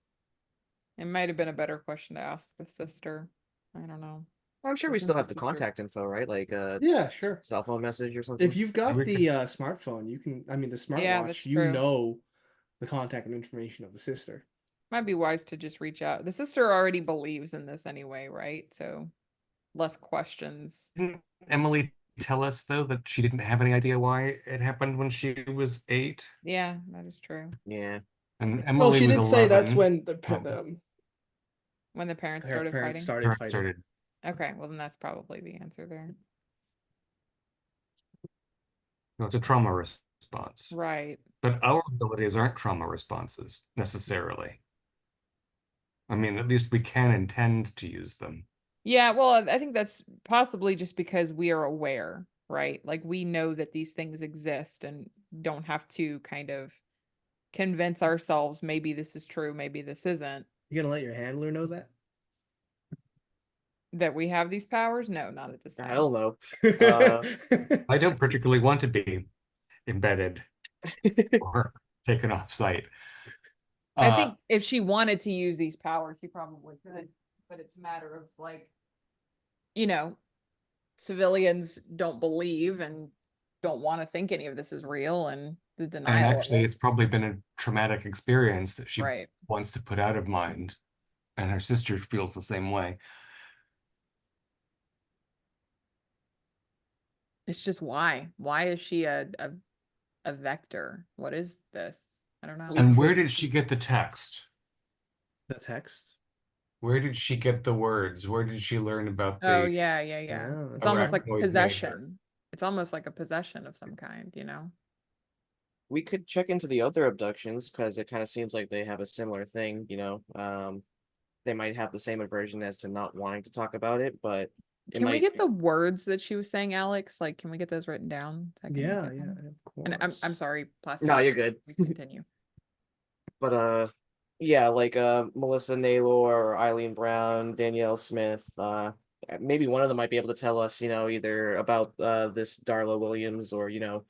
It might have been a better question to ask the sister. I don't know. I'm sure But we still since have the the sister- contact info, right? Like Yeah, sure. cell phone message or something. If you've got We the smartphone, you can. I mean, the Yeah, smartwatch. that's You true. know the contact and information of the sister. Might be wise to just reach out. The sister already believes in this anyway, right? So less questions. Didn't Emily tell us though that she didn't have any idea why it happened when she was 8? Yeah, that is true. Yeah. And Well, Emily she was did say that's 11. when the When the parents her started parents fighting. started Parents fighting. started. Okay, well then that's probably the answer there. No, it's a trauma response. Right. But our abilities aren't trauma responses necessarily. I mean, at least we can intend to use them. Yeah, well, I think that's possibly just because we are aware, right? Like we know that these things exist and don't have to kind of convince ourselves maybe this is true, maybe this isn't. You gonna let your handler know that? That we have these powers? No, not at this time. Hell no. Uh, I don't particularly want to be embedded or taken off site. I think if she wanted to use these powers, she probably could, but it's a matter of like, you know, civilians don't believe and don't want to think any of this is real and the and denial of actually, it. it's probably been a traumatic experience that she Right. wants to put out of mind, and her sister feels the same way. It's just why? Why is she a vector? What is this? I don't know. And where did she get the text? The text. Where did she get the words? Where did she learn about Oh the yeah. Oh, It's almost like arachnoid major? possession. It's almost like a possession of some kind, you know? we could check into the other abductions because it kind of seems like they have a similar thing, you know. They might have the same aversion as to not wanting to talk about it, but it Can we might get the words that she was saying, Alex? Like, can we get those written down? So I can look yeah, at yeah, them? of And I'm course. sorry, plastic. No, you're good. Please continue. But yeah, like Melissa Naylor or Eileen Brown, Danielle Smith, maybe one of them might be able to tell us, you know, either about this Darla Williams or, you know,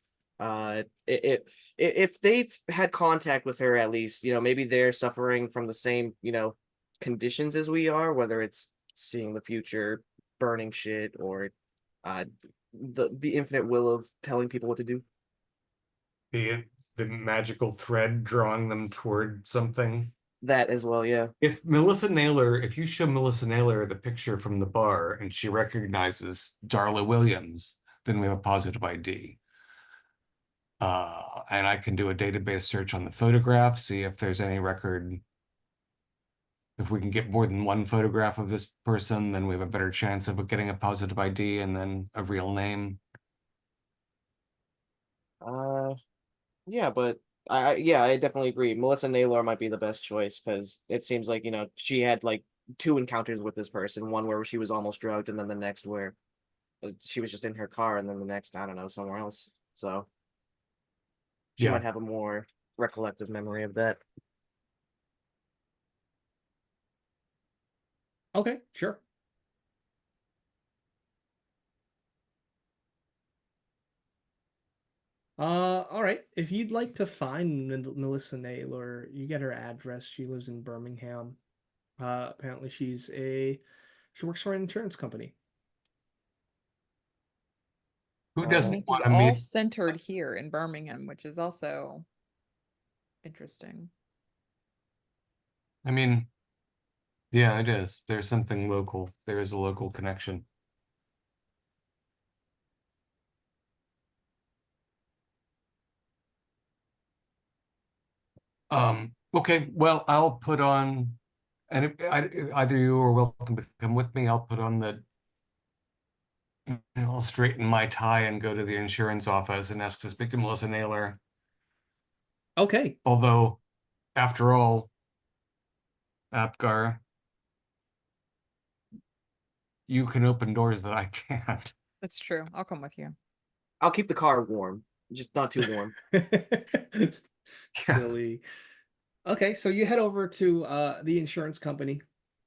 if they've had contact with her at least, you know, maybe they're suffering from the same, you know, conditions as we are, whether it's seeing the future, burning shit, or uh the infinite will of telling people what to do. the magical thread drawing them toward something. That as well, yeah. If Melissa Naylor, if you show Melissa Naylor the picture from the bar and she recognizes Darla Williams, then we have a positive ID. And I can do a database search on the photograph, see if there's any record. If we can get more than one photograph of this person, then we have a better chance of getting a positive ID and then a real name. Uh, yeah, but yeah, I definitely agree. Melissa Naylor might be the best choice because it seems like, you know, she had like 2 encounters with this person, one where she was almost drugged, and then the next where she was just in her car, and then the next, I don't know, somewhere else. So she Yeah. might have a more recollective memory of that. Okay, sure. All right. If you'd like to find Melissa Naylor, you get her address. She lives in Birmingham. Apparently she works for an insurance company. Who Uh, doesn't And this is want to all meet? centered here in Birmingham, which is also interesting. I mean, yeah, it is. There's something local. There is a local connection. Okay, well, I'll put on, and either you are welcome to come with me. I'll put on I'll straighten my tie and go to the insurance office and ask to speak to Melissa Naylor. Okay. Although, after all, Apgar, you can open doors that I can't. That's true. I'll come with you. I'll keep the car warm, just not too warm. Silly. Okay, so you head over to the insurance company.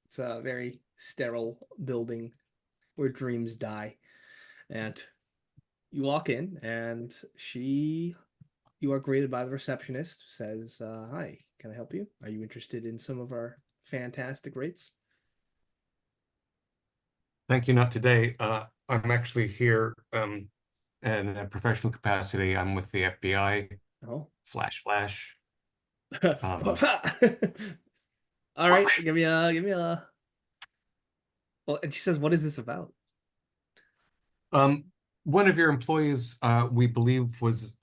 It's a very sterile building where dreams die. And you walk in and you are greeted by the receptionist, says, "Hi, can I help you? Are you interested in some of our fantastic rates. Thank you. Not today. I'm actually here in a professional capacity. I'm with the FBI. Oh. Flash. Um, All right, give me a. Well, and she says, "What is this about?" one of your employees, we believe, was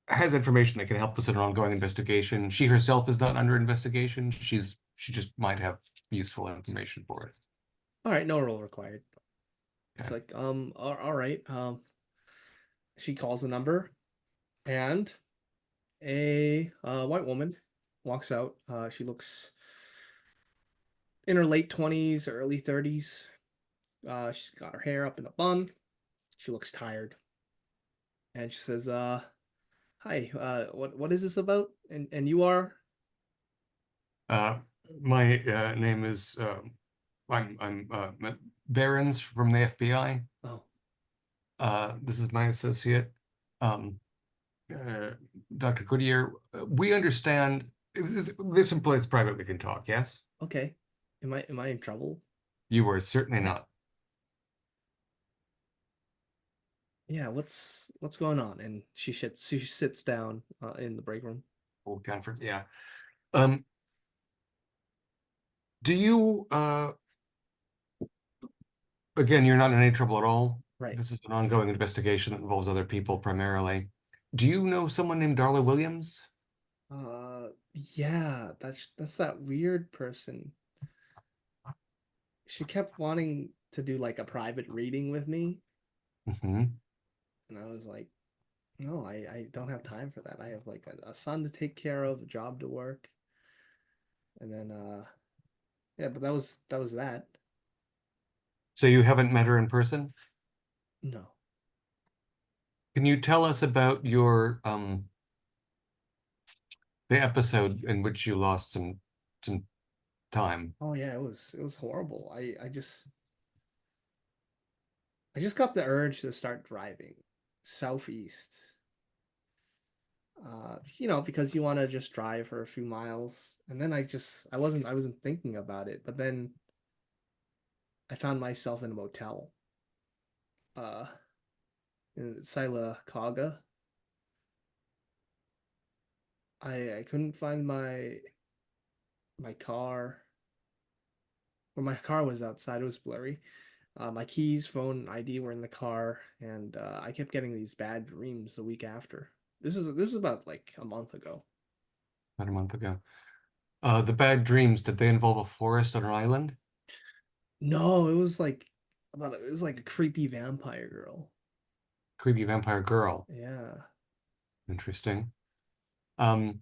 has information that can help us in an ongoing investigation. She herself is not under investigation. She just might have useful information for us. All right, no role required. It's Okay. like, all right. She calls the number, and a white woman walks out. She looks in her late 20s, early 30s. She's got her hair up in a bun. She looks tired, and she says, "Hi. What is this about? And you are?" Uh, my name is I'm Barons from the FBI. Oh, This is my associate, um, Dr. Goodyear. We understand this employee is private. We can talk. Yes, okay. Am I in trouble? you are certainly not. Yeah. What's going on? And she sits down in the break room. Old conference. Yeah. Um, do you again, you're not in any trouble at all. Right. This is an ongoing investigation that involves other people primarily. Do you know someone named Darla Williams? Yeah, that's that weird person. She kept wanting to do like a private reading with me, Hmm. and I was like, no, I don't have time for that. I have like a son to take care of, a job to work, and then yeah, but that was that. So you haven't met her in person? No. Can you tell us about your the episode in which you lost some time? Oh yeah, it was horrible. I just got the urge to start driving southeast. Because you want to just drive for a few miles. And then I wasn't thinking about it, but then I found myself in a motel uh in Kaga. I couldn't find my car. Or my car was outside, it was blurry. My keys, phone, ID were in the car, and I kept getting these bad dreams the week after. This is about like a month ago. About a month ago. The bad dreams, did they involve a forest on an island? No, it was like a creepy vampire girl. Creepy vampire girl. Yeah. Interesting. Um,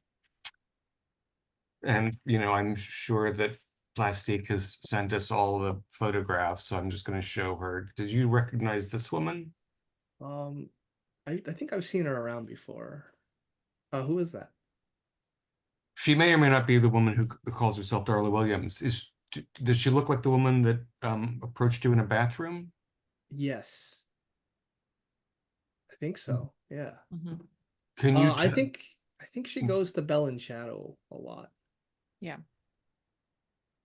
and I'm sure that Plastique has sent us all the photographs, so I'm just going to show her. Did you recognize this woman? Um, I think I've seen her around before. Who is that? She may or may not be the woman who calls herself Darla Williams. Does she look like the woman that approached you in a bathroom? Yes, I think so. Yeah. Mhm. Can you I tell? think she goes to Bell and Shadow a lot. Yeah.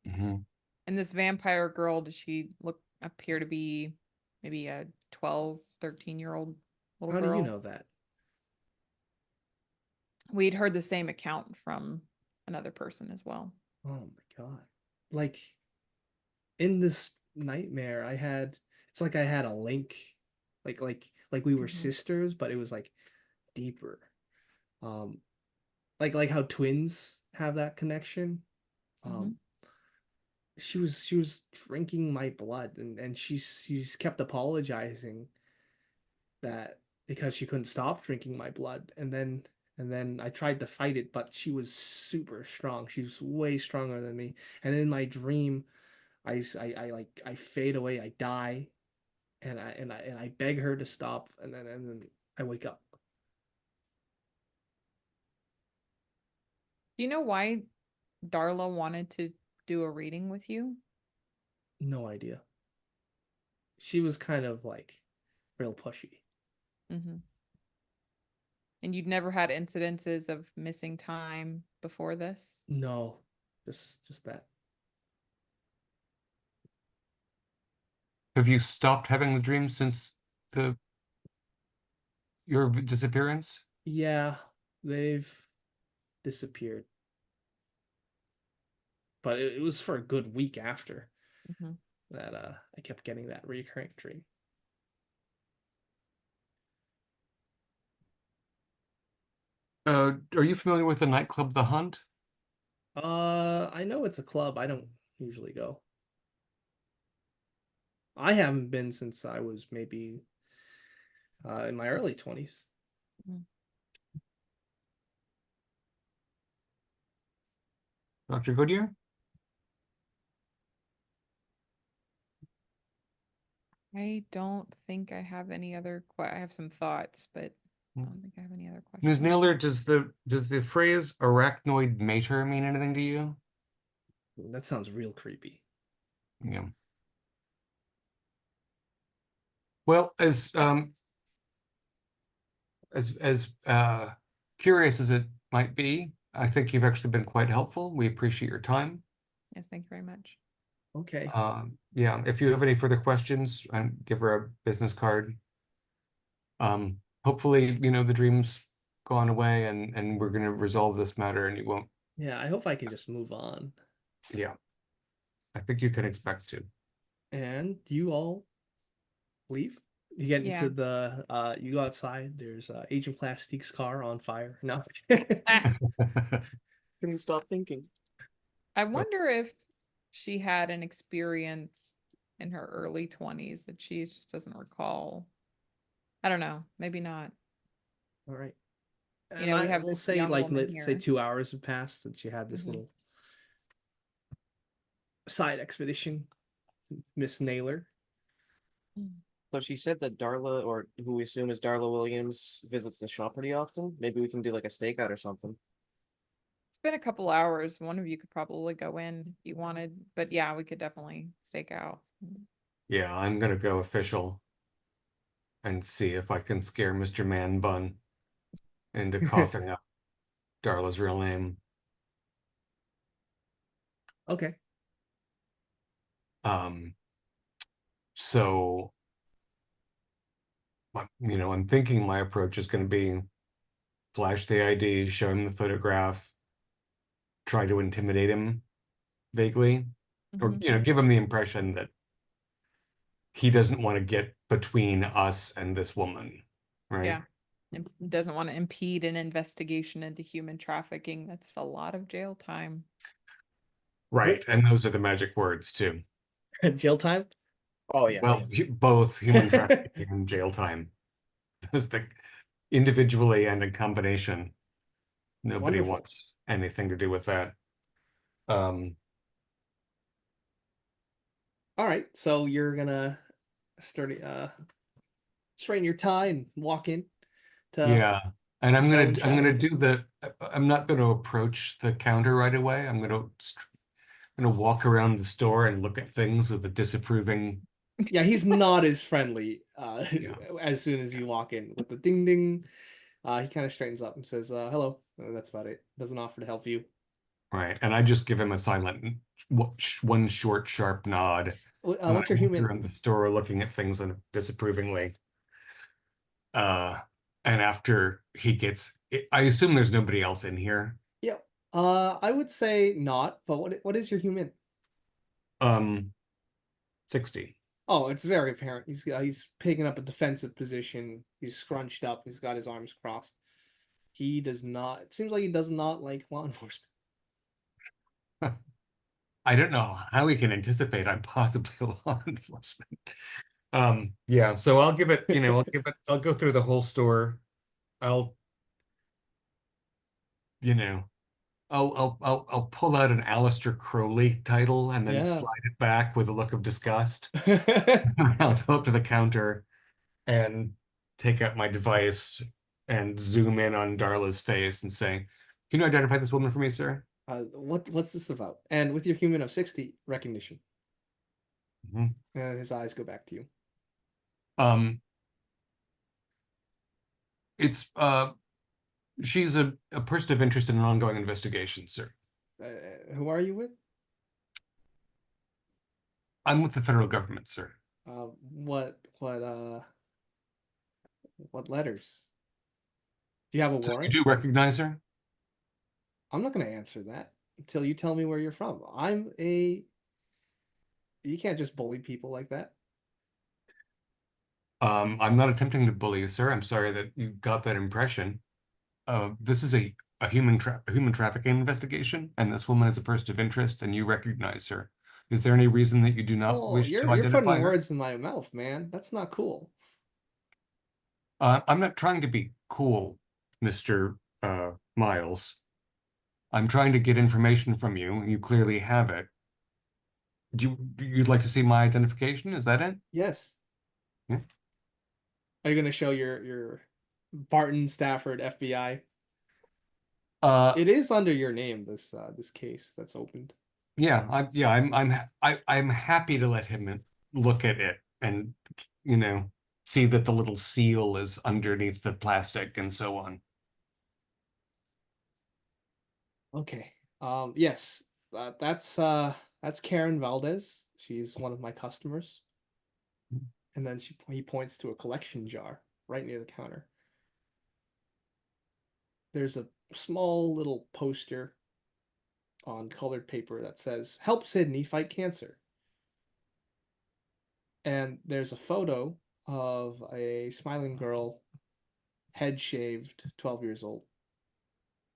Mhm. And this vampire girl, does she appear to be maybe a 12, 13-year-old little How do you girl? know that? We'd heard the same account from another person as well. Oh my God. Like in this nightmare, it's like I had a link, like we were Mhm. sisters, but it was like deeper. Um, like how twins have that connection. Um, Mhm. she was drinking my blood, and she's kept apologizing that because she couldn't stop drinking my blood, and then I tried to fight it, but she was super strong. She was way stronger than me. And in my dream, I fade away, I die, and I beg her to stop, and then I wake up. Do you know why Darla wanted to do a reading with you? No idea. She was kind of like real pushy. Mm-hmm. And you'd never had incidences of missing time before this? No, Just that. Have you stopped having the dreams since your disappearance? Yeah, they've disappeared. But it was for a good week after Mhm. that I kept getting that recurring dream. Are you familiar with the nightclub The Hunt? I know it's a club. I don't usually go. I haven't been since I was maybe in my early 20s. Mhm. Dr. Goodyear? I don't think I have any other I have some thoughts, but I don't think I have any other Ms. questions. Naylor, does the phrase arachnoid mater mean anything to you? That sounds real creepy. Yeah. Well, as curious as it might be, I think you've actually been quite helpful. We appreciate your time. Yes, thank you very much. Okay. Yeah, if you have any further questions, give her a business card. Hopefully, the dream's gone away and we're gonna resolve this matter and you won't. Yeah, I hope I can just move on. Yeah, I think you can expect to. And do you all leave? You get Yeah. into the you go outside, there's Agent Plastique's car on fire. No. Ah, Couldn't stop thinking. I wonder if she had an experience in her early 20s that she just doesn't recall. I don't know. Maybe not. All right. You And know, we I have will this say, young like, woman let's say here. 2 hours have passed since you had this Mhm. little side expedition, Miss Naylor. So she said that Darla, or who we assume is Darla Williams, visits the shop pretty often. Maybe we can do like a stakeout or something. It's been a couple hours. One of you could probably go in if you wanted, but yeah, we could definitely stake out. Yeah, I'm gonna go official and see if I can scare Mr. Man Bun into coughing up Darla's real name. Okay. Um, so, I'm thinking my approach is going to be flash the ID, show him the photograph, try to intimidate him vaguely, or, Mhm. give him the impression that he doesn't want to get between us and this woman, right? Yeah. And doesn't want to impede an investigation into human trafficking. That's a lot of jail time. Right. And those are the magic words too. Jail time? Oh yeah. Well, both human trafficking and jail time. Those the individually and in combination. Nobody Wonderful. wants anything to do with that. Um, All right. So you're gonna start straighten your tie and walk in to yeah. And Ellen I'm Chat. gonna I'm not gonna approach the counter right away. I'm gonna walk around the store and look at things with a disapproving. Yeah, he's not as friendly Yeah. as soon as you walk in with the ding ding. He kind of straightens up and says, hello. That's about it. Doesn't offer to help you. Right. And I just give him a silent one short, sharp nod. And I What's your walk human? around the store looking at things disapprovingly. Uh, and after he gets, I assume there's nobody else in here. Yeah. I would say not, but what is your human? 60. Oh, it's very apparent. He's picking up a defensive position. He's scrunched up. He's got his arms crossed. He does not. It seems like he does not like law enforcement. I don't know how we can anticipate I'm possibly law enforcement. Yeah, so I'll give it, I'll go through the whole store. I'll, you know, I'll pull out an Aleister Crowley title and then Yeah. slide it back with a look of disgust. I'll go up to the counter and take out my device and zoom in on Darla's face and say, "Can you identify this woman for me, sir?" What's this about? And with your human of 60 recognition, Mhm. and his eyes go back to you. Um, it's she's a person of interest in an ongoing investigation, sir. Who are you with? I'm with the federal government, sir. What letters? Do you have a So you warrant? do recognize her? I'm not going to answer that until you tell me where you're from. You can't just bully people like that. I'm not attempting to bully you, sir. I'm sorry that you got that impression. This is a human trafficking investigation, and this woman is a person of interest, and you recognize her. Is there any reason that you do not Oh, wish to you're putting identify her? words in my mouth, man. That's not cool. I'm not trying to be cool, Mr. Miles. I'm trying to get information from you. You clearly have it. You'd like to see my identification? Is that it? Yes. Yeah. Are you going to show your Barton Stafford FBI? Uh, It is under your name, this case that's opened. yeah, I'm happy to let him look at it and you know see that the little seal is underneath the plastic and so on. Okay. Yes. That's Karen Valdez. She's one of my customers. And then he points to a collection jar right near the counter. There's a small little poster on colored paper that says, "Help Sydney fight cancer." And there's a photo of a smiling girl, head shaved, 12 years old,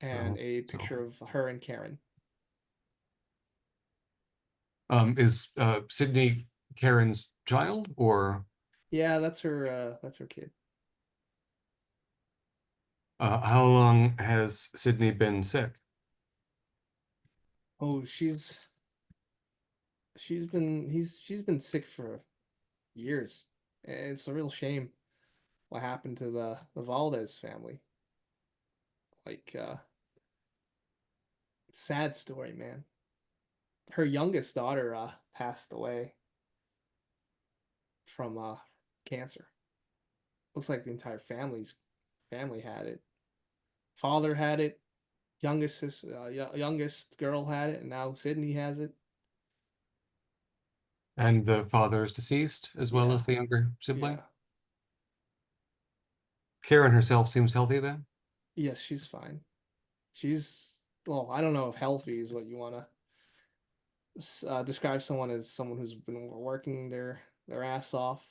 and a picture of her and Karen. Is Sydney Karen's child or Yeah, that's her kid. how long has Sydney been sick? Oh, she's been sick for years. It's a real shame what happened to the Valdez family. Like sad story, man. Her youngest daughter passed away from cancer. Looks like the entire family had it. Father had it, youngest girl had it, and now Sydney has it. And the father is deceased as well Yeah, as the younger sibling? yeah. Karen herself seems healthy then? Yes, she's fine. She's well, I don't know if healthy is what you want to describe someone as someone who's been working their ass off,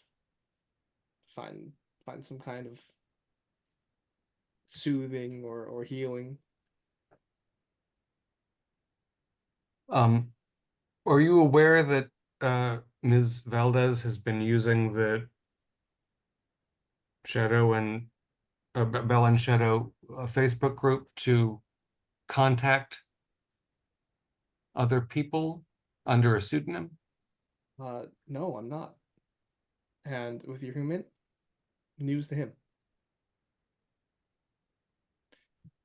find find some kind of soothing or healing. Um, are you aware that Ms. Valdez has been using the Shadow and Bell and Shadow Facebook group to contact other people under a pseudonym? No, I'm not. And with your human, news to him.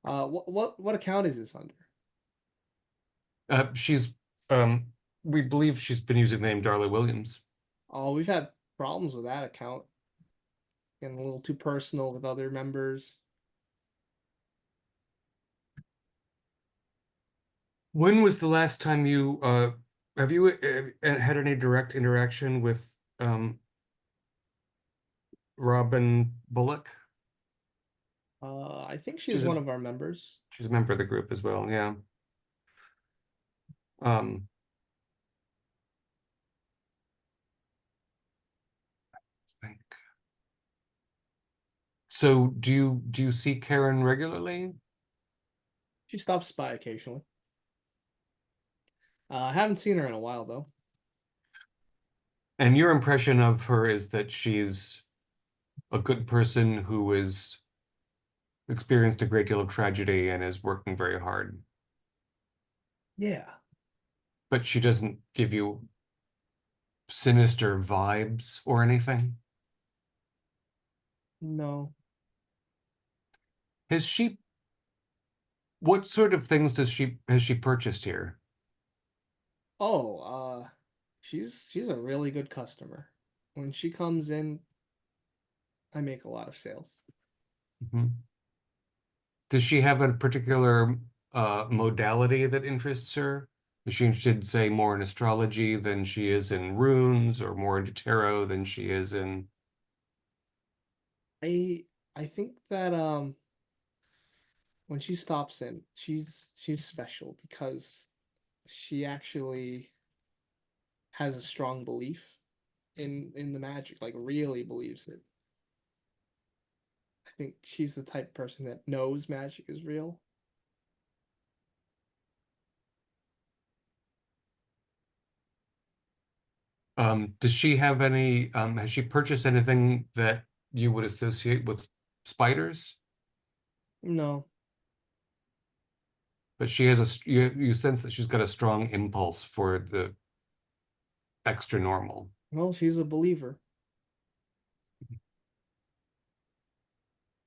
What account is this under? She's we believe she's been using the name Darla Williams. Oh, we've had problems with that account. Getting a little too personal with other members. When was the last time you have you had any direct interaction with Robin Bullock? I think she's She's a one of our members. she's a member of the group as well, yeah. Um, I think. So do you see Karen regularly? She stops by occasionally. I haven't seen her in a while though. And your impression of her is that she's a good person who has experienced a great deal of tragedy and is working very hard, Yeah. but she doesn't give you sinister vibes or anything. No. Has she, what sort of things has she purchased here? Oh, she's a really good customer. When she comes in, I make a lot of sales. Mhm. Does she have a particular modality that interests her? Is she interested, say, more in astrology than she is in runes, or more into tarot than she is in? I think that when she stops in, she's special because she actually has a strong belief in the magic, like really believes it. I think she's the type of person that knows magic is real. Does she have any, has she purchased anything that you would associate with spiders? No, But she has you sense that she's got a strong impulse for the extra normal. well, she's a believer.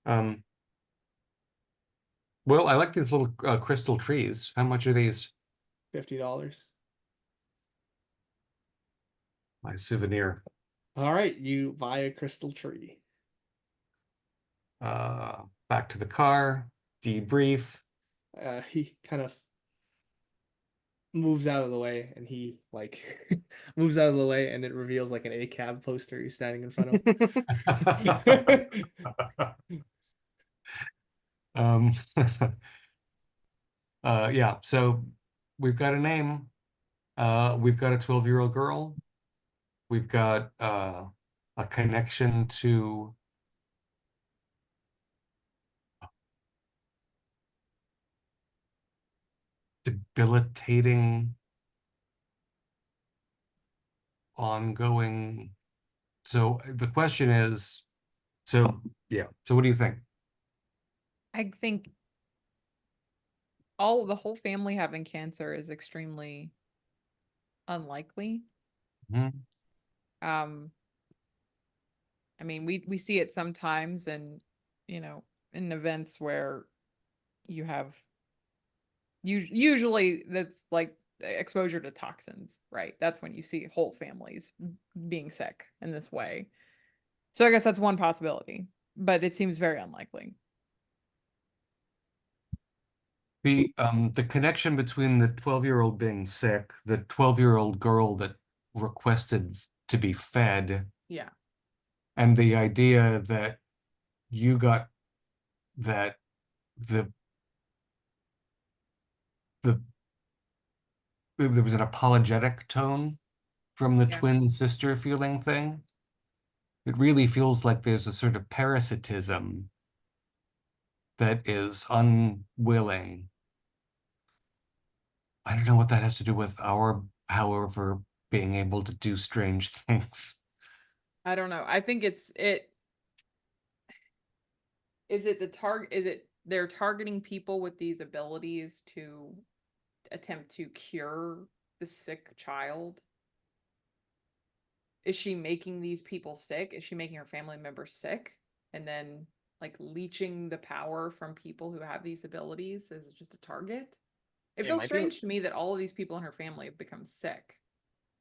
Um, well, I like these little crystal trees. How much are these? $50. My souvenir. All right, you buy a crystal tree. Back to the car, debrief. He kind of moves out of the way, and he like moves out of the way, and it reveals like an ACAB poster he's standing in front of. Um, yeah, so we've got a name. We've got a 12-year-old girl. We've got a connection to debilitating, ongoing. So the question is, so yeah, so what do you think? I think the whole family having cancer is extremely unlikely. Mhm. Um, I mean, we see it sometimes, and you know, in events where you have usually that's like exposure to toxins, right? That's when you see whole families being sick in this way. So I guess that's one possibility, but it seems very unlikely. The connection between the 12-year-old being sick, the 12-year-old girl that requested to be fed, Yeah. and the idea that you got that the the there was an apologetic tone from the Yeah. twin sister feeling thing. It really feels like there's a sort of parasitism that is unwilling. I don't know what that has to do with our, however, being able to do strange things. I don't know. I think it is it the target is it they're targeting people with these abilities to attempt to cure the sick child? Is she making these people sick? Is she making her family members sick and then like leeching the power from people who have these abilities as just a target? It It feels might be. strange to me that all of these people in her family have become sick.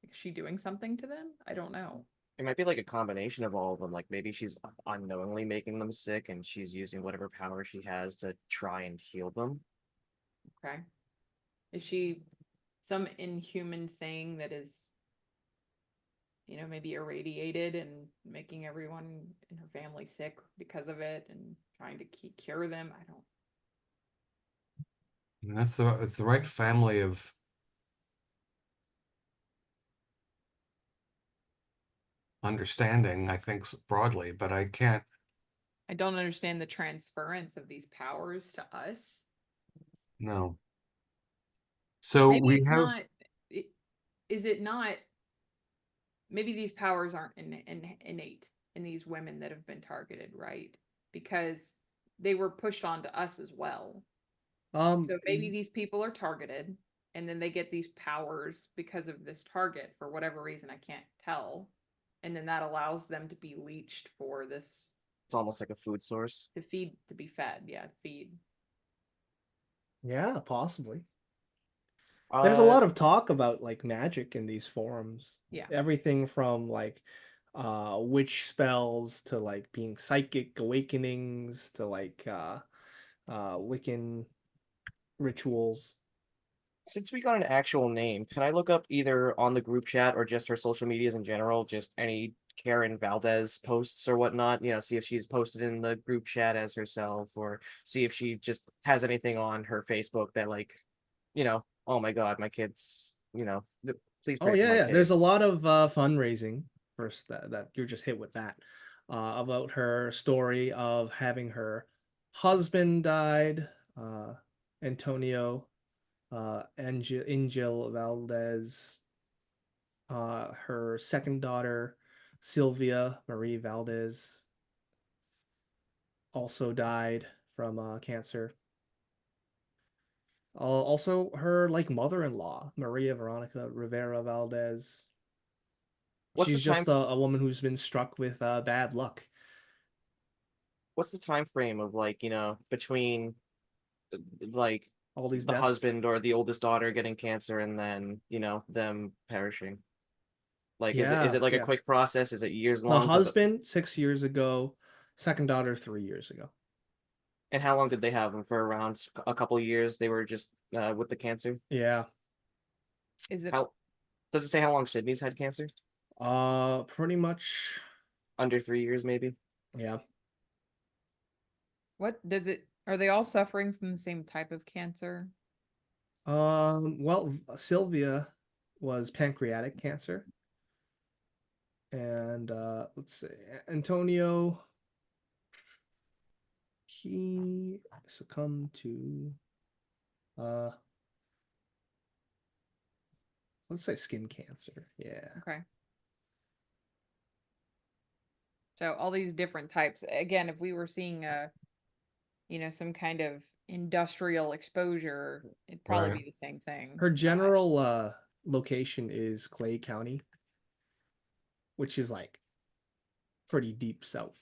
Is she doing something to them? I don't know. It might be like a combination of all of them. Like maybe she's unknowingly making them sick, and she's using whatever power she has to try and heal them. Okay. Is she some inhuman thing that is, maybe irradiated and making everyone in her family sick because of it and trying to cure them? I don't. And it's the right family of understanding, I think, broadly, but I don't understand the transference of these powers to us. no. So Maybe we it's have, not. Is it not? Maybe these powers aren't innate in these women that have been targeted, right? Because they were pushed onto us as well. So maybe these people are targeted and then they get these powers because of this target for whatever reason I can't tell. And then that allows them to be leached for this It's almost like a food source. to be fed. Yeah, feed. Yeah, possibly. There's a Uh, lot of talk about like magic in these forums. Yeah. Everything from like witch spells to like being psychic awakenings to like Wiccan rituals. Since we got an actual name, can I look up either on the group chat or just her social medias in general, just any Karen Valdez posts or whatnot? See if she's posted in the group chat as herself, or see if she just has anything on her Facebook that, like, oh my God, my kids, please Oh pray for yeah, my yeah. There's kid. a lot of fundraising first that you're just hit with that. About her story of having her husband died, Antonio, Angel Valdez, her second daughter, Sylvia Marie Valdez, also died from cancer. Also, her like mother-in-law, Maria Veronica Rivera Valdez. What's the She's time? just a woman who's been struck with bad luck. What's the time frame of, like, between, like, All these the deaths. husband or the oldest daughter getting cancer and then them perishing? Like, is Yeah, it like a yeah. quick process? Is it years The long? Because husband 6 years ago, second daughter 3 years ago. and how long did they have him for? Around a couple of years. They were just with the cancer. Yeah. Is it How does it say how long Sydney's had cancer? Pretty much. Under 3 years, maybe. Yeah. what does it are they all suffering from the same type of cancer? Well, Sylvia was pancreatic cancer, and let's see, Antonio, he succumbed to uh, let's say skin cancer. Yeah. Okay. So all these different types. Again, if we were seeing some kind of industrial exposure, it'd probably Right. be the same thing. Her general location is Clay County, which is like pretty deep south.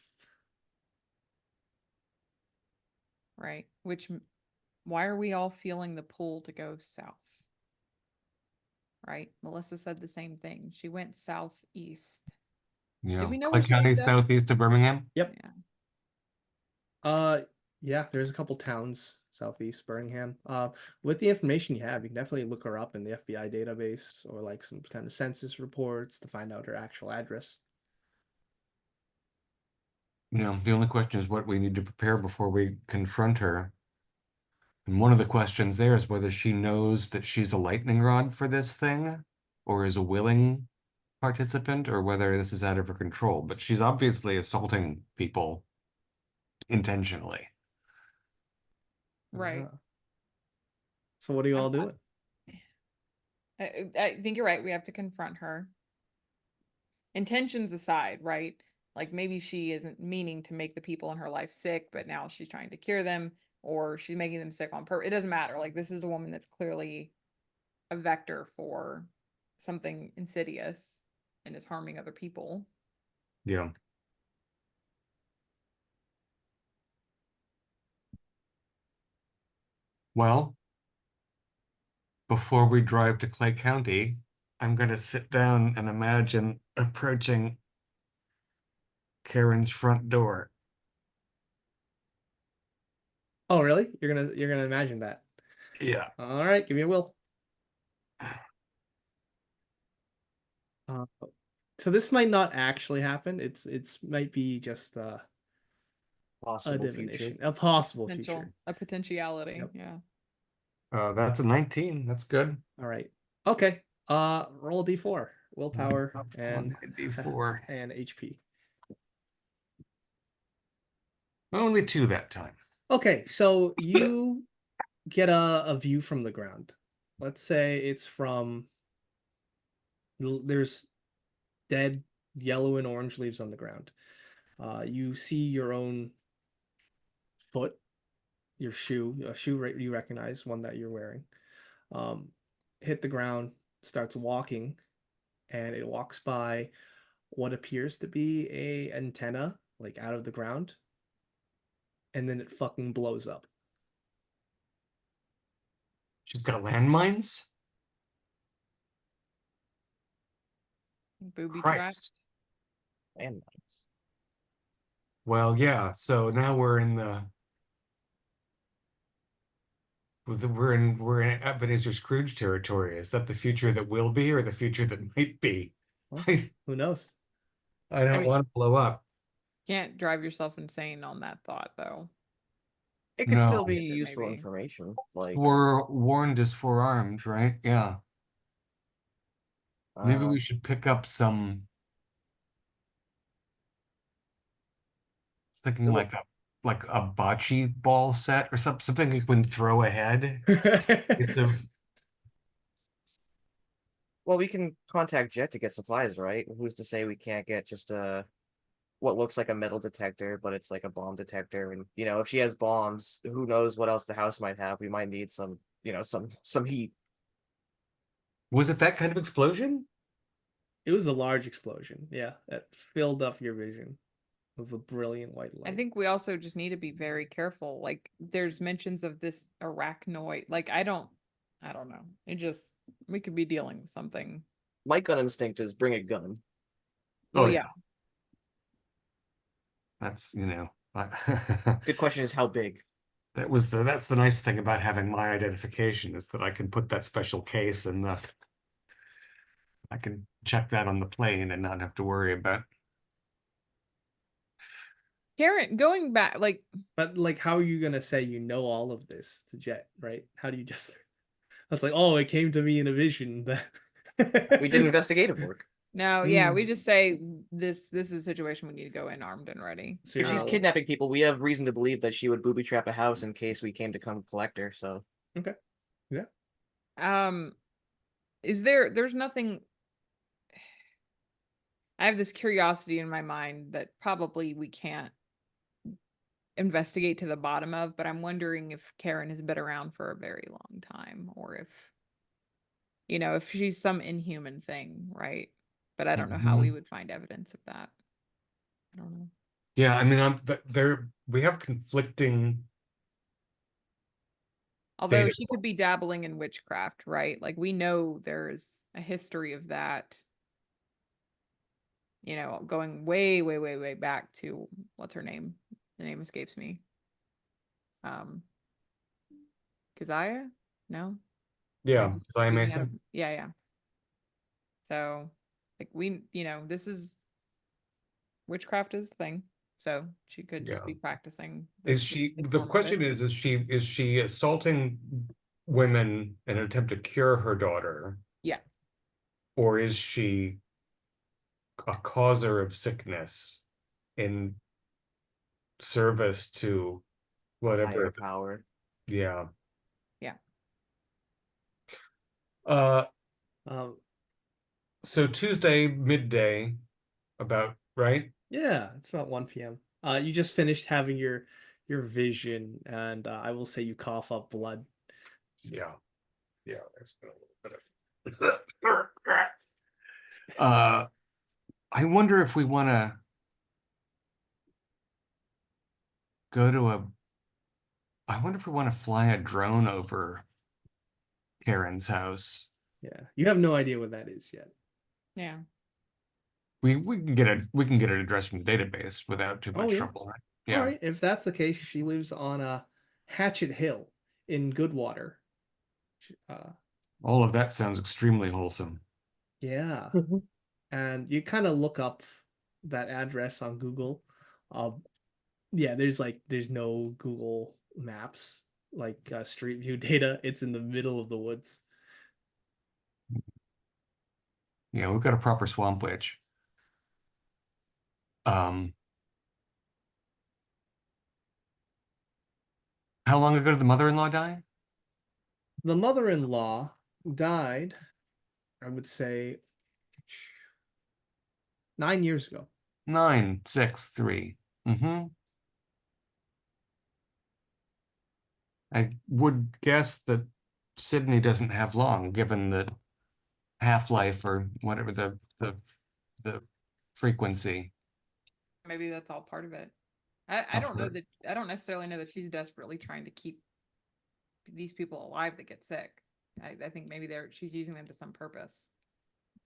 Right. Why are we all feeling the pull to go south? Right. Melissa said the same thing. She went southeast. Yeah. we know Clay where she County, ended up? southeast of Birmingham. Yep. Yeah. Yeah, there's a couple towns southeast Birmingham. With the information you have, you can definitely look her up in the FBI database or like some kind of census reports to find out her actual address. Yeah. The only question is what we need to prepare before we confront her. And one of the questions there is whether she knows that she's a lightning rod for this thing or is a willing participant or whether this is out of her control. But she's obviously assaulting people intentionally. Right. So what are you all I'm- doing? I think you're right. We have to confront her. Intentions aside, right? Like maybe she isn't meaning to make the people in her life sick, but now she's trying to cure them, or she's making them sick on purpose. It doesn't matter. Like this is a woman that's clearly a vector for something insidious and is harming other people. Yeah. Well, before we drive to Clay County, I'm going to sit down and imagine approaching Karen's front door. Oh, really? You're gonna imagine that? Yeah. All right, give me a will. So this might not actually happen. It's might be just a Possible future. divination, a possible Potential, future. a potentiality. Yep. Yeah. That's a 19. That's good. All right. Okay. Roll D4, willpower, and D4. and HP. Only 2 that time. Okay, so you get a view from the ground. Let's say it's from there's dead yellow and orange leaves on the ground. You see your own foot, your shoe, a shoe you recognize, one that you're wearing. Hit the ground, starts walking, and it walks by what appears to be a antenna, like out of the ground, and then it fucking blows up. She's got landmines? Booby trap. Christ. Landmines. Well, yeah. So now we're we're in Ebenezer Scrooge territory. Is that the future that will be, or the future that might be? Well, I who knows? don't mean- want to blow up. Can't drive yourself insane on that thought, though. It could still No. be It useful maybe. information. Like, Forewarned is forearmed, right? Yeah. Maybe uh, we should pick up some, thinking Well- like a bocce ball set or something you can throw ahead. It's of well, we can contact Jet to get supplies, right? Who's to say we can't get just what looks like a metal detector, but it's like a bomb detector. And you know, if she has bombs, who knows what else the house might have? We might need some, you know, some heat. was it that kind of explosion? It was a large explosion. Yeah, that filled up your vision with a brilliant white I light. think we also just need to be very careful. Like there's mentions of this arachnoid. Like I don't know. It just we could be dealing with something. My gun instinct is bring a gun. Oh Well, yeah, yeah. that's Good question is how big. that's the nice thing about having my identification is that I can put that special case and I can check that on the plane and not have to worry about. Karen, going back, like But like, how are you gonna say you know all of this to Jet, right? How do you just? That's like, oh, it came to me in a vision that We did investigative work. no, yeah, we just say this is a situation we need to go in armed and ready. So If you're she's not- kidnapping people, we have reason to believe that she would booby trap a house in case we came to come collect her. So Okay. Yeah. Is there's nothing I have this curiosity in my mind that probably we can't investigate to the bottom of, but I'm wondering if Karen has been around for a very long time or if if she's some inhuman thing, right? But I don't know how we would find evidence of that. I don't know. Yeah, I mean, we have conflicting. Although Data she could be points. dabbling in witchcraft, right? Like we know there's a history of that, going way, way, way, way back to what's her name? The name escapes me. Keziah? No? Am I Yeah, just Zion speaking out of- Mason. Yeah, yeah. So, like this is witchcraft is a thing. So she could just Yeah. be practicing. Is this she, specific the form of question it. is she assaulting women in an attempt to cure her daughter, Yeah. or is she a causer of sickness in service to higher whatever? power. Yeah. Yeah. Um, So Tuesday midday, about right? yeah, it's about 1 p.m. You just finished having your vision, and I will say you cough up blood. Yeah. Yeah, there's been a little bit of I wonder if we want to go to I wonder if we want to fly a drone over Karen's house. Yeah, you have no idea what that is yet. Yeah. We can get an address from the database without too Oh, much yeah. trouble, right? All Yeah. right, if that's the case, she lives on Hatchet Hill in Goodwater. All of that sounds extremely wholesome. Yeah, and you kind of look up that address on Google. Yeah, there's no Google Maps like Street View data. It's in the middle of the woods. Yeah, we've got a proper swamp witch. How long ago did the mother-in-law die? The mother-in-law died, I would say, 9 years ago. 963. I would guess that Sydney doesn't have long, given the half-life or whatever the frequency. Maybe that's all part of it. I Of don't know her. that I don't necessarily know that she's desperately trying to keep these people alive that get sick. I think maybe she's using them to some purpose.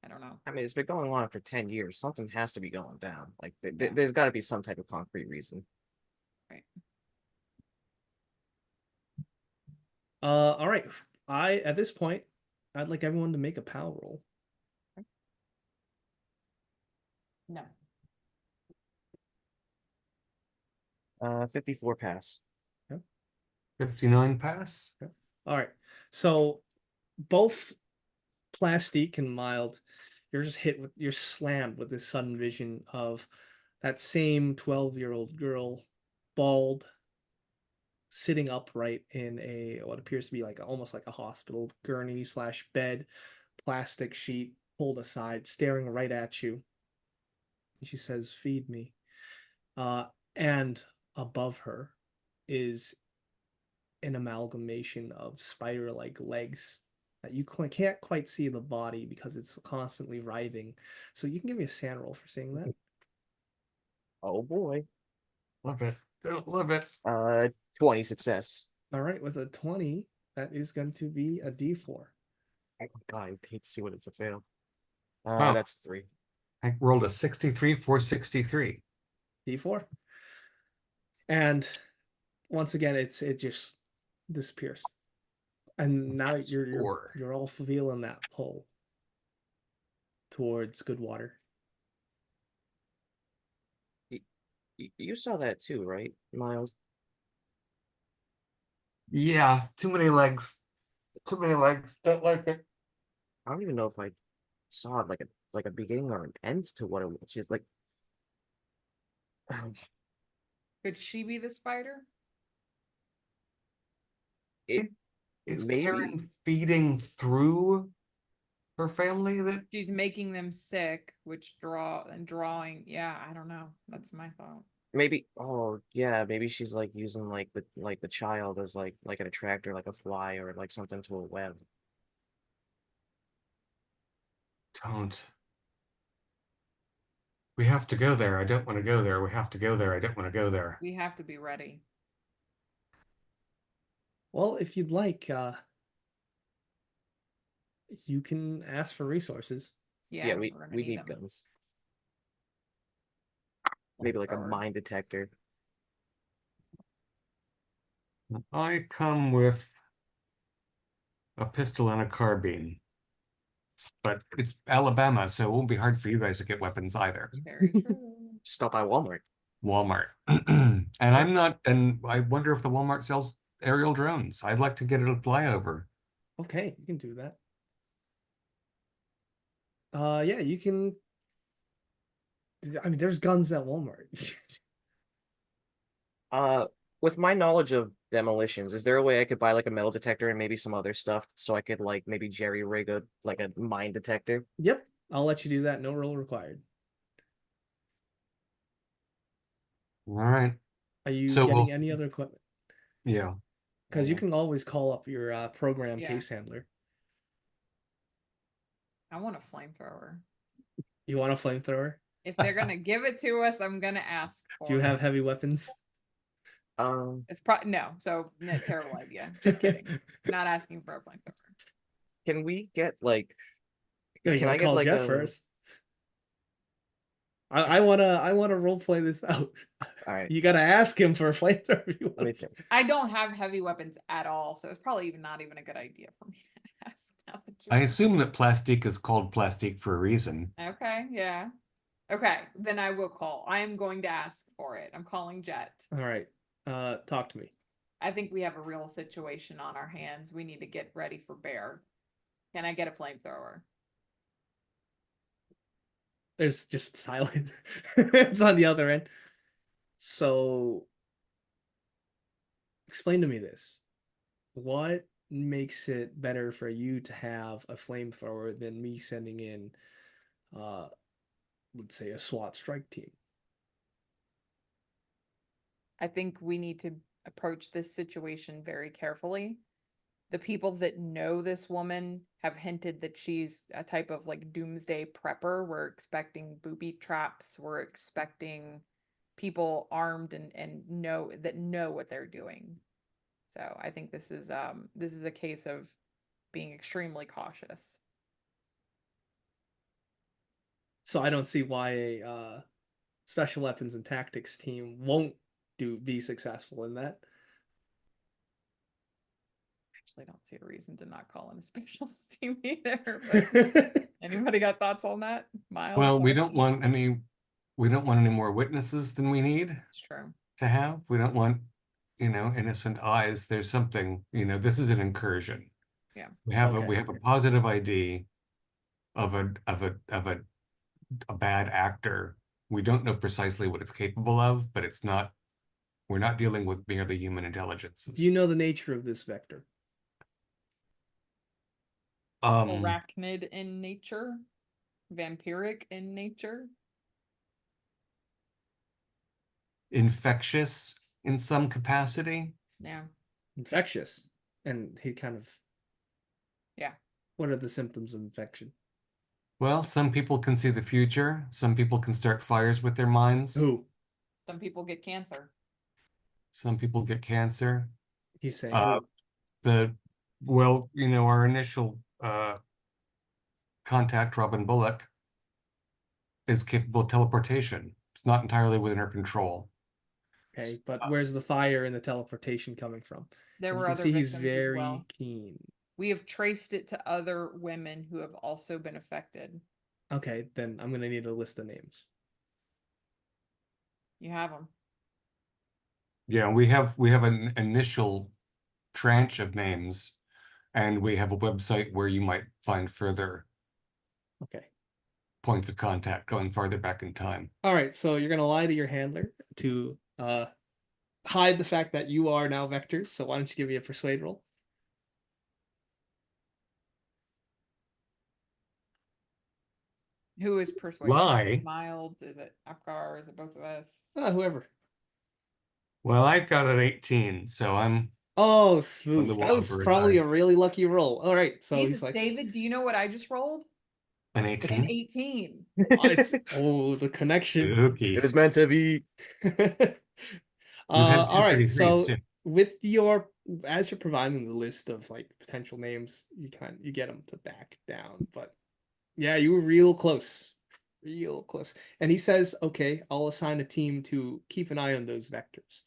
I don't know. I mean, it's been going on for 10 years. Something has to be going down. Like, Yeah. there's got to be some type of concrete reason. Right. All right. At this point, I'd like everyone to make a power roll. No. 54 pass. 59 pass. All right. So both Plastique and Mild, you're slammed with this sudden vision of that same 12-year-old girl, bald, sitting upright in what appears to be like almost like a hospital gurney slash bed, plastic sheet pulled aside, staring right at you. She says, "Feed me." And above her is an amalgamation of spider-like legs that you can't quite see the body because it's constantly writhing. So you can give me a sand roll for seeing that. Oh boy. Love it. Don't love it. 20 success. All right, with a 20, that is going to be a D4. Oh my god, I hate to see what it's a fail. Wow. That's 3. I rolled a 63 for 63. D4. And once again, it just disappears. And now That's you're 4. you're all feeling that pull towards Goodwater. You saw that too, right, Miles? Yeah, too many legs. Too many legs. Don't like it. I don't even know if I saw it like a beginning or an end to what it was. She's like, Could she be the spider? it Is maybe. Karen feeding through her family that She's making them sick, which drawing. Yeah, I don't know. That's my thought. Maybe. Oh yeah, maybe she's like using the child as like an attractor, like a fly or like something to a web. don't. We have to go there. I don't want to go there. We have to go there. I don't want to go there. We have to be ready. Well, if you'd like, you can ask for resources. Yeah, we we're gonna need them. guns. Maybe like a Flamethrower. mine detector. I come with a pistol and a carbine. But it's Alabama, so it won't be hard for you guys to get weapons either. Very true. Stop by Walmart. Walmart. And I wonder if the Walmart sells aerial drones. I'd like to get it a flyover. Okay, you can do that. Yeah, you can. I mean, there's guns at Walmart. With my knowledge of demolitions, is there a way I could buy like a metal detector and maybe some other stuff so I could like maybe jerry rig a mine detector? Yep, I'll let you do that. No roll required. All right. Are you So getting we'll, any other equipment? yeah. Because you can always call up your program Yeah. case handler. I want a flamethrower. You want a flamethrower? If they're gonna give it to us, I'm gonna ask for Do you it. have heavy weapons? It's probably no. So terrible idea. Just kidding. Not asking for a flamethrower. Can we get like? You Can I get call like Jeff first? I wanna role play this out. All right, You gotta ask him for a flamethrower. If you let me want. think. I don't have heavy weapons at all, so it's probably not even a good idea for me to ask. Now that you I mention assume that plastique is called plastique for a reason. it. Okay, yeah. Okay, then I will call. I am going to ask for it. I'm calling Jet. All right. Talk to me. I think we have a real situation on our hands. We need to get ready for Bear. Can I get a flamethrower? There's just silence. It's on the other end. So explain to me this. What makes it better for you to have a flamethrower than me sending in let's say a SWAT strike team? I think we need to approach this situation very carefully. The people that know this woman have hinted that she's a type of like doomsday prepper. We're expecting booby traps. We're expecting people armed and know what they're doing. So I think this is a case of being extremely cautious. So I don't see why a special weapons and tactics team won't be successful in that. actually don't see a reason to not call in a specialist team either. But anybody got thoughts on that? Mild Well, we thoughts? don't want any more witnesses than we need It's true. to have. We don't want, innocent eyes. There's something, this is an incursion. Yeah. We have Okay. a positive ID of a bad actor. We don't know precisely what it's capable of, but we're not dealing with merely human intelligences. Do you know the nature of this vector? Arachnid in nature, vampiric in nature. Infectious in some capacity. Yeah. Infectious. And he kind of. Yeah. What are the symptoms of infection? Well, some people can see the future. Some people can start fires with their minds. Who? Some people get cancer. Some people get cancer. He's saying Well, our initial contact, Robin Bullock, is capable of teleportation. It's not entirely within her control. Okay, but where's the fire and the teleportation coming from? There And were you can other see he's victims as very well. keen. We have traced it to other women who have also been affected. Okay, then I'm gonna need a list of names. You have them. Yeah, we have an initial tranche of names, and we have a website where you might find further Okay. points of contact going farther back in time. All right, so you're gonna lie to your handler to hide the fact that you are now vectors. So why don't you give me a persuade roll? Who is persuaded? Lie? Mild? Is it Apgar? Is it both of us? Whoever. Well, I got an 18, so I'm Oh, on smooth. the That was upper probably side. a really lucky roll. All right, so Jesus, he's like, David, do you know what I just rolled? an An 18. 18. the connection. Spooky. It was meant to be. We've had All right, 233s so too. with as you're providing the list of like potential names, you get them to back down. But yeah, you were real close. Real close. And he says, okay, I'll assign a team to keep an eye on those vectors.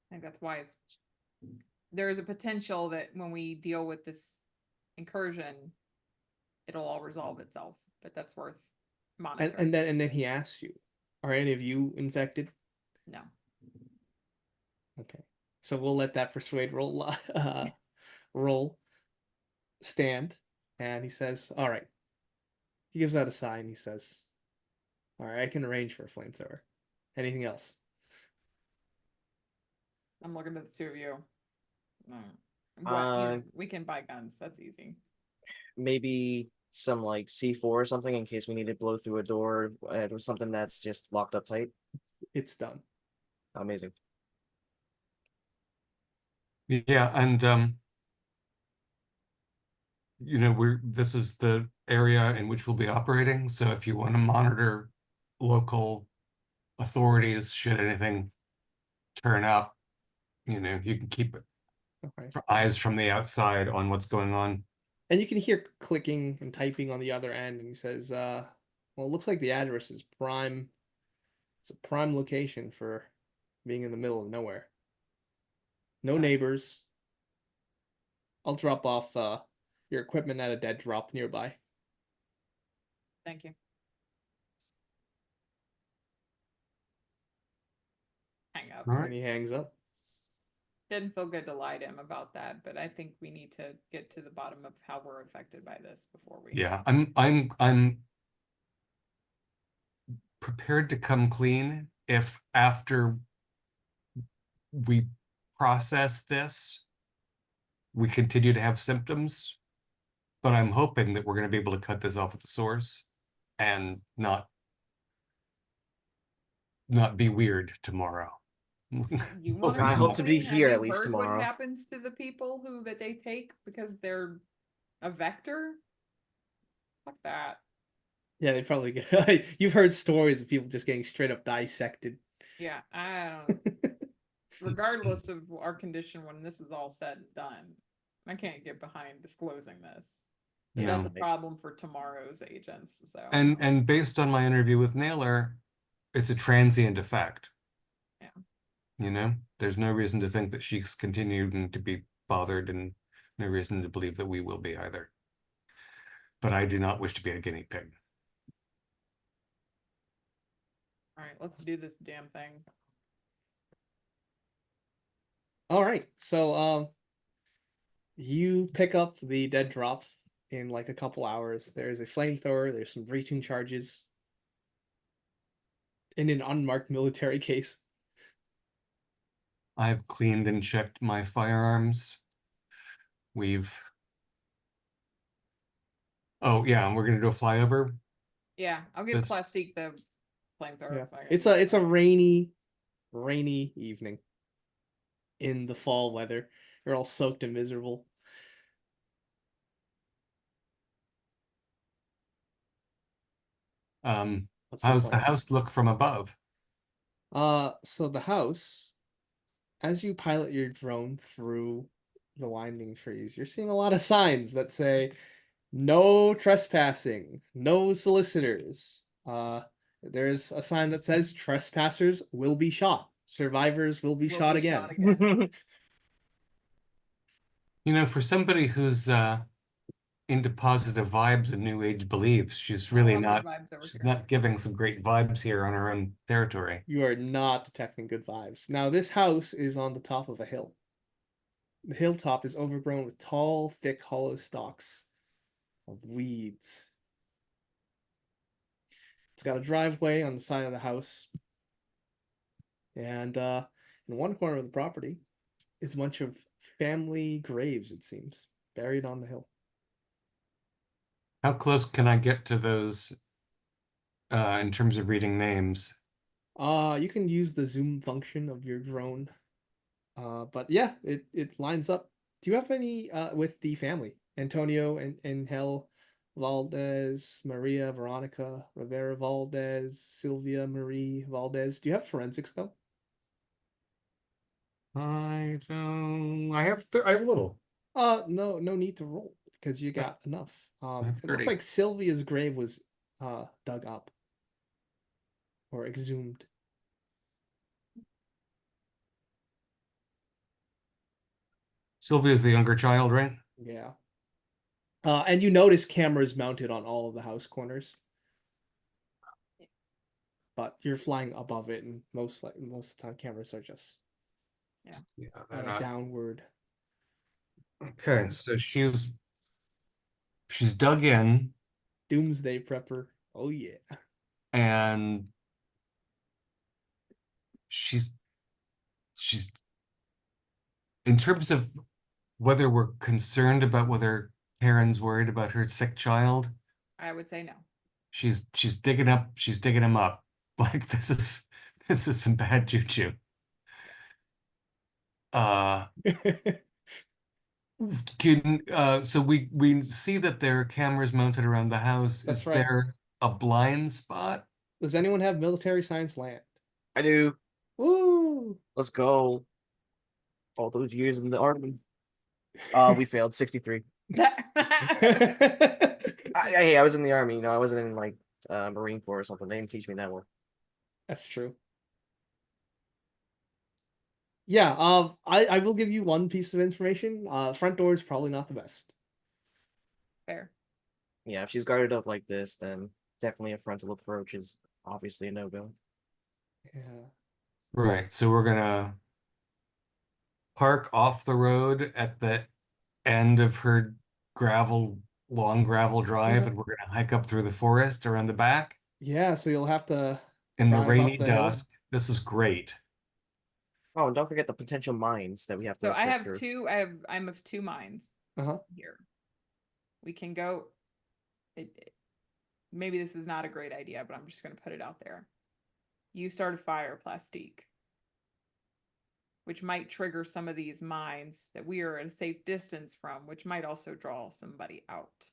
I think that's wise. There is a potential that when we deal with this incursion, it'll all resolve itself, but that's worth monitoring. And then he asks you, are any of you infected? No. Okay. So we'll let that persuade roll stand. And he says, all right. He gives out a sign. He says, all right, I can arrange for a flamethrower. Anything else? I'm looking at the two of you. We can buy guns. That's easy. Maybe some like C4 or something in case we need to blow through a door or something that's just locked up tight. It's done. Amazing. Yeah, and this is the area in which we'll be operating. So if you want to monitor local authorities, should anything turn up, you can keep Okay. eyes from the outside on what's going on. And you can hear clicking and typing on the other end. And he says, well, it looks like the address is prime. It's a prime location for being in the middle of nowhere. No neighbors. I'll drop off your equipment at a dead drop nearby. Thank you. Hang up. All right. And he hangs up. Didn't feel good to lie to him about that, but I think we need to get to the bottom of how we're affected by this before we. Yeah, I'm prepared to come clean if after we process this, we continue to have symptoms, but I'm hoping that we're going to be able to cut this off at the source and not be weird tomorrow. You want I hope to be Have here you at least heard tomorrow. What happens to the people that they take because they're a vector? Fuck that. Yeah, they probably get. You've heard stories of people just getting straight up dissected. Yeah, I don't. Regardless of our condition when this is all said and done, I can't get behind disclosing this. That's a problem for tomorrow's agents. So and based on my interview with Naylor, it's a transient effect. Yeah. There's no reason to think that she's continuing to be bothered, and no reason to believe that we will be either. But I do not wish to be a guinea pig. All right, let's do this damn thing. All right, so you pick up the dead drop in like a couple hours. There's a flamethrower. There's some breaching charges in an unmarked military case. I've cleaned and checked my firearms. Oh yeah, and we're gonna do a flyover. Yeah, I'll give This- Plastique the flamethrower. Yeah. So I It's a rainy evening in the fall weather. You're all soaked and miserable. What's How's the plan? house look from above? So the house, as you pilot your drone through the winding trees, you're seeing a lot of signs that say no trespassing, no solicitors. There's a sign that says trespassers will be shot. Survivors will be shot again. You know, for somebody who's into positive vibes and new age beliefs, she's really not she's not giving some great vibes here on her own territory. You are not detecting good vibes. Now, this house is on the top of a hill. The hilltop is overgrown with tall, thick, hollow stalks of weeds. It's got a driveway on the side of the house. And in one corner of the property is a bunch of family graves, it seems, buried on the hill. How close can I get to those in terms of reading names? You can use the zoom function of your drone. But yeah, it lines up. Do you have any with the family? Antonio and Angel Valdez, Maria Veronica Rivera Valdez, Sylvia Marie Valdez. Do you have forensics though? I don't. I have a little. No need to roll because you got enough. have It looks 30. like Sylvia's grave was dug up or exhumed. Sylvia's the younger child, right? Yeah. And you notice cameras mounted on all of the house corners. But you're flying above it, and most of the time cameras are just Yeah. at a downward. Okay, so she's dug in Doomsday prepper. Oh yeah. and she's in terms of whether we're concerned about whether Karen's worried about her sick child, I would say no. she's digging him up. Like this is some bad juju. So we see that there are cameras mounted around the house. That's Is right. there a blind spot? Does anyone have military science land? I do. Woo! Let's go. All those years in the army. We failed 63. I was in the army, I wasn't in like Marine Corps or something. They didn't teach me that one. That's true. Yeah, I will give you one piece of information. Front door is probably not the best. Fair. Yeah, if she's guarded up like this, then definitely a frontal approach is obviously a no-go. Yeah. Right. So we're gonna park off the road at the end of her long gravel drive, Yeah. and we're gonna hike up through the forest around the back Yeah, so you'll have to in the drive up rainy the hill. dusk. This is great. Oh, and don't forget the potential mines that we have to So I sift have through. two. I'm of two minds Uh-huh. here. We can go. Maybe this is not a great idea, but I'm just going to put it out there. You start a fire, Plastique, which might trigger some of these mines that we are at a safe distance from, which might also draw somebody out.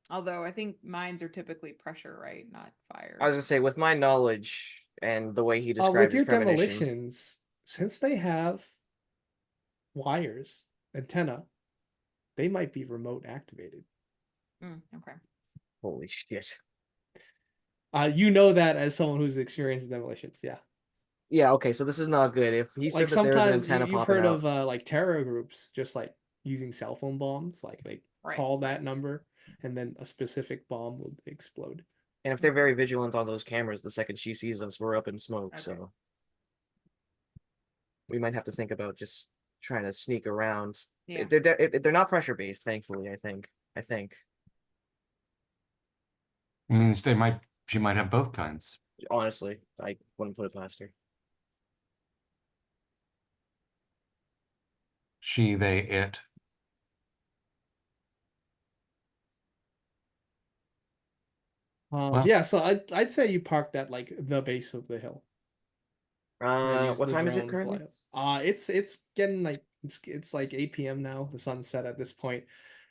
Although I think mines are typically pressure, right? Not fire. I was gonna say, with my knowledge and the way he described With your his premonition, demolitions, since they have wires, antenna, they might be remote activated. Okay. holy shit. You know that as someone who's experienced demolitions, yeah. Yeah, okay, so this is not good. If he said Like that there was an sometimes antenna you've popping heard out, of like terror groups just like using cell phone bombs, like they Right. call that number and then a specific bomb will explode. and if they're very vigilant on those cameras, the second she sees us, we're up in smoke. Okay. So we might have to think about just trying to sneak around. Yeah. They're not pressure based, thankfully. I think Means she might have both kinds. honestly, I wouldn't put it past her. She, they, it. Well, Yeah, so I'd say you parked at like the base of the hill and then use What the time is it drone currently? fly up. It's getting like it's like 8 p.m. now. The sun's set at this point.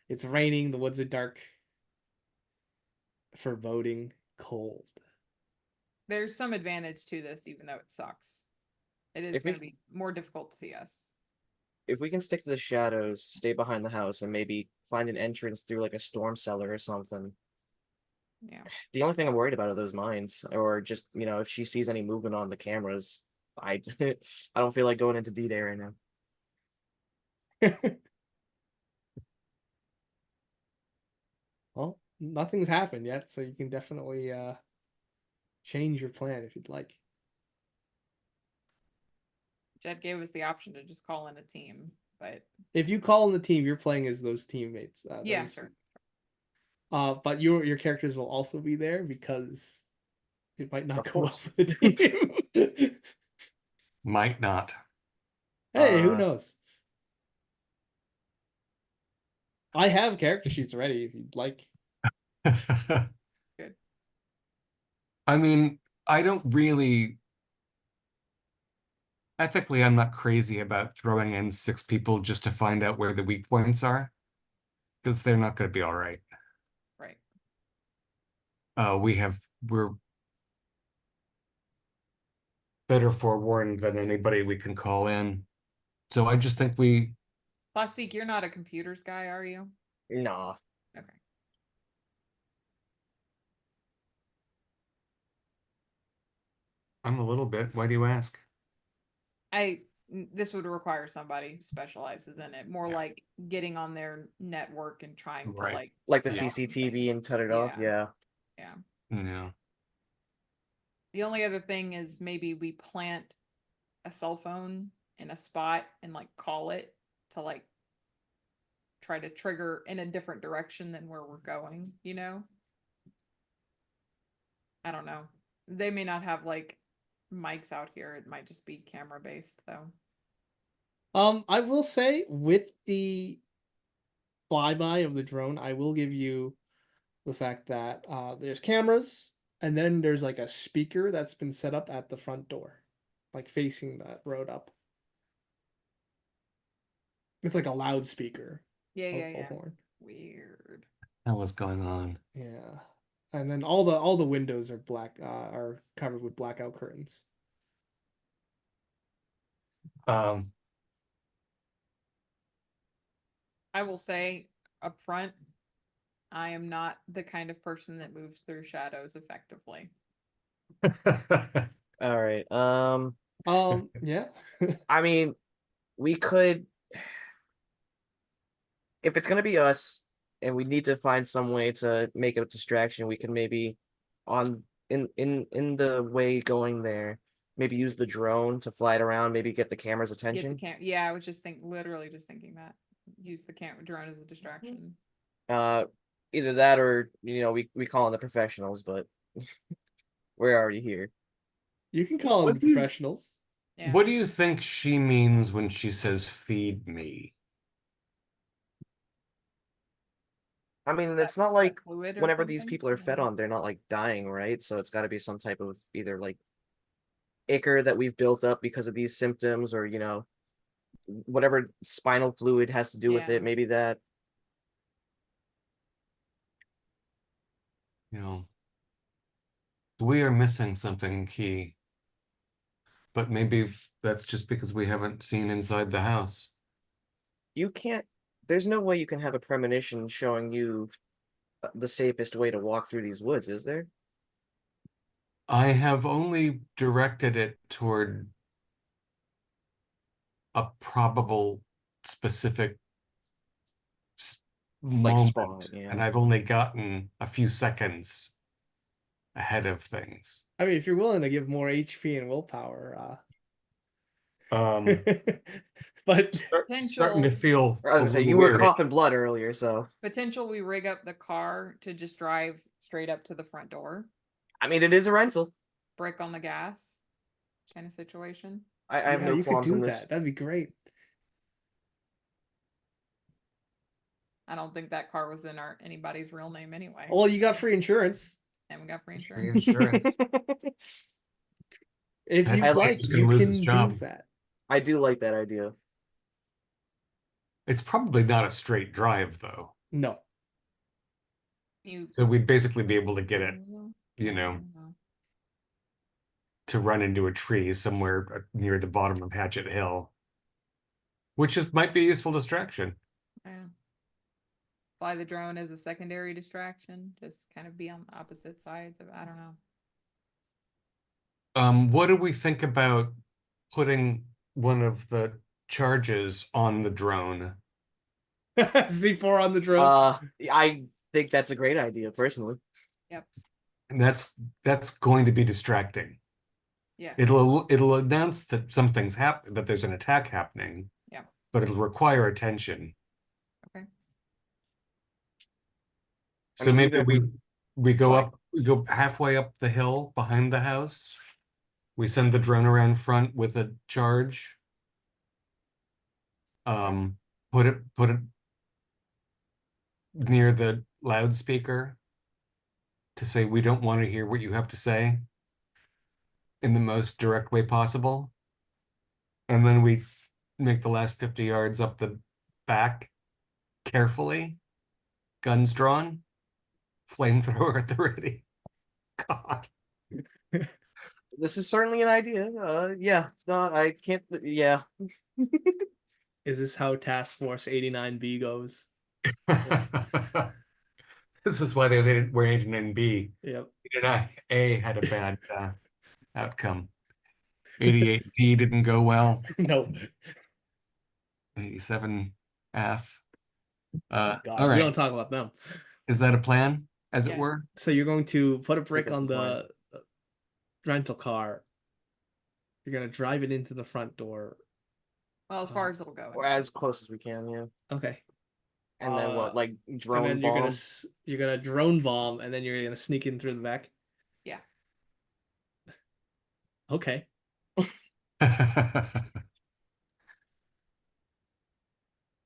It's raining. The woods are dark. Foreboding, cold. There's some advantage to this, even though it sucks. It is If going to we be more difficult to see us. if we can stick to the shadows, stay behind the house, and maybe find an entrance through like a storm cellar or something. Yeah. The only thing I'm worried about are those mines, or just if she sees any movement on the cameras. I I don't feel like going into D-Day right now. Well, nothing's happened yet, so you can definitely change your plan if you'd like. Jed gave us the option to just call in a team, but If you call in the team, you're playing as those teammates. yeah, sure. But your characters will also be there because it might not Of go well course. for the team. might not. Hey, who knows? I have character sheets ready if you'd like. Good. I mean, I don't really. Ethically, I'm not crazy about throwing in 6 people just to find out where the weak points are, because they're not going to be all right. Right. We're better forewarned than anybody we can call in. So I just think Plastique, you're not a computers guy, are you? Nah. Okay. I'm a little bit. Why do you ask? This would require somebody who specializes in it, more Yeah. like getting on their network and trying to Right. Like the set up CCTV things. and turn it off. Yeah. Yeah. Yeah. The only other thing is maybe we plant a cell phone in a spot and like call it to like try to trigger in a different direction than where we're going, I don't know. They may not have like mics out here. It might just be camera based though. I will say with the flyby of the drone, I will give you the fact that there's cameras and then there's like a speaker that's been set up at the front door, like facing that road up. It's like a loudspeaker. Yeah, yeah, A yeah. horn. Weird. Hell is going on? Yeah. And then all the windows are are covered with blackout curtains. Um, I will say up front, I am not the kind of person that moves through shadows effectively. All right. Yeah. I mean, we could, if it's gonna be us, and we need to find some way to make it a distraction. We can maybe, on in the way going there, maybe use the drone to fly it around. Maybe get the camera's Get the attention. Yeah, I was literally just thinking that. Use the camera drone as a distraction. Either that or we call in the professionals, but we're already here. You can call in the professionals. Yeah. What do you think she means when she says feed me? I mean, it's not like fluid or whenever these something? people are fed on, they're not like dying, right? So it's got to be some type of either like ichor that we've built up because of these symptoms, or whatever spinal fluid has to do with Yeah. it. Maybe that. We are missing something key. But maybe that's just because we haven't seen inside the house. You can't. There's no way you can have a premonition showing you the safest way to walk through these woods, is there? I have only directed it toward a probable specific Like moment, spawn, yeah. and I've only gotten a few seconds ahead of things. I mean, if you're willing to give more HP and willpower, Um, but starting to Potential, feel I was a gonna say little you were weary. coughing blood earlier, so potential we rig up the car to just drive straight up to the front door, I mean it is a rental. brick on the gas kind of situation. I have yeah, no you could qualms on do this. that. That'd be great. I don't think that car was in anybody's real name anyway. Well, you got free insurance. And we got free Free insurance. insurance. If That's you'd I like, he's gonna you lose his can do job. that. I do like that idea. It's probably not a straight drive though. No. You, So we'd basically be able to get it, you know, to run into a tree somewhere near the bottom of Hatchet Hill, which might be a useful distraction. Yeah. Fly the drone as a secondary distraction, just kind of be on the opposite sides of, I don't know. What do we think about putting one of the charges on the drone? C4 on the drone. I think that's a great idea personally. And that's going to be distracting. Yeah. It'll announce that something's happened, that there's an attack happening. Yeah. But it'll require attention. Okay. I So mean, maybe we go Sorry. up, we go halfway up the hill behind the house. We send the drone around front with a charge. Put it near the loudspeaker to say we don't want to hear what you have to say in the most direct way possible. And then we make the last 50 yards up the back carefully, guns drawn, flamethrower at the ready. God. This is certainly an idea. Yeah, no, I can't. Yeah, Is this how Task Force 89B goes? This is why we're Agent NB. Yep. 89A had a bad outcome. 88D didn't go well. No. 87F. God, All we right. don't talk about them. Is that a plan, as it Yes. were? So you're going to put a brick that's on the plan. the rental car. You're gonna drive it into the front door. Well, as far as it'll go. or as close as we can. Yeah, Okay. and then what? Like And drone then bomb. you're gonna drone bomb, and then you're gonna sneak in through the back. Yeah. Okay.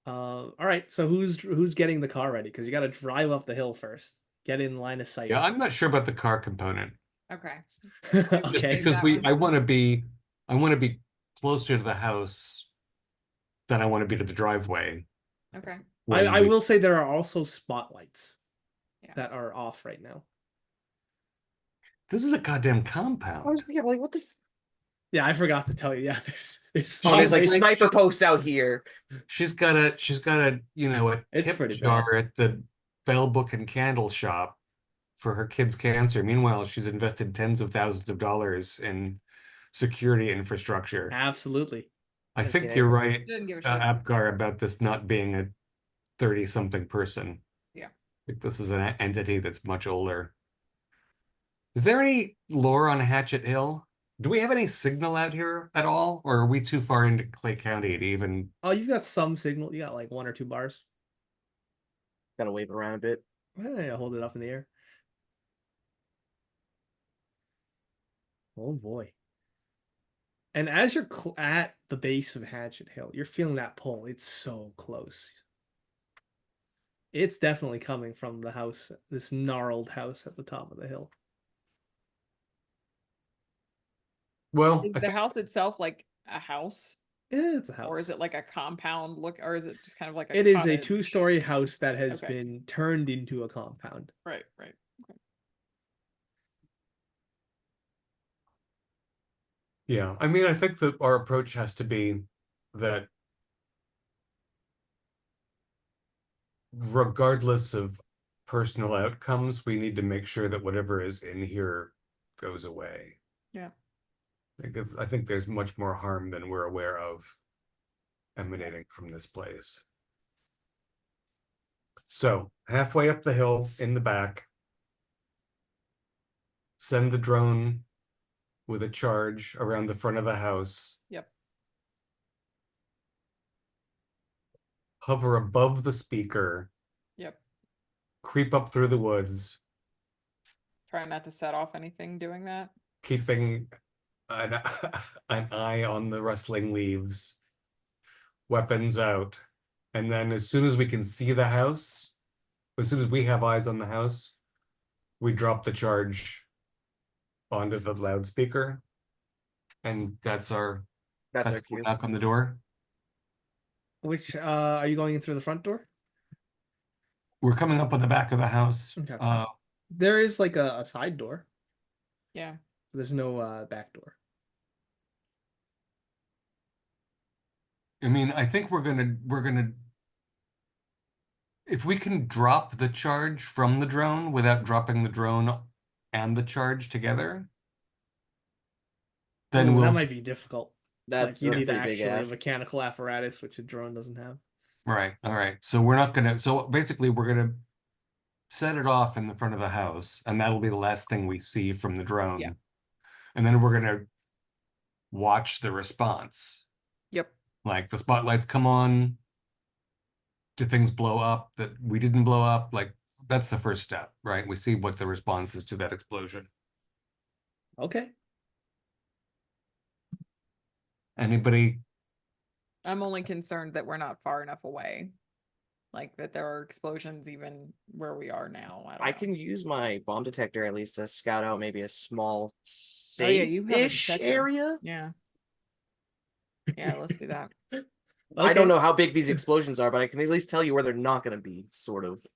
All right. So who's getting the car ready? Because you got to drive up the hill first. Get in line of sight. Yeah, I'm not sure about the car component. Okay. Just Okay. because that one I first. want to be closer to the house than I want to be to the driveway. Okay. I will say there are also spotlights Yeah. that are off right now. This is a goddamn I was compound. yeah, like, what the? Yeah, I forgot to tell you. Yeah, there's Oh, there's like spotlights. sniper posts out here. She's got a a It's tip pretty jar at the bell book and candle shop for her kid's cancer. Meanwhile, she's invested tens of thousands of dollars in security infrastructure. Absolutely. I Yes, think yeah. you're right, Didn't give a shit. Apgar, about this not being a 30-something person. Yeah. I think this is an entity that's much older. Is there any lore on Hatchet Hill? Do we have any signal out here at all? Or are we too far into Clay County to even... Oh, you've got some signal. You got like 1 or 2 bars. Gotta wave around a bit. Hold it up in the air. Oh boy. And as you're at the base of Hatchet Hill, you're feeling that pull. It's so close. It's definitely coming from the house, this gnarled house at the top of the hill. Well, Is the house itself like a house? Yeah, it's a house. Or is it like a compound look, or is it just kind of like a It is a cottage? 2-story house that has Okay. been turned into a compound. Right, right. Okay. yeah, I mean, I think that our approach has to be that regardless of personal outcomes, we need to make sure that whatever is in here goes away. Yeah. Because I think there's much more harm than we're aware of emanating from this place. So halfway up the hill in the back, send the drone with a charge around the front of the house. Yep. Hover above the speaker, Yep. creep up through the woods, Try not to set off anything doing that. keeping an, an eye on the rustling leaves, weapons out. And then as soon as we can see the house, as soon as we have eyes on the house, we drop the charge onto the loudspeaker. And that's our That's our cue. knock on the door. Which are you going in through the front door? We're coming up on the back of the house. Okay. There is like a side door. Yeah. There's no back door. I mean, I think we're gonna if we can drop the charge from the drone without dropping the drone and the charge together, then Ooh, we'll that might be difficult. That's like you a need pretty big actually a ask. mechanical apparatus, which a drone doesn't have. right. All right. So we're not gonna. So basically, we're gonna set it off in the front of the house, and that'll be the last thing we see from the drone. Yeah. And then we're gonna watch the response. Yep. Like the spotlights come on. Do things blow up that we didn't blow up? Like that's the first step, right? We see what the response is to that explosion. Okay. Anybody? I'm only concerned that we're not far enough away. Like that there are explosions even where we are now. I don't I know. can use my bomb detector at least to scout out maybe a small Oh, yeah, you have a safe-ish detector. area. Yeah. Yeah, let's do that. I don't know how big these explosions are, but I can at least tell you where they're not going to be, sort of.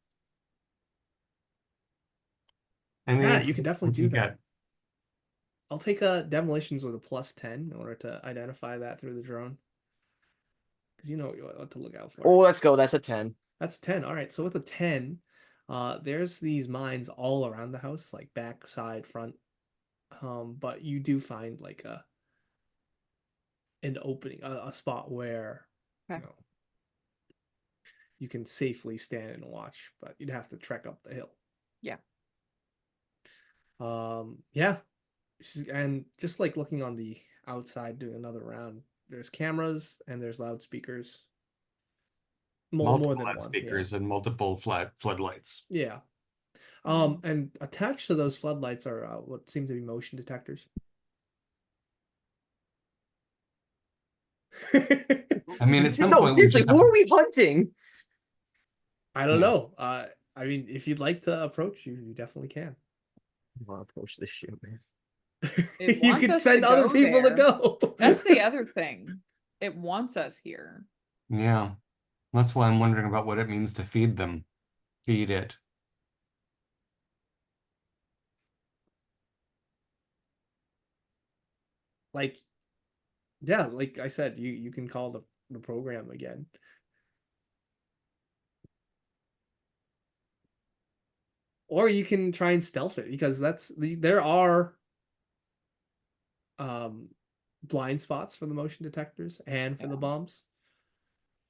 I mean, Yeah, you can definitely do that. get? I'll take demolitions with a +10 in order to identify that through the drone. Because you know what to look out for. Oh, let's go. That's a 10. That's 10. All right. So with a 10, there's these mines all around the house, like back, side, front. But you do find like an opening, a spot where Okay. you can safely stand and watch, but you'd have to trek up the hill. Yeah. Yeah. And just like looking on the outside, doing another round, there's cameras and there's loudspeakers. More Multiple than one. loudspeakers and multiple floodlights. Yeah. And attached to those floodlights are what seem to be motion detectors. I mean, at some No, point, seriously, who are we hunting? I don't Yeah. know. I mean, if you'd like to approach you definitely can. I want to approach this shit, man. It You wants can us send to other go people to there. go. That's the other thing. It wants us here. Yeah, that's why I'm wondering about what it means to feed them. Feed it. Like, yeah, like I said, you can call the program again. Or you can try and stealth it because there are blind spots for the motion detectors and for the Yeah. bombs.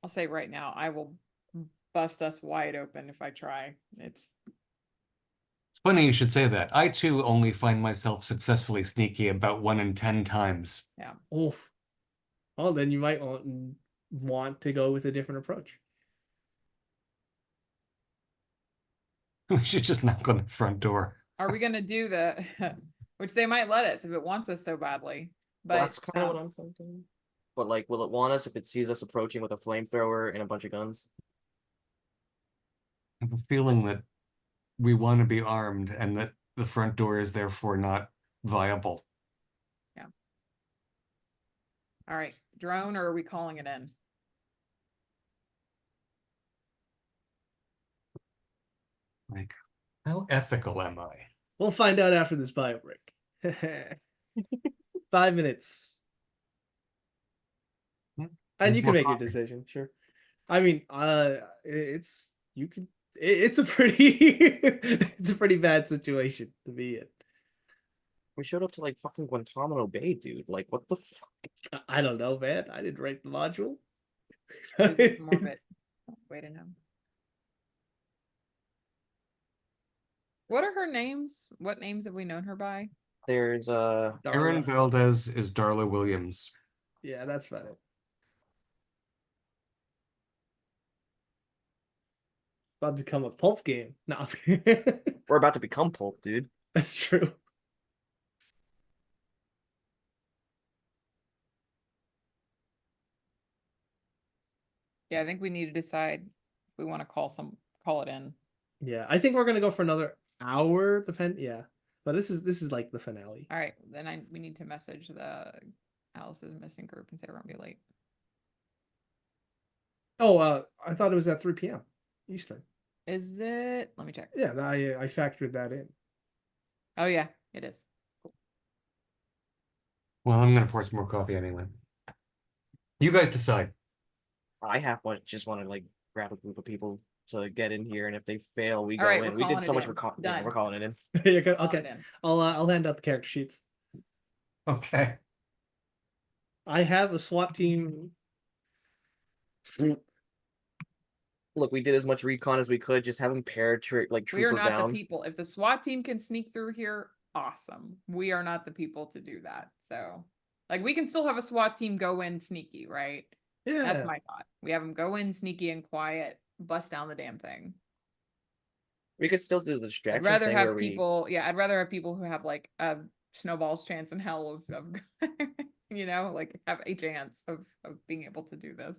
I'll say right now, I will bust us wide open if I try. It's funny you should say that. I too only find myself successfully sneaky about 1 in 10 times. Yeah. Oh, well, then you might want to go with a different approach. We should just knock on the front door. Are we gonna do the which they might let us if it wants us so badly. But That's kind of what I'm thinking. But like, will it want us if it sees us approaching with a flamethrower and a bunch of guns? I have a feeling that we want to be armed and that the front door is therefore not viable. Yeah. All right, drone, or are we calling it in? Like, how ethical am I? We'll find out after this bio break. 5 minutes. And you can make your decision, sure. I mean, it's a pretty it's a pretty bad situation to be in. We showed up to like fucking Guantanamo Bay, dude. Like, what the fuck? I don't know, man. I didn't write the module. This is more of it. Wait a minute. What are her names? What names have we known her by? There's Aaron Darla. Valdez is Darla Williams. Yeah, that's about it. About to become a pulp game. No, we're about to become pulp, dude. that's true. Yeah, I think we need to decide if we want to call it in. Yeah, I think we're gonna go for another hour. Yeah, but this is like the finale. All right, then we need to message the Alice's missing group and say we're gonna be late. Oh, I thought it was at 3 p.m. Eastern. Is it? Let me check. Yeah, I factored that in. Oh yeah, it is. Well, I'm gonna pour some more coffee anyway. You guys decide. I just want to like grab a group of people to get in here, and if they fail, we All go right, in. we're We did calling so it much. in. Yeah, Done. we're calling it in. Yeah, Calling okay. it in. I'll hand out the character sheets. Okay. I have a SWAT team. Look, we did as much recon as we could. Just have them like We are trooper not down. the people. If the SWAT team can sneak through here, awesome. We are not the people to do that. So, like, we can still have a SWAT team go in sneaky, right? Yeah, That's my thought. We have them go in sneaky and quiet, bust down the damn thing. We could still do the I'd distraction rather thing have where people, yeah, I'd rather have people who have like a snowball's chance in hell of you know, like have a chance of being able to do this.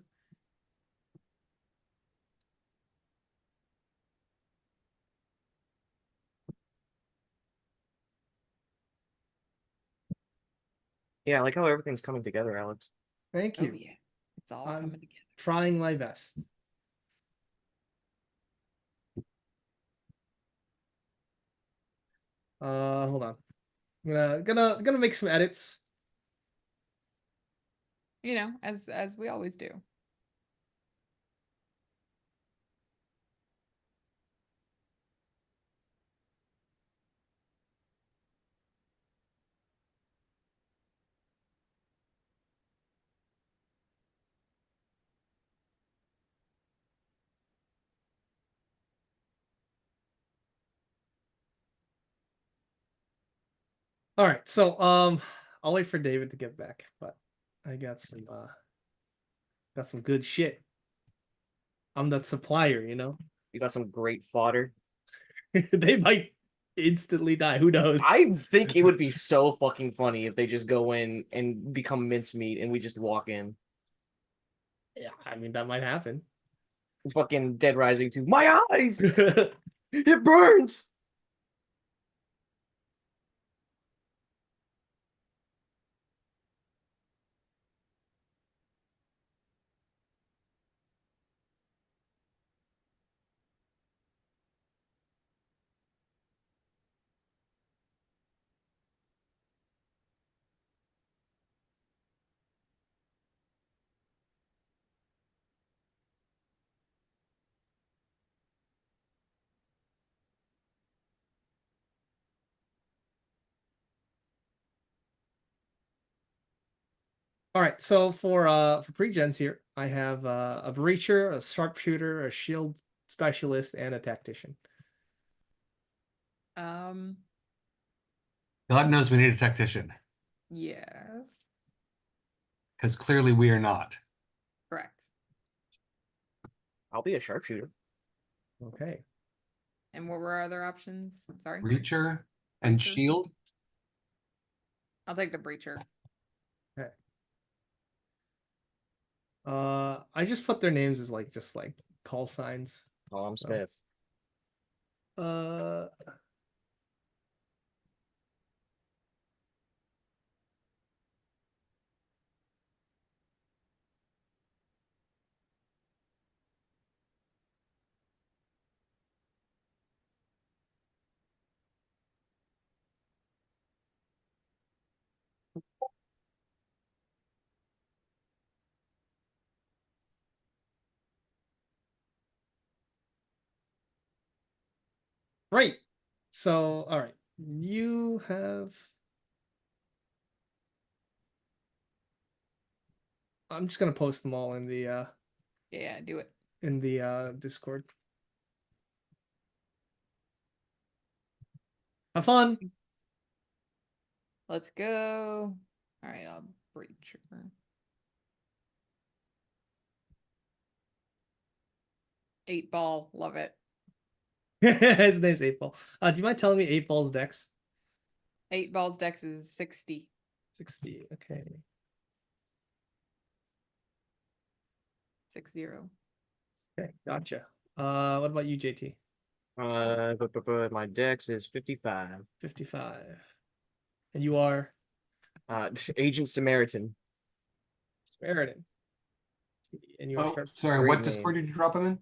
yeah, I like how everything's coming together, Alex. thank Oh you. yeah, it's all I'm coming together. trying my best. Hold on. I'm gonna make some edits. You know, as we always do. All right, so I'll wait for David to get back, but I got some good shit. I'm that supplier, you know. You got some great fodder. They might instantly die. Who knows? I think it would be so fucking funny if they just go in and become mincemeat and we just walk in. Yeah, I mean that might happen. Fucking Dead Rising 2. My eyes! It burns! All right, so for pre-gens here, I have a breacher, a sharpshooter, a shield specialist, and a tactician. Um, God knows we need a tactician, yes, because clearly we are not. correct. I'll be a sharpshooter. Okay. And what were our other options? Sorry. Breacher and Breacher? shield. I'll take the breacher. Okay. I just put their names as just like call signs. Tom So. Smith. Uh, right. So, all right. You have I'm just gonna post them all Yeah, do it. in the Discord. Have fun. Let's go. All right, I'll breach her. Eight ball, love it. His name's 8-Ball. Do you mind telling me 8-Ball's dex? 8 balls dex is 60. 60. Okay. 60. Okay, gotcha. What about you, JT? My dex is 55. 55. And you are Agent Samaritan. Samaritan. And you are Oh, sorry, Great what name. Discord did you drop him in?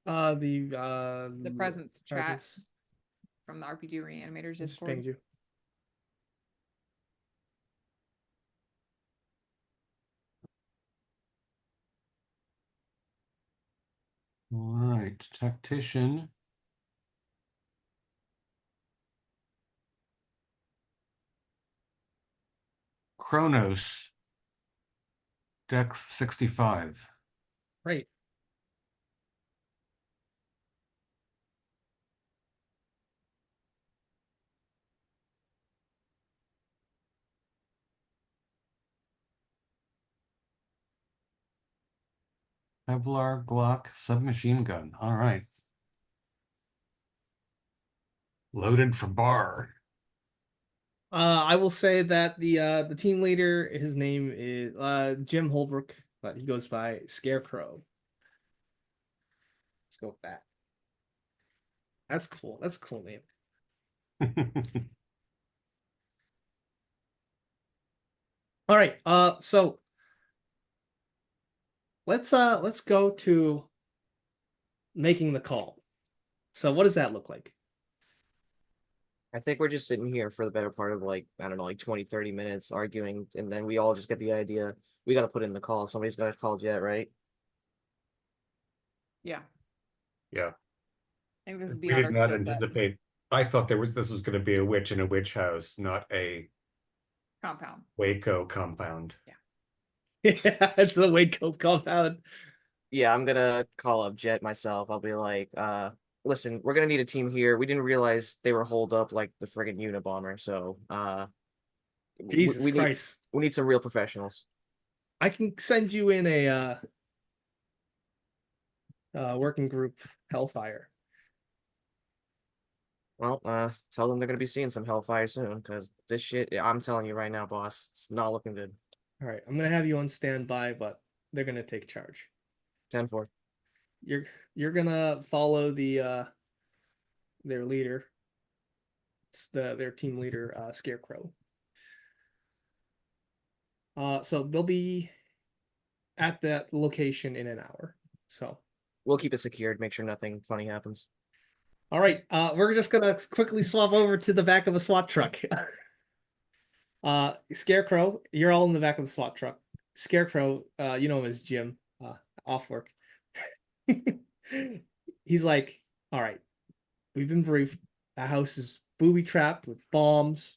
The presence chat presence. from the RPG Reanimators Just Discord. pinged you. All right, tactician. Kronos. Dex 65. Great. Kevlar, Glock, submachine gun. All right. Loaded for bar. I will say that the team leader, his name is Jim Holbrook, but he goes by Scarecrow. Let's go with that. That's cool. That's a cool name. All right. So let's go to making the call. So what does that look like? I think we're just sitting here for the better part of like, I don't know, like 20, 30 minutes arguing, and then we all just get the idea we got to put in the call. Somebody's got to call Jet, right? Yeah, Yeah. I think this is We beyond did our not skill set. anticipate. I thought this was going to be a witch in a witch house, not a Compound. Waco compound. Yeah, it's a Waco compound. Yeah, I'm gonna call up Jet myself. I'll be like, listen, we're gonna need a team here. We didn't realize they were holed up like the friggin' Unabomber, so Jesus we need Christ. some real professionals. I can send you in a working group Hellfire. Well, tell them they're gonna be seeing some hellfire soon, because this shit, I'm telling you right now, boss, it's not looking good. All right, I'm gonna have you on standby, but they're gonna take charge. 10-4. You're gonna follow their leader. It's their team leader, Scarecrow. So they'll be at that location in an hour. So We'll keep it secured, make sure nothing funny happens. all right, we're just gonna quickly swap over to the back of a SWAT truck. Scarecrow, you're all in the back of the SWAT truck. Scarecrow, you know him as Jim, off work. He's like, all right, we've been briefed. The house is booby trapped with bombs.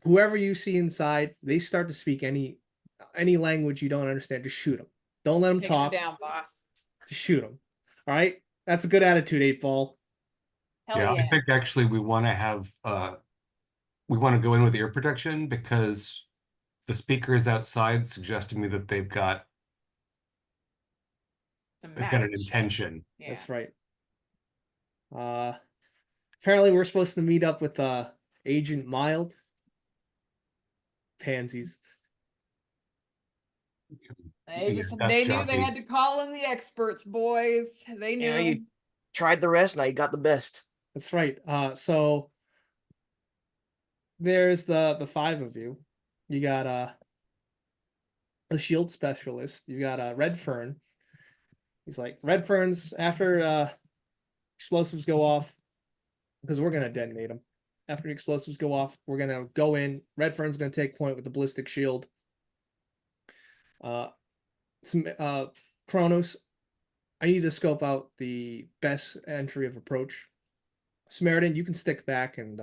Whoever you see inside, they start to speak any language you don't understand, just shoot them. Don't let them Taking talk. them down, boss. Just shoot them. All right, that's a good attitude, 8-Ball. Hell Yeah, yeah. I think actually we want to have we want to go in with ear protection because the speakers outside suggest to me that they've got Some an magic shit. intention. Yeah. That's right. Apparently we're supposed to meet up with Agent Mild. Pansies. They Being a just death they knew they jockey. had to call in the experts, boys. They knew. Yeah, you tried the rest, now you got the best. That's right. So there's the five of you. You got a shield specialist. You got Red Fern. He's like, Red Fern's after explosives go off, because we're gonna detonate them. After the explosives go off, we're gonna go in. Red Fern's gonna take point with the ballistic shield. Kronos, I need to scope out the best entry of approach. Samaritan, you can stick back and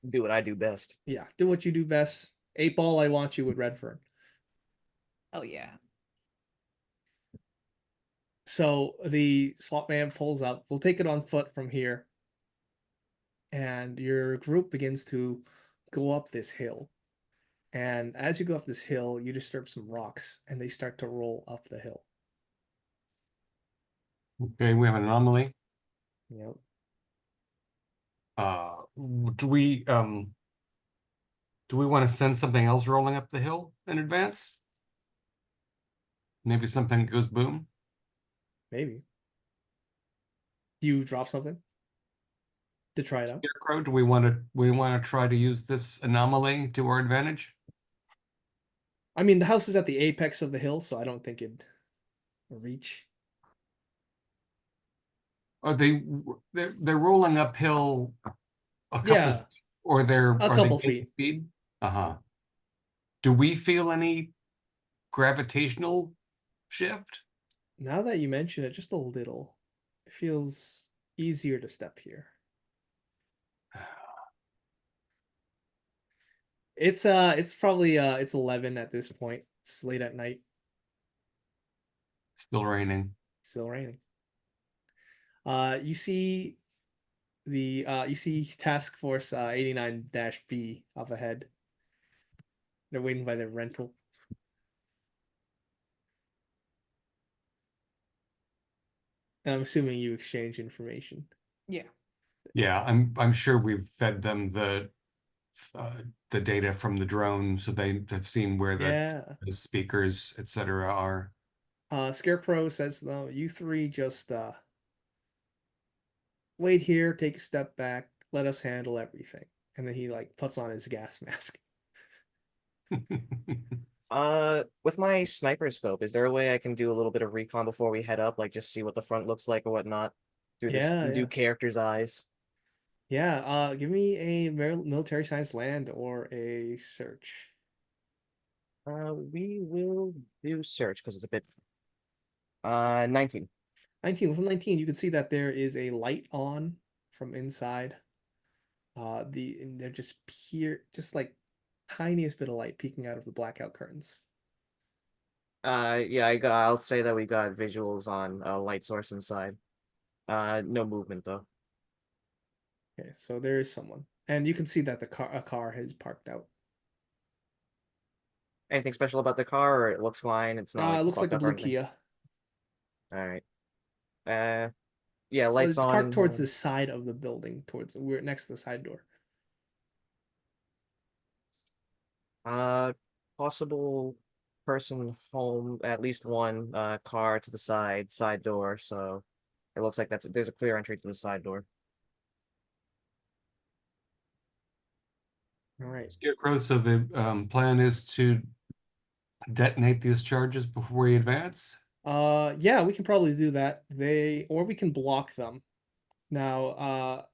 Do what I do best. yeah, do what you do best. 8-Ball, I want you with Redfern. Oh yeah. So the swamp man pulls up. We'll take it on foot from here. And your group begins to go up this hill. And as you go up this hill, you disturb some rocks and they start to roll up the hill. Okay, we have an anomaly. Yep. Do we want to send something else rolling up the hill in advance? Maybe something goes boom? Maybe. You drop something to try it out. Scarecrow, do we want to try to use this anomaly to our advantage? I mean, the house is at the apex of the hill, so I don't think it'd reach. Are they're rolling uphill a couple Yeah, or a are they couple gaining feet. speed? Uh-huh. Do we feel any gravitational shift? Now that you mention it, just a little, it feels easier to step here. It's probably it's 11 at this point. It's late at night, Still raining. still raining. You see you see Task Force 89-B up ahead. They're waiting by their rental. And I'm assuming you exchange information. Yeah. Yeah, I'm sure we've fed them the data from the drone, so they have seen where Yeah. the speakers, etc., are. Scarecrow says, "No, you three just wait here, take a step back, let us handle everything." And then he like puts on his gas mask. With my sniper scope, is there a way I can do a little bit of recon before we head up, like just see what the front looks like or whatnot through this Yeah, new yeah. character's eyes? Yeah, give me a military science land or a search. We will do search because it's a bit 19. 19. With a 19, you can see that there is a light on from inside. And they're just like tiniest bit of light peeking out of the blackout curtains. Yeah, I'll say that we got visuals on a light source inside. No movement though. Okay, so there is someone, and you can see that a car has parked out. Anything special about the car, or it looks fine? It's not It like looks like fucked a up or blue anything. Kia. All right. Yeah, So lights it's on parked and towards the side of the building, we're next to the side door. possible person home, at least one car to the side door. So it looks like there's a clear entry to the side door. All right. Scarecrow, so the plan is to detonate these charges before we advance? Yeah, we can probably do that. Or we can block them. Now,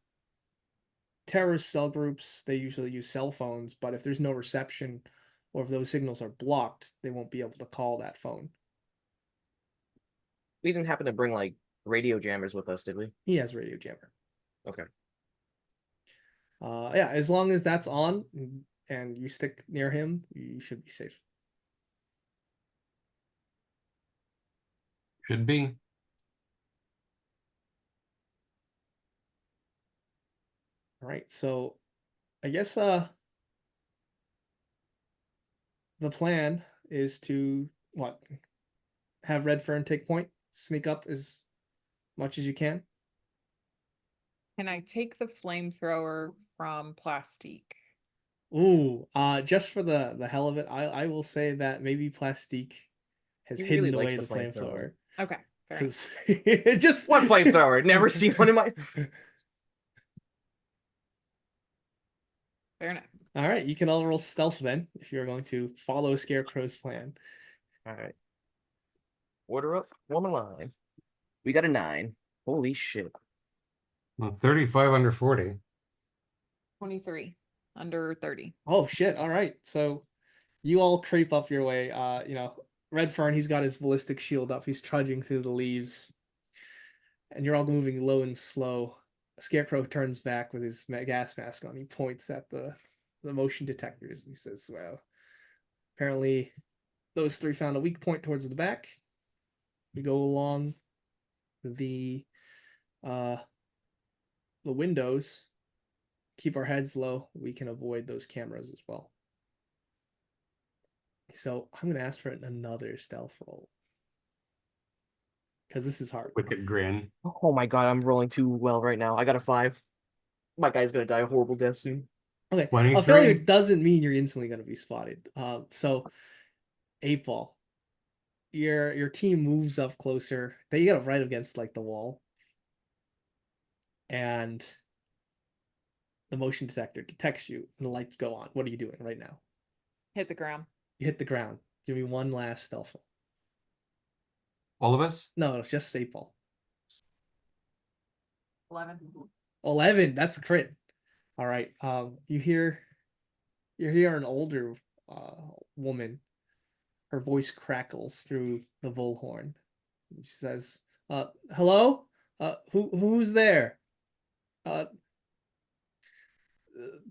terrorist cell groups, they usually use cell phones, but if there's no reception or if those signals are blocked, they won't be able to call that phone. We didn't happen to bring like radio jammers with us, did we? He has radio jammer. Okay. Yeah, as long as that's on and you stick near him, you should be safe. Should be. All right, so I guess the plan is to what? Have Redfern take point, sneak up as much as you can. Can I take the flamethrower from Plastique? Ooh, just for the hell of it, I will say that maybe Plastique has He hidden really likes away the the flamethrower. flamethrower Okay, fair enough. because it just What flamethrower? Never seen one in my. Fair enough. All right, you can all roll stealth then if you're going to follow Scarecrow's plan. All right. Order up, woman line. We got a 9. Holy shit. Well, 35 under 40. 23 under 30. Oh shit! All right, so you all creep up your way. Redfern, he's got his ballistic shield up. He's trudging through the leaves, and you're all moving low and slow. Scarecrow turns back with his gas mask on. He points at the motion detectors. He says, "Well, apparently those three found a weak point towards the back. We go along the windows. Keep our heads low. We can avoid those cameras as well. So I'm gonna ask for another stealth roll because this is hard. Wicked grin. Oh my god, I'm rolling too well right now. I got a 5. My guy's gonna die a horrible death soon. Okay, a 23. failure doesn't mean you're instantly gonna be spotted. So 8-ball. Your team moves up closer. They get up right against like the wall, and the motion detector detects you, and the lights go on. What are you doing right now? Hit the ground. You hit the ground. Give me one last stealth roll. All of us? No, it's just 8-ball. 11. 11. That's a crit. All right. You hear an older woman. Her voice crackles through the bullhorn. She says, "Hello? Who's there? Uh,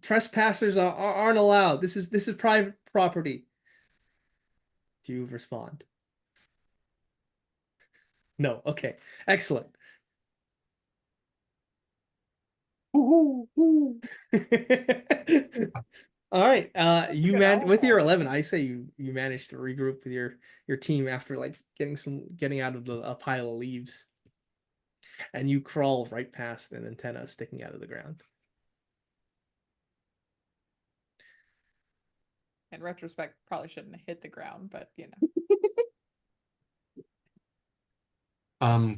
trespassers aren't allowed. This is private property." Do you respond? No. Okay. Excellent. All right. You Good with your owl. 11, I say you managed to regroup with your team after like getting out of a pile of leaves, and you crawl right past an antenna sticking out of the ground. In retrospect, probably shouldn't have hit the ground, but you know.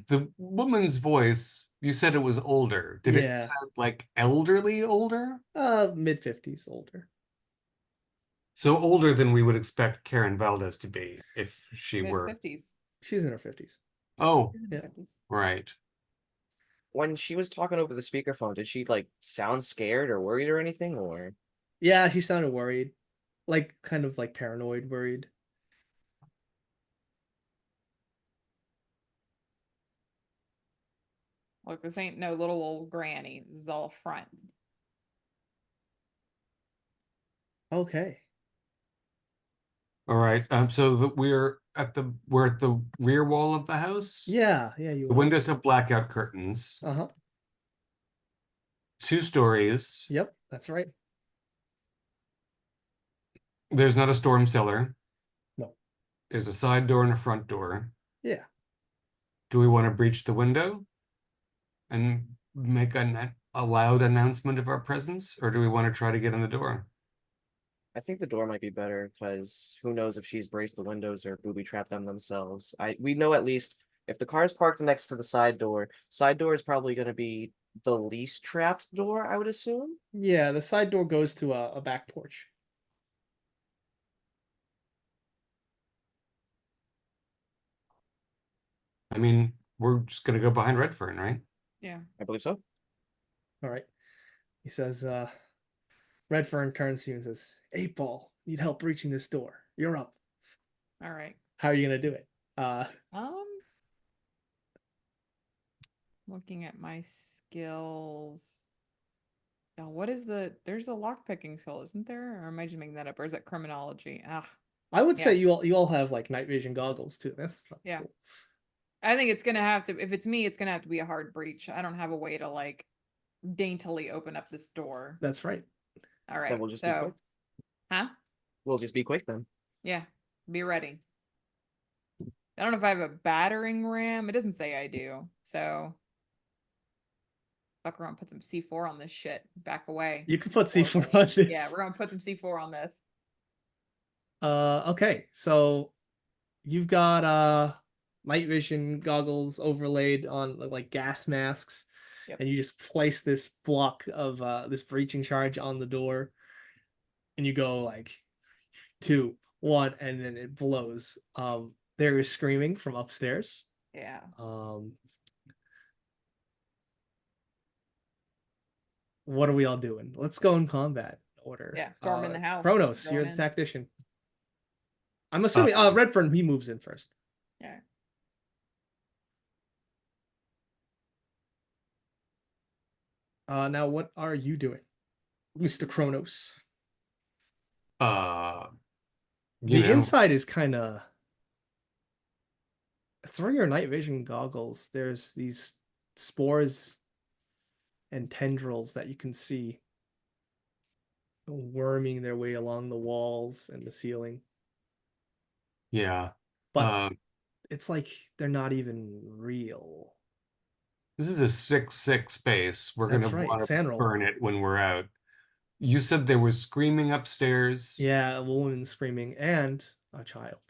The woman's voice, you said it was older. Did it Yeah. sound like elderly older? Mid-50s, older. So older than we would expect Karen Valdez to be if she Mid were. 50s. She's in her 50s. Oh, Yeah. right. When she was talking over the speakerphone, did she like sound scared or worried or anything? Or Yeah, she sounded worried, like kind of like paranoid, worried. Look, this ain't no little old granny. This is all front. Okay. All right. So we're at the rear wall of the house. Yeah, you The are. windows have blackout curtains. Uh-huh. 2 stories. Yep, that's right. There's not a storm cellar. No. There's a side door and a front door. Yeah. Do we want to breach the window and make a loud announcement of our presence, or do we want to try to get in the door? I think the door might be better because who knows if she's braced the windows or booby trapped them themselves. We know at least if the car's parked next to the side door is probably going to be the least trapped door, I would assume. Yeah, the side door goes to a back porch. I mean, we're just gonna go behind Redfern, right? Yeah. I believe so. All right. He says, Redfern turns to you and says, 8-ball, need help breaching this door. You're up. All right. How are you gonna do it? Looking at my skills. Now, there's a lockpicking skill, isn't there? Or am I just making that up? Or is it criminology? Ugh. I would say Yeah. you all have like night vision goggles too. That's Yeah. cool. I think it's gonna have to, if it's me, it's gonna have to be a hard breach. I don't have a way to like daintily open up this door. That's right. All right. Then we'll just be quick. Huh? We'll just be quick then. Yeah. Be ready. I don't know if I have a battering ram. It doesn't say I do. So fuck around, put some C4 on this shit. Back away. You can put C4 on this. Yeah, we're gonna put some C4 on this. Okay, so you've got night vision goggles overlaid on like gas masks. Yep. And you just place this block of this breaching charge on the door, and you go like 2, 1, and then it blows. There is screaming from upstairs. Yeah. What are we all doing? Let's go in combat order. Yeah, storm in the house. Kronos, going you're the in. tactician. I'm assuming Redfern, he moves in first. Yeah. Now what are you doing, Mr. Kronos? you The know, inside is kind of through your night vision goggles. There's these spores and tendrils that you can see worming their way along the walls and the ceiling. yeah. But Uh, it's like they're not even real. this is a 6-6 space. We're That's gonna right, want to Sandroll. burn it when we're out. You said there was screaming upstairs, Yeah, a woman screaming and a child.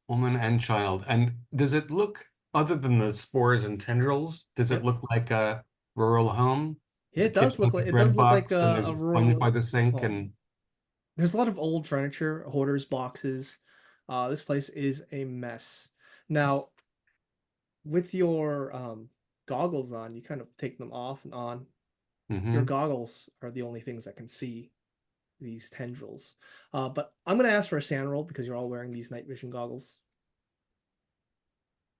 woman and child. And does it look, other than the spores and tendrils, does it Yep. look like a rural home? Is It a kitchen does look with like a bread box and a there's a sponge by rural the sink home. and There's a lot of old furniture, hoarders boxes. This place is a mess. Now, with your goggles on, you kind of take them off and on. Your Mhm. goggles are the only things that can see these tendrils. But I'm gonna ask for a sand roll because you're all wearing these night vision goggles.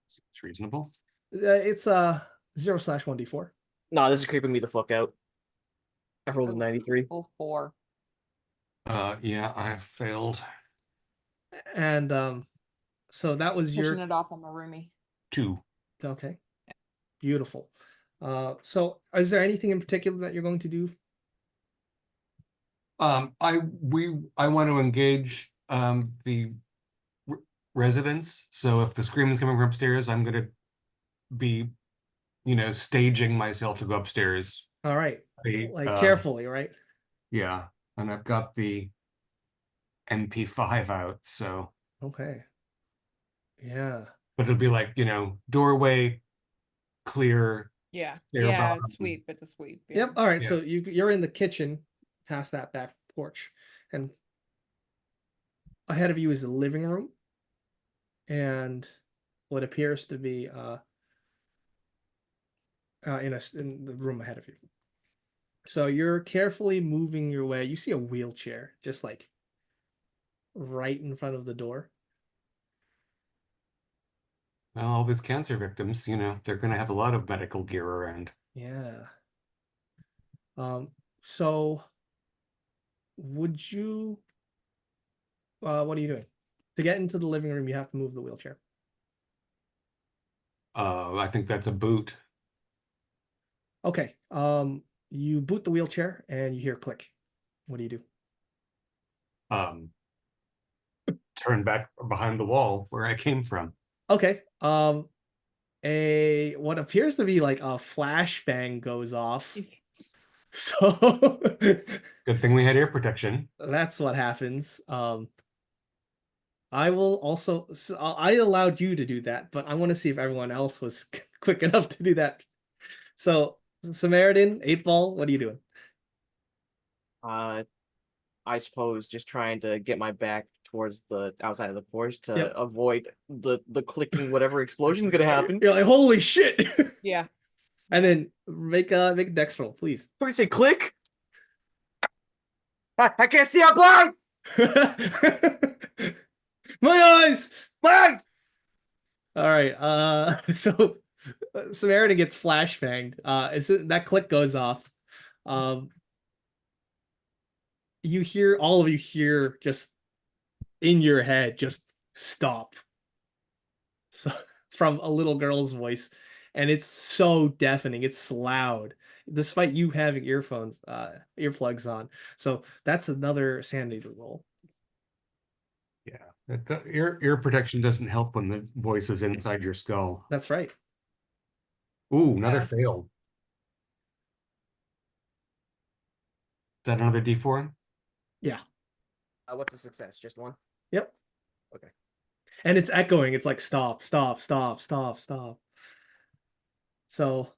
It's reasonable. It's 0/1d4. No, this is creeping me the fuck out. I rolled a Oh, 93. full 4. Yeah, I failed. And so that was Pushing your it off on my roomie. 2. okay. Beautiful. So is there anything in particular that you're going to do? I want to engage the r residents. So if the scream is coming from upstairs, I'm gonna be, staging myself to go upstairs. All right. The Like carefully, right? Yeah, and I've got the MP5 out, so Okay. Yeah. but it'll be like, doorway clear, Yeah. stair Yeah, bottom. sweep. It's a sweep. Yeah. Yep. All right. Yeah. So you're in the kitchen past that back porch, and ahead of you is the living room and what appears to be in the room ahead of you. So you're carefully moving your way. You see a wheelchair just like right in front of the door. Well, all these cancer victims, they're gonna have a lot of medical gear around. Yeah. So would you what are you doing? To get into the living room, you have to move the wheelchair. I think that's a boot. Okay. You boot the wheelchair and you hear click. What do you do? Um, turn back behind the wall where I came from. Okay. A what appears to be like a flashbang goes off. Jesus. So Good thing we had ear protection. that's what happens. I will also I allowed you to do that, but I want to see if everyone else was quick enough to do that. So Samaritan, 8 ball, what are you doing? I suppose just trying to get my back towards the outside of the porch to Yep. avoid the clicking whatever explosion's gonna happen. You're like, holy shit! Yeah. And then make a dex roll, please. What do you say, click? I can't see, I'm blind! My eyes! My eyes! All right. So Samaritan gets flashbanged. As soon that click goes off, you hear all of you hear just in your head just stop. So from a little girl's voice, and it's so deafening. It's loud, despite you having earplugs on. So that's another sanity roll. Yeah. The ear protection doesn't help when the voice is inside your skull. That's right. Ooh, another Yeah. fail. Is that another D4? Yeah. What's a success? Just one? Yep. Okay. And it's echoing. It's like stop, stop, stop, stop, stop. So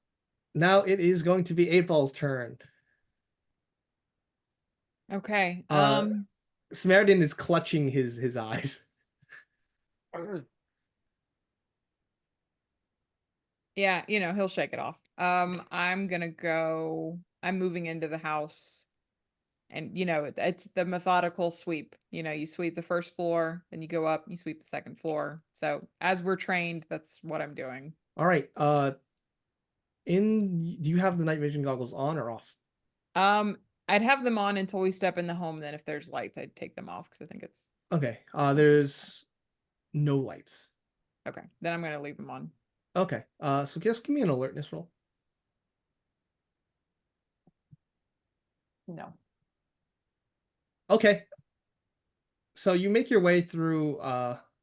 now it is going to be 8 ball's turn. Okay. Samaritan is clutching his eyes. Yeah, he'll shake it off. I'm moving into the house. And it's the methodical sweep. You sweep the first floor, then you go up, you sweep the second floor. So as we're trained, that's what I'm doing. All right. Do you have the night vision goggles on or off? I'd have them on until we step in the home. Then if there's lights, I'd take them off because I think it's Okay. There's no lights. Okay, then I'm gonna leave them on. Okay. So just give me an alertness roll. No. Okay. So you make your way through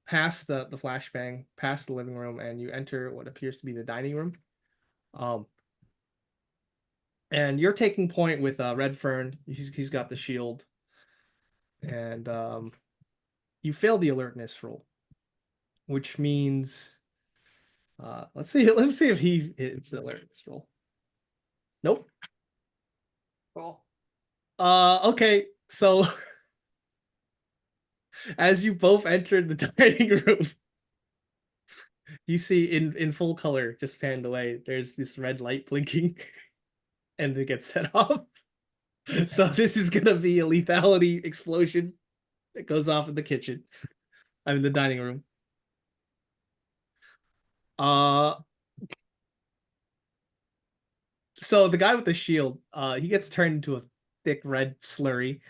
past the flashbang, past the living room, and you enter what appears to be the dining room. And you're taking point with Redfern. He's got the shield. And you fail the alertness roll, which means let's see if he hits the alertness roll. Nope. Cool. Okay, so as you both entered the dining room, you see in full color, just fanned away, there's this red light blinking, and it gets set off. So this is gonna be a lethality explosion that goes off in the kitchen. I'm in the dining room. Uh so the guy with the shield, he gets turned into a thick red slurry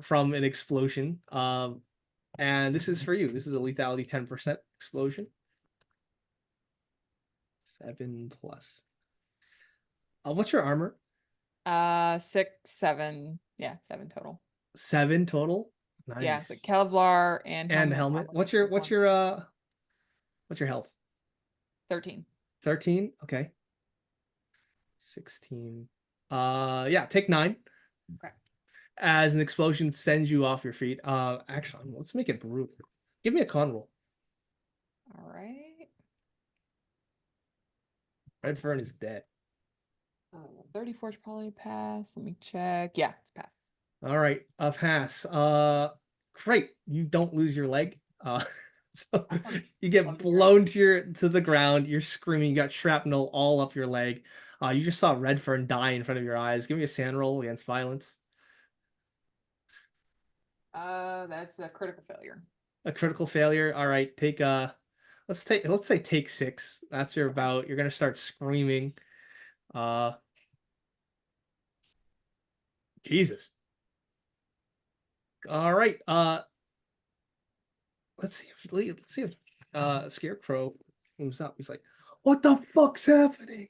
from an explosion. And this is for you. This is a lethality 10% explosion. 7 plus. What's your armor? 6, 7. Yeah, 7 total. 7 total. Nice. Yeah, the Kevlar and And helmet. helmet. How What's much your is one? what's your health? 13. 13. Okay. 16. Yeah, take 9. Okay. As an explosion sends you off your feet. Actually, let's make it brutal. Give me a con roll. All right. Redfern is dead. 34 is probably a pass. Let me check. Yeah, it's a pass. All right, a pass. Great. You don't lose your leg. So Awesome. you get Love to hear it. blown to the ground. You're screaming. You got shrapnel all up your leg. You just saw Redfern die in front of your eyes. Give me a sand roll against violence. That's a critical failure. A critical failure. All right, take let's say take 6. That's your bout. You're gonna start screaming. Jesus. All right. Let's see if Scarecrow moves up. He's like, "What the fuck's happening?"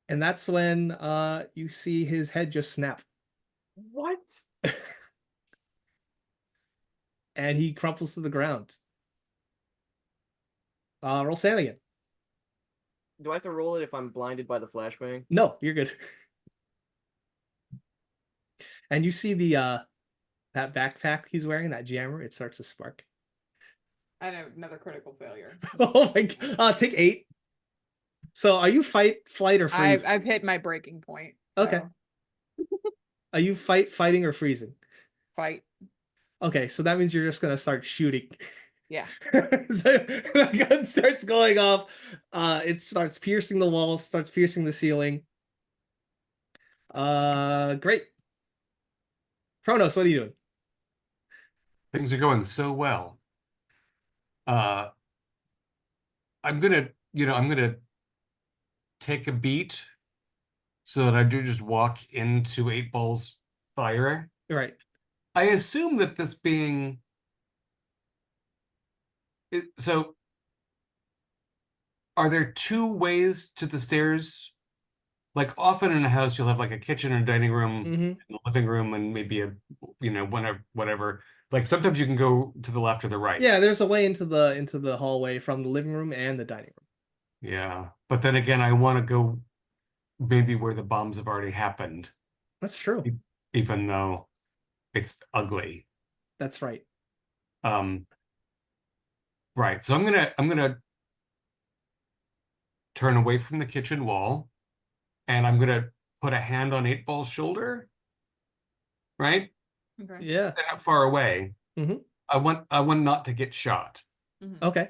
And that's when you see his head just snap, What? and he crumples to the ground. Roll sand again. Do I have to roll it if I'm blinded by the flashbang? No, you're good. And you see the that backpack he's wearing, that jammer, it starts to spark. I know, another critical failure. Oh my god. Take 8. So are you fight, flight, or freeze? I've hit my breaking point. Okay. So Are you fighting, or freezing? fight. Okay, so that means you're just gonna start shooting. Yeah. So the gun starts going off. It starts piercing the walls, starts piercing the ceiling. Great. Kronos, what are you doing? Things are going so well. I'm gonna take a beat so that I do just walk into 8 Ball's fire. Right. I assume that this being so are there 2 ways to the stairs? Like often in a house, you'll have like a kitchen and dining room, Mm-hmm. and the living room, and maybe a whatever. Like sometimes you can go to the left or the right. Yeah, there's a way into the hallway from the living room and the dining room. Yeah, but then again, I want to go maybe where the bombs have already happened, That's true. even though it's ugly. That's right. Right. So I'm gonna turn away from the kitchen wall, and I'm gonna put a hand on 8 Ball's shoulder. Right? Okay. Yeah. They're not far away. Mm-hmm. I want not to get shot. Mhm. Okay.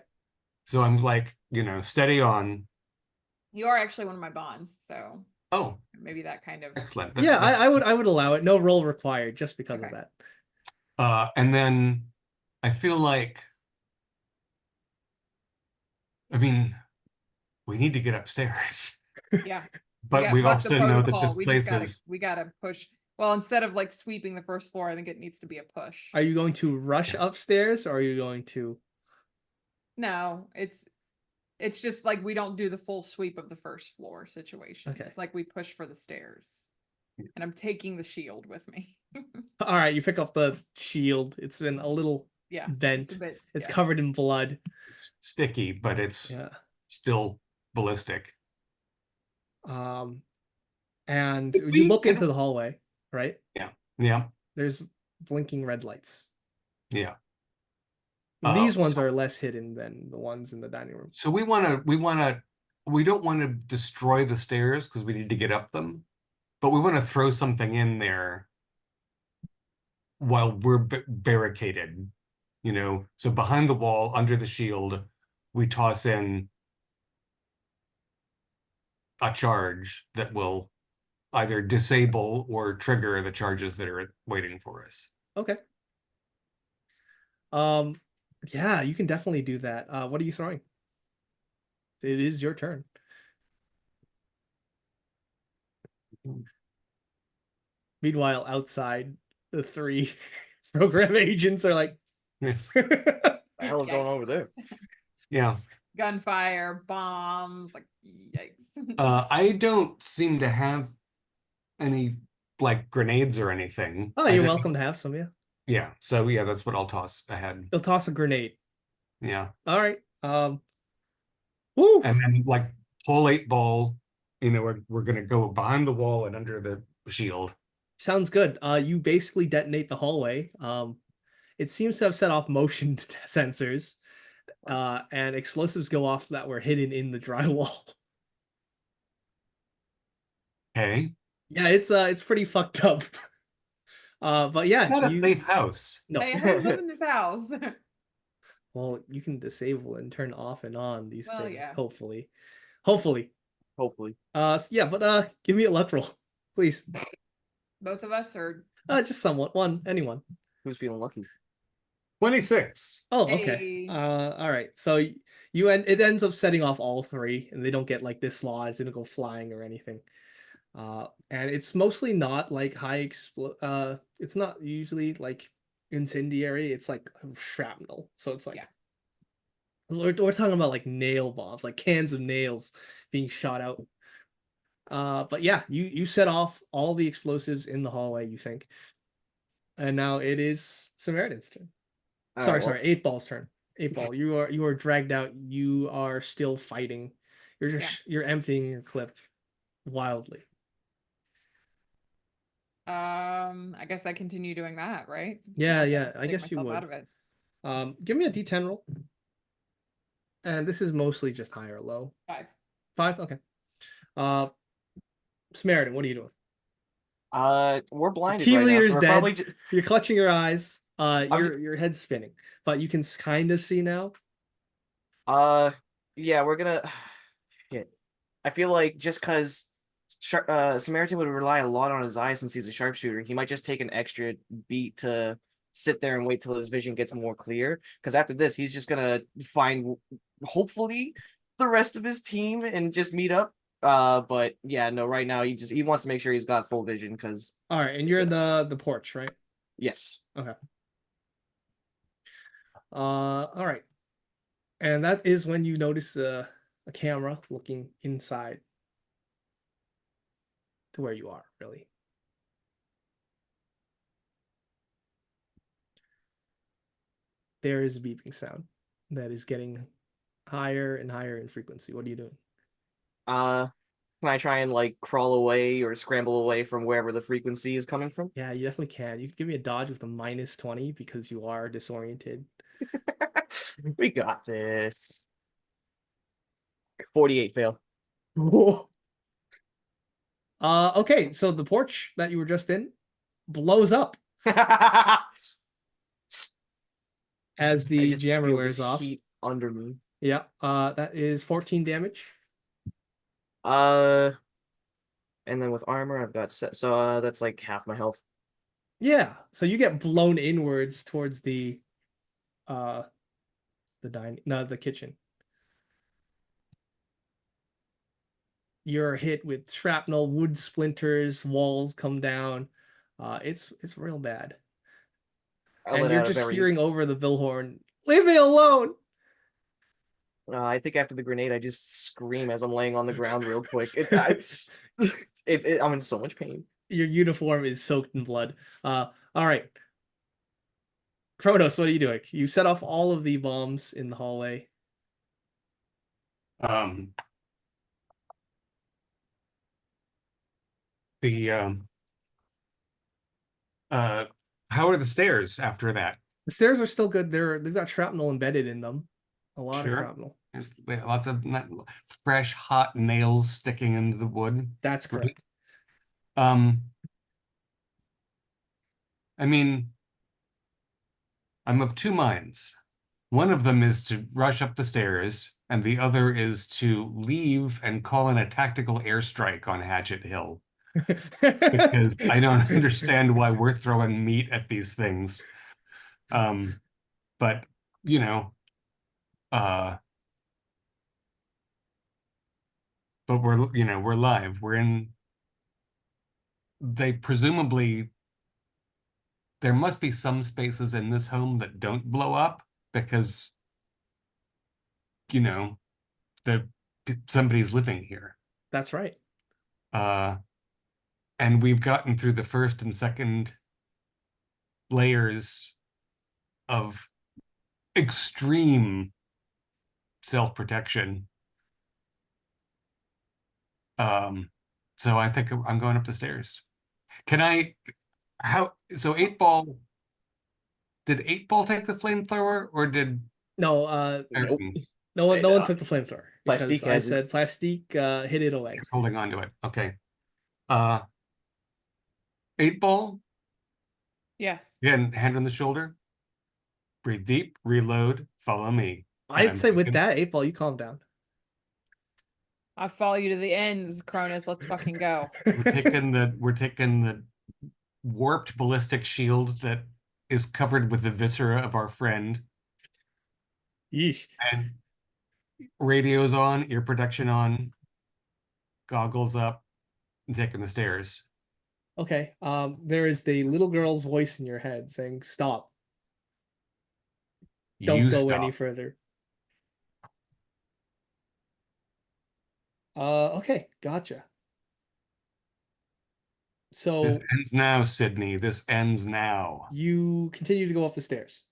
So I'm like, steady on. You are actually one of my bonds, so Oh, maybe that kind of. excellent. Yeah, I would allow it. No roll required, just because of Okay. that. And then I feel like, I mean, we need to get upstairs, Yeah. but we Fuck the also know that protocol. this We place just is. we gotta push. Well, instead of like sweeping the first floor, I think it needs to be a push. Are you going to rush Yeah. upstairs, or are you going to? No, it's just like we don't do the full sweep of the first floor situation. Okay. It's like we push for the stairs. And I'm taking the shield with me. All right, you pick up the shield. It's been a little Yeah. bent. It's a bit. It's Yeah. covered in blood. It's sticky, but it's Yeah. still ballistic. And Could you we look get- into the hallway, right? Yeah, There's blinking red lights. yeah. These ones So- are less hidden than the ones in the dining room. So we don't want to destroy the stairs because we need to get up them, but we want to throw something in there while we're barricaded, you know. So behind the wall, under the shield, we toss in a charge that will either disable or trigger the charges that are waiting for us. Okay. Yeah, you can definitely do that. What are you throwing? It is your turn. Meanwhile, outside, the three program agents are like, Yeah. The hell is going on over there? Yeah. Gunfire, bombs, like yikes. I don't seem to have any like grenades or anything. oh, I you're don't- welcome to have some, yeah. Yeah. So yeah, that's what I'll toss ahead. You'll toss a grenade. Yeah. All right. Woo! And then like pull 8-ball, you know, we're gonna go behind the wall and under the shield. Sounds good. You basically detonate the hallway. It seems to have set off motion sensors, and explosives go off that were hidden in the drywall. Okay. Yeah, it's pretty fucked up. But yeah, Not a safe house. no. Hey, I live in this house. Well, you can disable and turn off and on these Well, things. yeah. Hopefully. Hopefully. Yeah, but give me a luck roll, please. Both of us are. Just somewhat. Anyone. Who's feeling lucky? 26. Oh, okay. Hey. All right. So it ends up setting off all three, and they don't get like dislodged, they don't go flying or anything. And it's mostly not like it's not usually like incendiary, it's like shrapnel. So it's like Yeah. we're talking about like nail bombs, like cans of nails being shot out. But yeah, you set off all the explosives in the hallway, you think. And now it is Samaritan's turn. All Sorry, right, well, 8-ball's turn. 8-ball, you are dragged out. You are still fighting. You're just you're emptying your clip wildly. I guess I continue doing that, right? Yeah, Unless yeah, I take guess you myself would. out of it. Give me a D10 roll. And this is mostly just high or low. 5. 5, okay. Samaritan, what are you doing? We're blinded team right now, leader's so we're dead. probably You're clutching your eyes. ju- Your head's spinning, but you can kind of see now. yeah, we're gonna shit. I feel like just because Samaritan would rely a lot on his eyes since he's a sharpshooter, he might just take an extra beat to sit there and wait till his vision gets more clear. Because after this, he's just gonna find hopefully the rest of his team and just meet up. But yeah, no, right now he wants to make sure he's got full vision because All right, and you're in the porch, right? yes. Okay. All right, and that is when you notice a camera looking inside to where you are, really. There is a beeping sound that is getting higher and higher in frequency. What are you doing? Can I try and like crawl away or scramble away from wherever the frequency is coming from? Yeah, you definitely can. You can give me a dodge with a -20 because you are disoriented. We got this. 48 fail. Whoa. Okay, so the porch that you were just in blows up as I the just jammer feel wears this off. heat under me. Yeah, that is 14 damage. And then with armor, I've got set, so that's like half my health. Yeah, so you get blown inwards towards the the kitchen. You're hit with shrapnel, wood splinters, walls come down. It's real bad. I And let you're out a just very. hearing over the Billhorn, "Leave me alone!" I think after the grenade, I just scream as I'm laying on the ground real quick. I'm in so much pain. Your uniform is soaked in blood. All right. Kronos, what are you doing? You set off all of the bombs in the hallway. Um, the uh, how are the stairs after that? The stairs are still good. They've got shrapnel embedded in them. A lot of Sure. shrapnel. There's lots of fresh, hot nails sticking into the wood. That's Right. correct. I mean, I'm of two minds. One of them is to rush up the stairs, and the other is to leave and call in a tactical airstrike on Hatchet Hill. Because I don't understand why we're throwing meat at these things. But you know, but we're live. We're in. They presumably there must be some spaces in this home that don't blow up because you know the somebody's living here. That's right. And we've gotten through the first and second layers of extreme self-protection. So I think I'm going up the stairs. Can I, so 8 Ball, did 8 Ball take the flamethrower or did No, Nope. no one took the flamethrower because Plastique I has it. said Plastique hid it away. he's holding on to it? Okay. Uh, 8 Ball, Yes. again, hand on the shoulder. Breathe deep, reload, follow me. And I'd say with that, 8 Ball, you calm down. I follow you to the ends, Cronus. Let's fucking go. we're taking the warped ballistic shield that is covered with the viscera of our friend, Yeesh. and radios on, ear protection on, goggles up, and taking the stairs. Okay. There is the little girl's voice in your head saying, "Stop. Don't You go stop. any further." Okay, gotcha. So This ends now, Sydney. This ends now. you continue to go up the stairs.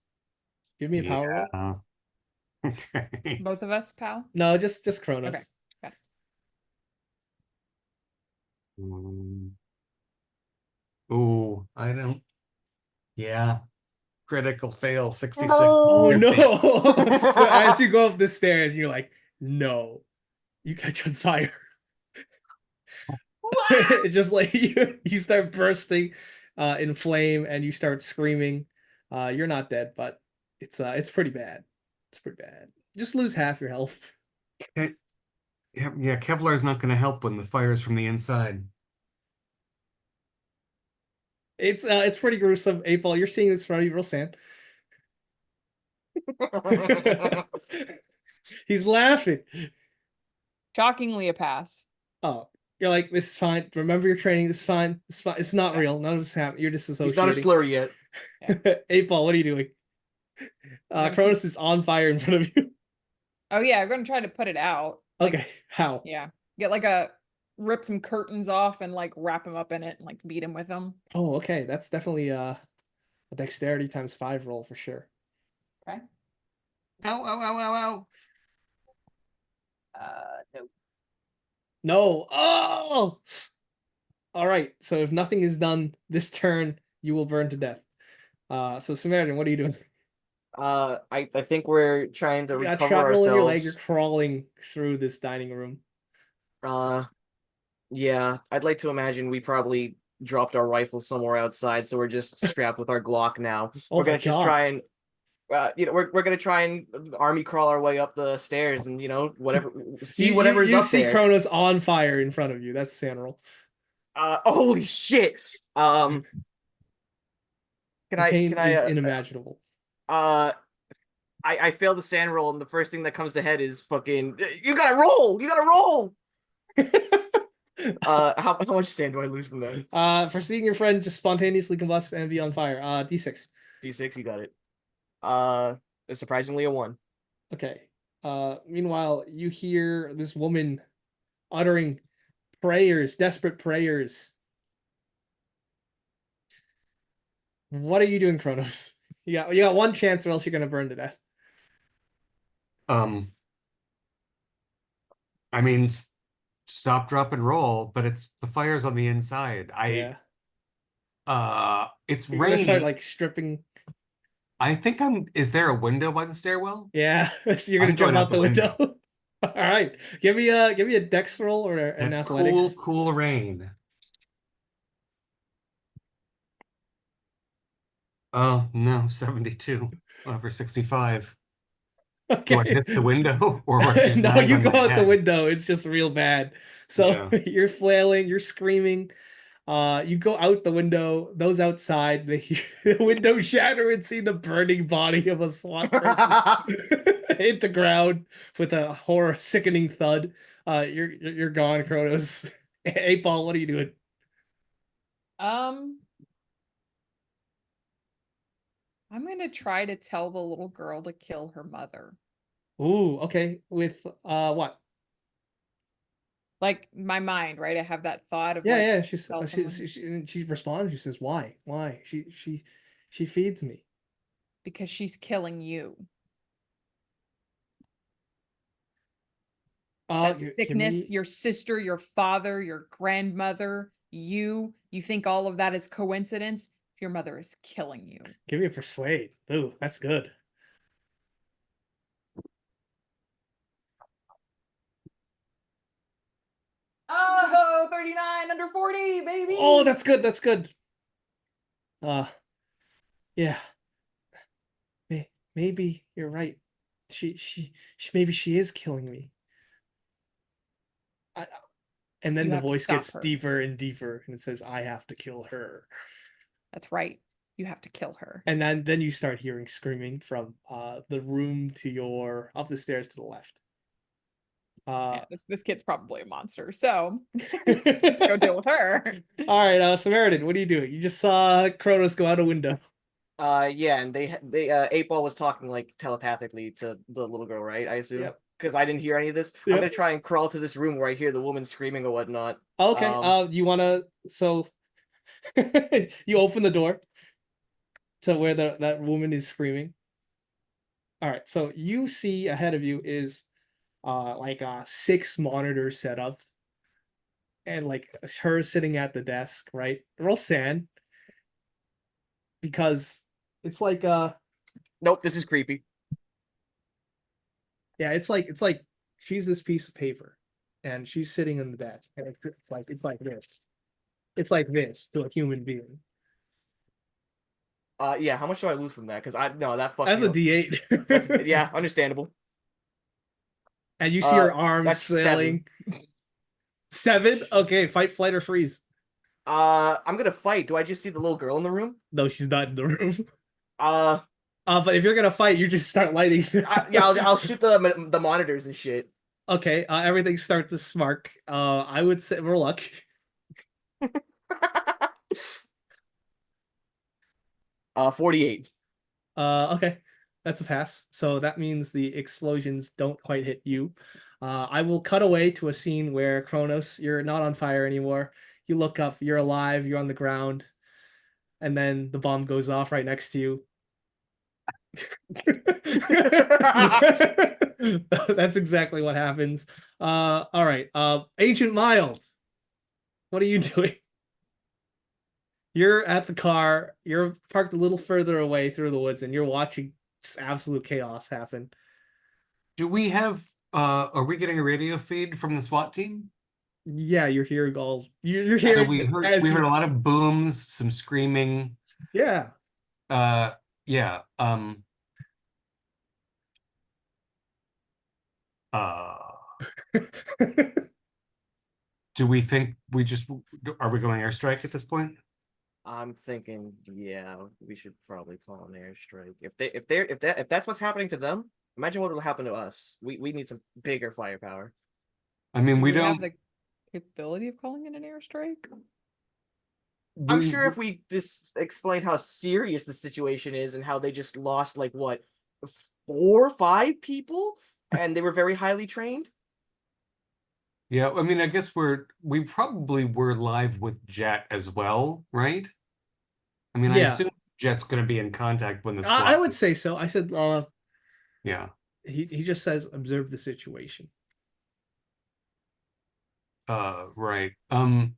Give me a power roll. Yeah. Okay. Both of us, pal? No, just Kronos. Okay. Got it. Ooh, I don't. Yeah. Critical fail, 66. Oh 50. no! So as you go up the stairs, you're like, "No, you catch on fire." It just like you start bursting in flame and you start screaming. You're not dead, but it's pretty bad. It's pretty bad. Just lose half your health. Yeah, Kevlar's not going to help when the fire's from the inside. It's pretty gruesome. 8 Ball, you're seeing this in front of you, real sad. He's laughing. Shockingly a pass. Oh, you're like, "This is fine. Remember your training. This is fine. It's fine. It's not Yeah. real. None of this happened. You're disassociating." He's not a slur yet. 8 Ball, what are you doing? gonna Cronus is on fire in front of you. Oh yeah, I'm gonna try to put it out. Like, Okay, how? yeah. Get rip some curtains off and like wrap him up in it and like beat him with them. Oh, okay. That's definitely a dexterity times 5 roll for sure. Okay. Ow, ow, ow, ow, ow. No. No. Oh. All right. So if nothing is done this turn, you will burn to death. So Samaritan, what are you doing? I think we're trying to You got recover shrapnel in your leg. ourselves. You're crawling through this dining room. Yeah, I'd like to imagine we probably dropped our rifle somewhere outside, so we're just strapped with our Glock now. Oh We're my gonna just God. try and we're gonna try and army crawl our way up the stairs and whatever see whatever is you up see there. Kronos on fire in front of you. That's Sand roll. Holy shit. Can The I pain can I is unimaginable. I failed the sand roll, and the first thing that comes to head is fucking you gotta roll. You gotta roll. How much sand do I lose from that? For seeing your friend just spontaneously combust and be on fire. D6. D6, you got it. It's surprisingly a 1. Okay. Meanwhile, you hear this woman uttering prayers, desperate prayers. What are you doing, Kronos? You got one chance, or else you're gonna burn to death. I mean, stop, drop, and roll, but it's the fire's on the inside. Yeah. It's You're gonna start rainy. like stripping. I think is there a window by the stairwell? Yeah, so you're gonna I'm jump going out out the the window. window. All right. Give me a dex roll or an And cool, athletics. cool rain. Oh, no, 72 over 65. Do I Okay. miss the window or just No, land you on go my out the head? window. It's just real bad. So Yeah. you're flailing, you're screaming. You go out the window. Those outside, they hear the window shatter and see the burning body of a SWAT person hit the ground with a horror, sickening thud. You're gone, Kronos. Hey, Paul, what are you doing? Um, I'm gonna try to tell the little girl to kill her mother. Ooh, okay. With what? Like my mind, right? I have that thought of Yeah, like yeah. tell someone She responds. She says, "Why? Why?" She feeds me. because she's killing you. That Give sickness, me your sister, your father, your grandmother, you think all of that is coincidence? Your mother is killing you. give me a persuade. Ooh, that's good. Oh, 39 under 40, baby. Oh, that's good. That's good. Uh, yeah. Maybe you're right. Maybe she is killing me. I, and then You the have to voice stop gets her. deeper and deeper, and it says, "I have to kill her." That's right. You have to kill her. And then you start hearing screaming from the room to your up the stairs to the left. Yeah, this kid's probably a monster, so All go deal with her. right, Samaritan, what are you doing? You just saw Kronos go out a window. Yeah, and they 8 Ball was talking like telepathically to the little girl, right? I assume. Yep. Because I didn't hear any of this. I'm Yep. gonna try and crawl to this room where I hear the woman screaming or whatnot. Okay. You wanna you open the door to where that woman is screaming. All right, so you see ahead of you is like a 6 monitor setup and like her sitting at the desk, right? Roll sand because it's like Nope, this is creepy. yeah, it's like she's this piece of paper and she's sitting on the desk and it's like this. It's like this to a human being. Yeah, how much do I lose from that? Because I no, that fucked That's me a up. D8. That's yeah, understandable. And you see her arms That's 7. flailing. 7? Okay, fight, flight, or freeze. I'm gonna fight. Do I just see the little girl in the room? No, she's not in the room. Uh, But if you're gonna fight, you just start lighting. yeah, I'll shoot the monitors and shit. Okay, everything starts to spark. I would say roll luck. 48. Okay, that's a pass. So that means the explosions don't quite hit you. I will cut away to a scene where Kronos, you're not on fire anymore. You look up, you're alive, you're on the ground, and then the bomb goes off right next to you. That's exactly what happens. All right. Ancient Mild, what are you doing? You're at the car. You're parked a little further away through the woods, and you're watching just absolute chaos happen. Do we have are we getting a radio feed from the SWAT team? Yeah, you're hearing all. You're So hearing we heard as a you. lot of booms, some screaming. Yeah. Yeah. Uh do we think are we going airstrike at this point? I'm thinking, yeah, we should probably call an airstrike. If that's what's happening to them, imagine what will happen to us. We need some bigger firepower. I mean, Do we we have don't the capability of calling in an airstrike? I'm sure if we just explain how serious the situation is and how they just lost like what 4 or 5 people and they were very highly trained. Yeah, I mean, I guess we probably were live with Jet as well, right? I mean, I Yeah, assume Jet's going to be in contact when the I SWAT. would say so. I said, Yeah. he just says observe the situation. Right. I'm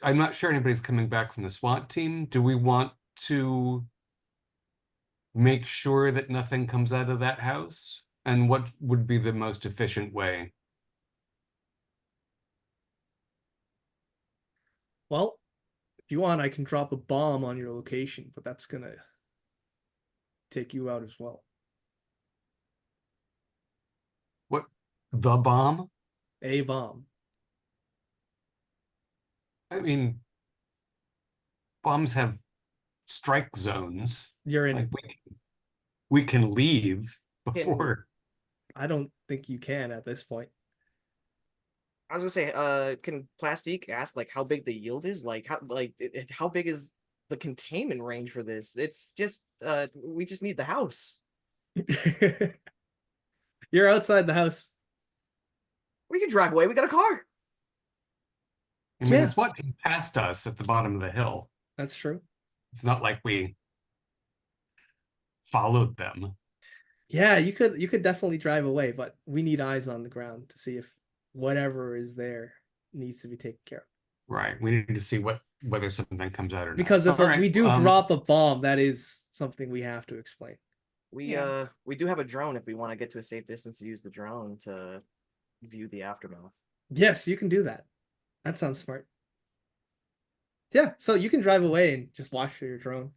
not sure anybody's coming back from the SWAT team. Do we want to make sure that nothing comes out of that house? And what would be the most efficient way? Well, if you want, I can drop a bomb on your location, but that's gonna take you out as well. What, the bomb? A bomb. I mean, bombs have strike zones. You're in. Like we can leave before. I don't think you can at this point. I was gonna say, can Plastique ask like how big the yield is? Like how big is the containment range for this? It's just we just need the house. You're outside the house. We can drive away. We got a car. I mean, Yeah. the SWAT team passed us at the bottom of the hill. That's true. It's not like we followed them. Yeah, you could definitely drive away, but we need eyes on the ground to see if whatever is there needs to be taken care of. Right. We need to see whether something comes out or not. Because if All right, we do drop a bomb, that is something we have to explain. We do have a drone if we want to get to a safe distance to use the drone to view the aftermath. Yes, you can do that. That sounds smart. Yeah, so you can drive away and just watch for your drone.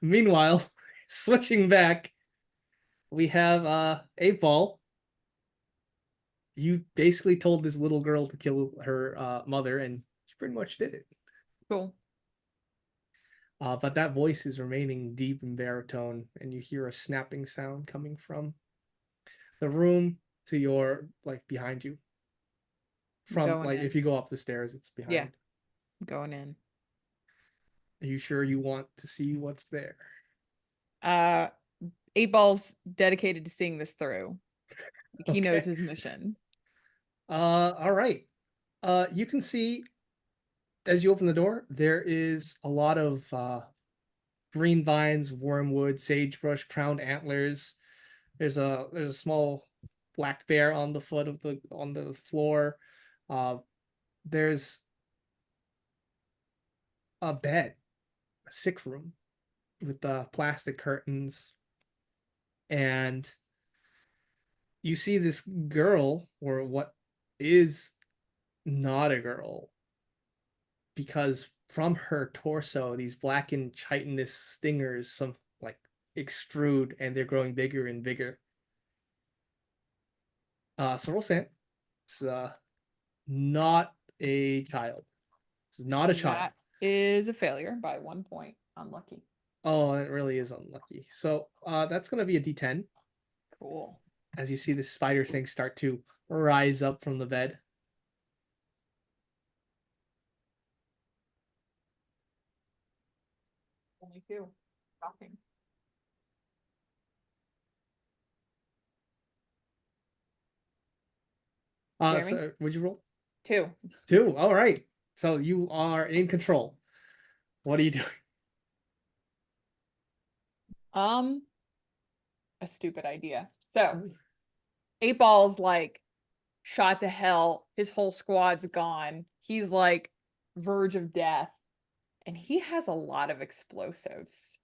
Meanwhile, switching back, we have 8-Ball. You basically told this little girl to kill her mother, and she pretty much did it. Cool. But that voice is remaining deep in baritone, and you hear a snapping sound coming from the room to your behind you. From Going in. if you go up the stairs, it's behind. Yeah. Going in. Are you sure you want to see what's there? 8-Ball's dedicated to seeing this through. He knows Okay. his mission. All right. You can see as you open the door, there is a lot of green vines, wormwood, sagebrush, crowned antlers. There's a small black bear on the foot of the floor. There's a bed, a sick room with plastic curtains, and you see this girl, or what is not a girl, because from her torso, these blackened chitinous stingers, some extrude, and they're growing bigger and bigger. So roll Sam. It's not a child. It's not a child. That is a failure by 1 point. Unlucky. Oh, it really is unlucky. So that's gonna be a D10 Cool. as you see the spider thing start to rise up from the bed. Only 2. Shocking. Jeremy? So would you roll? 2. 2. All right. So you are in control. What are you doing? A stupid idea. So 8-Ball's shot to hell. His whole squad's gone. He's verge of death. And he has a lot of explosives.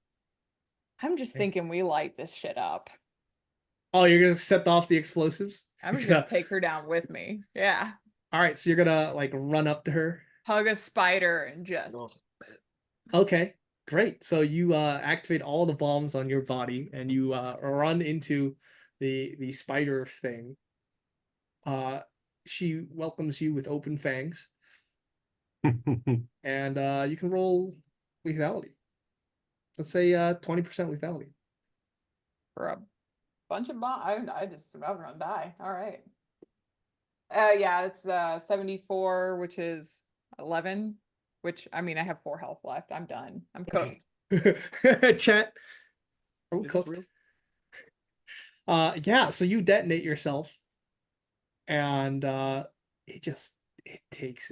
I'm just thinking we light this shit up. Oh, you're gonna set off the explosives? I'm just gonna take her down with me. Yeah. All right, so you're gonna run up to her. Hug a spider and just. Ugh. Okay, great. So you activate all the bombs on your body, and you run into the spider thing. She welcomes you with open fangs, and you can roll lethality. Let's say 20% lethality. for a bunch of bomb. I just about gonna die. All right. Yeah, it's 74, which is 11. Which I mean, I have 4 health left. I'm done. I'm cooked. Chat. Are we Is this cooked? real? Yeah, so you detonate yourself, and it takes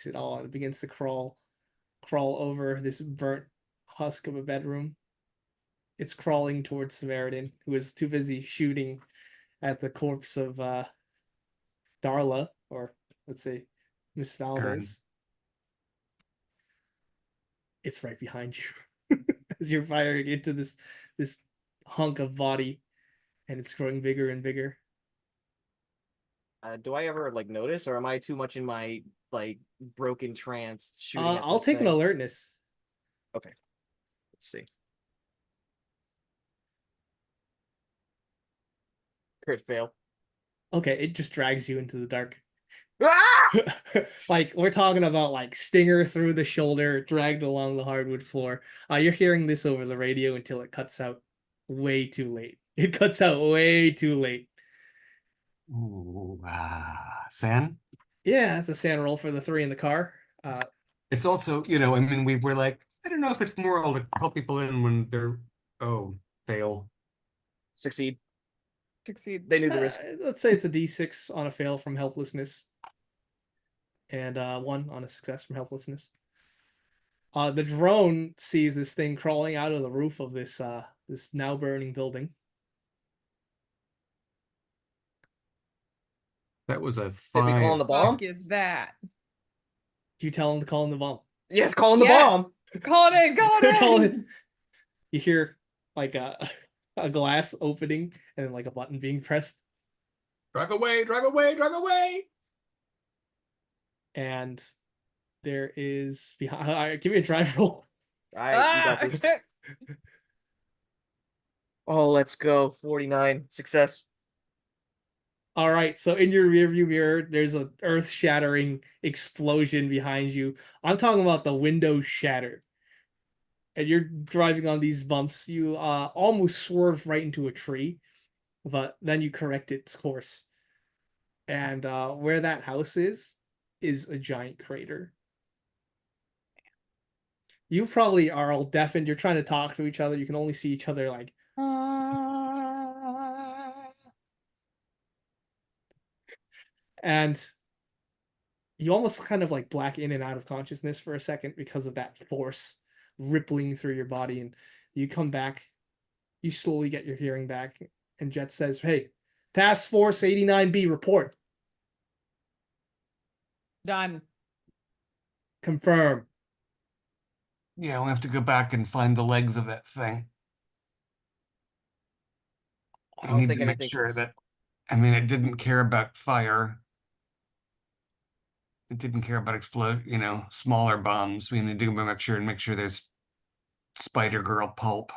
it all, and it begins to crawl over this burnt husk of a bedroom. It's crawling towards Samaritan, who is too busy shooting at the corpse of Darla, or let's say Miss Valdez. It's right behind you as you're firing into this hunk of body, and it's growing bigger and bigger. Do I ever like notice, or am I too much in my like broken trance shooting at I'll this take an thing? alertness. Okay, let's see. Crit fail. Okay, it just drags you into the dark. Ah! Like we're talking about like stinger through the shoulder, dragged along the hardwood floor. You're hearing this over the radio until it cuts out way too late. It cuts out way too late. Ooh, San? Yeah, that's a sand roll for the 3 in the car. It's also, you know, I mean, we were like, I don't know if it's moral to call people in when they're, oh, fail. Succeed. Succeed. They knew the risk. Let's say it's a D6 on a fail from helplessness, and 1 on a success from helplessness. The drone sees this thing crawling out of the roof of this this now burning building. That was a Did we call in 5. the bomb? Fuck is that? Do you tell him to call in the bomb? Yes, call in the Yes! bomb. Call it in. Call it Call in. it. You hear like a glass opening and then like a button being pressed, Drive away, drive away, drive away. and there is behind. All right, give me a drive roll. All right, you got this. Oh, let's go. 49. Success. All right, so in your rearview mirror, there's an earth-shattering explosion behind you. I'm talking about the windows shatter, and you're driving on these bumps. You almost swerve right into a tree, but then you correct its course. And where that house is a giant crater. You probably are all deafened. You're trying to talk to each other. You can only see each other like. And you almost kind of like black in and out of consciousness for a second because of that force rippling through your body. And you come back, you slowly get your hearing back, and Jet says, "Hey, Task Force 89B, report. Done. Confirm." Yeah, we have to go back and find the legs of that thing. I We don't need think to make anything sure was- that, I mean, it didn't care about fire. It didn't care about explode, you know, smaller bombs. We need to make sure there's Spider Girl pulp.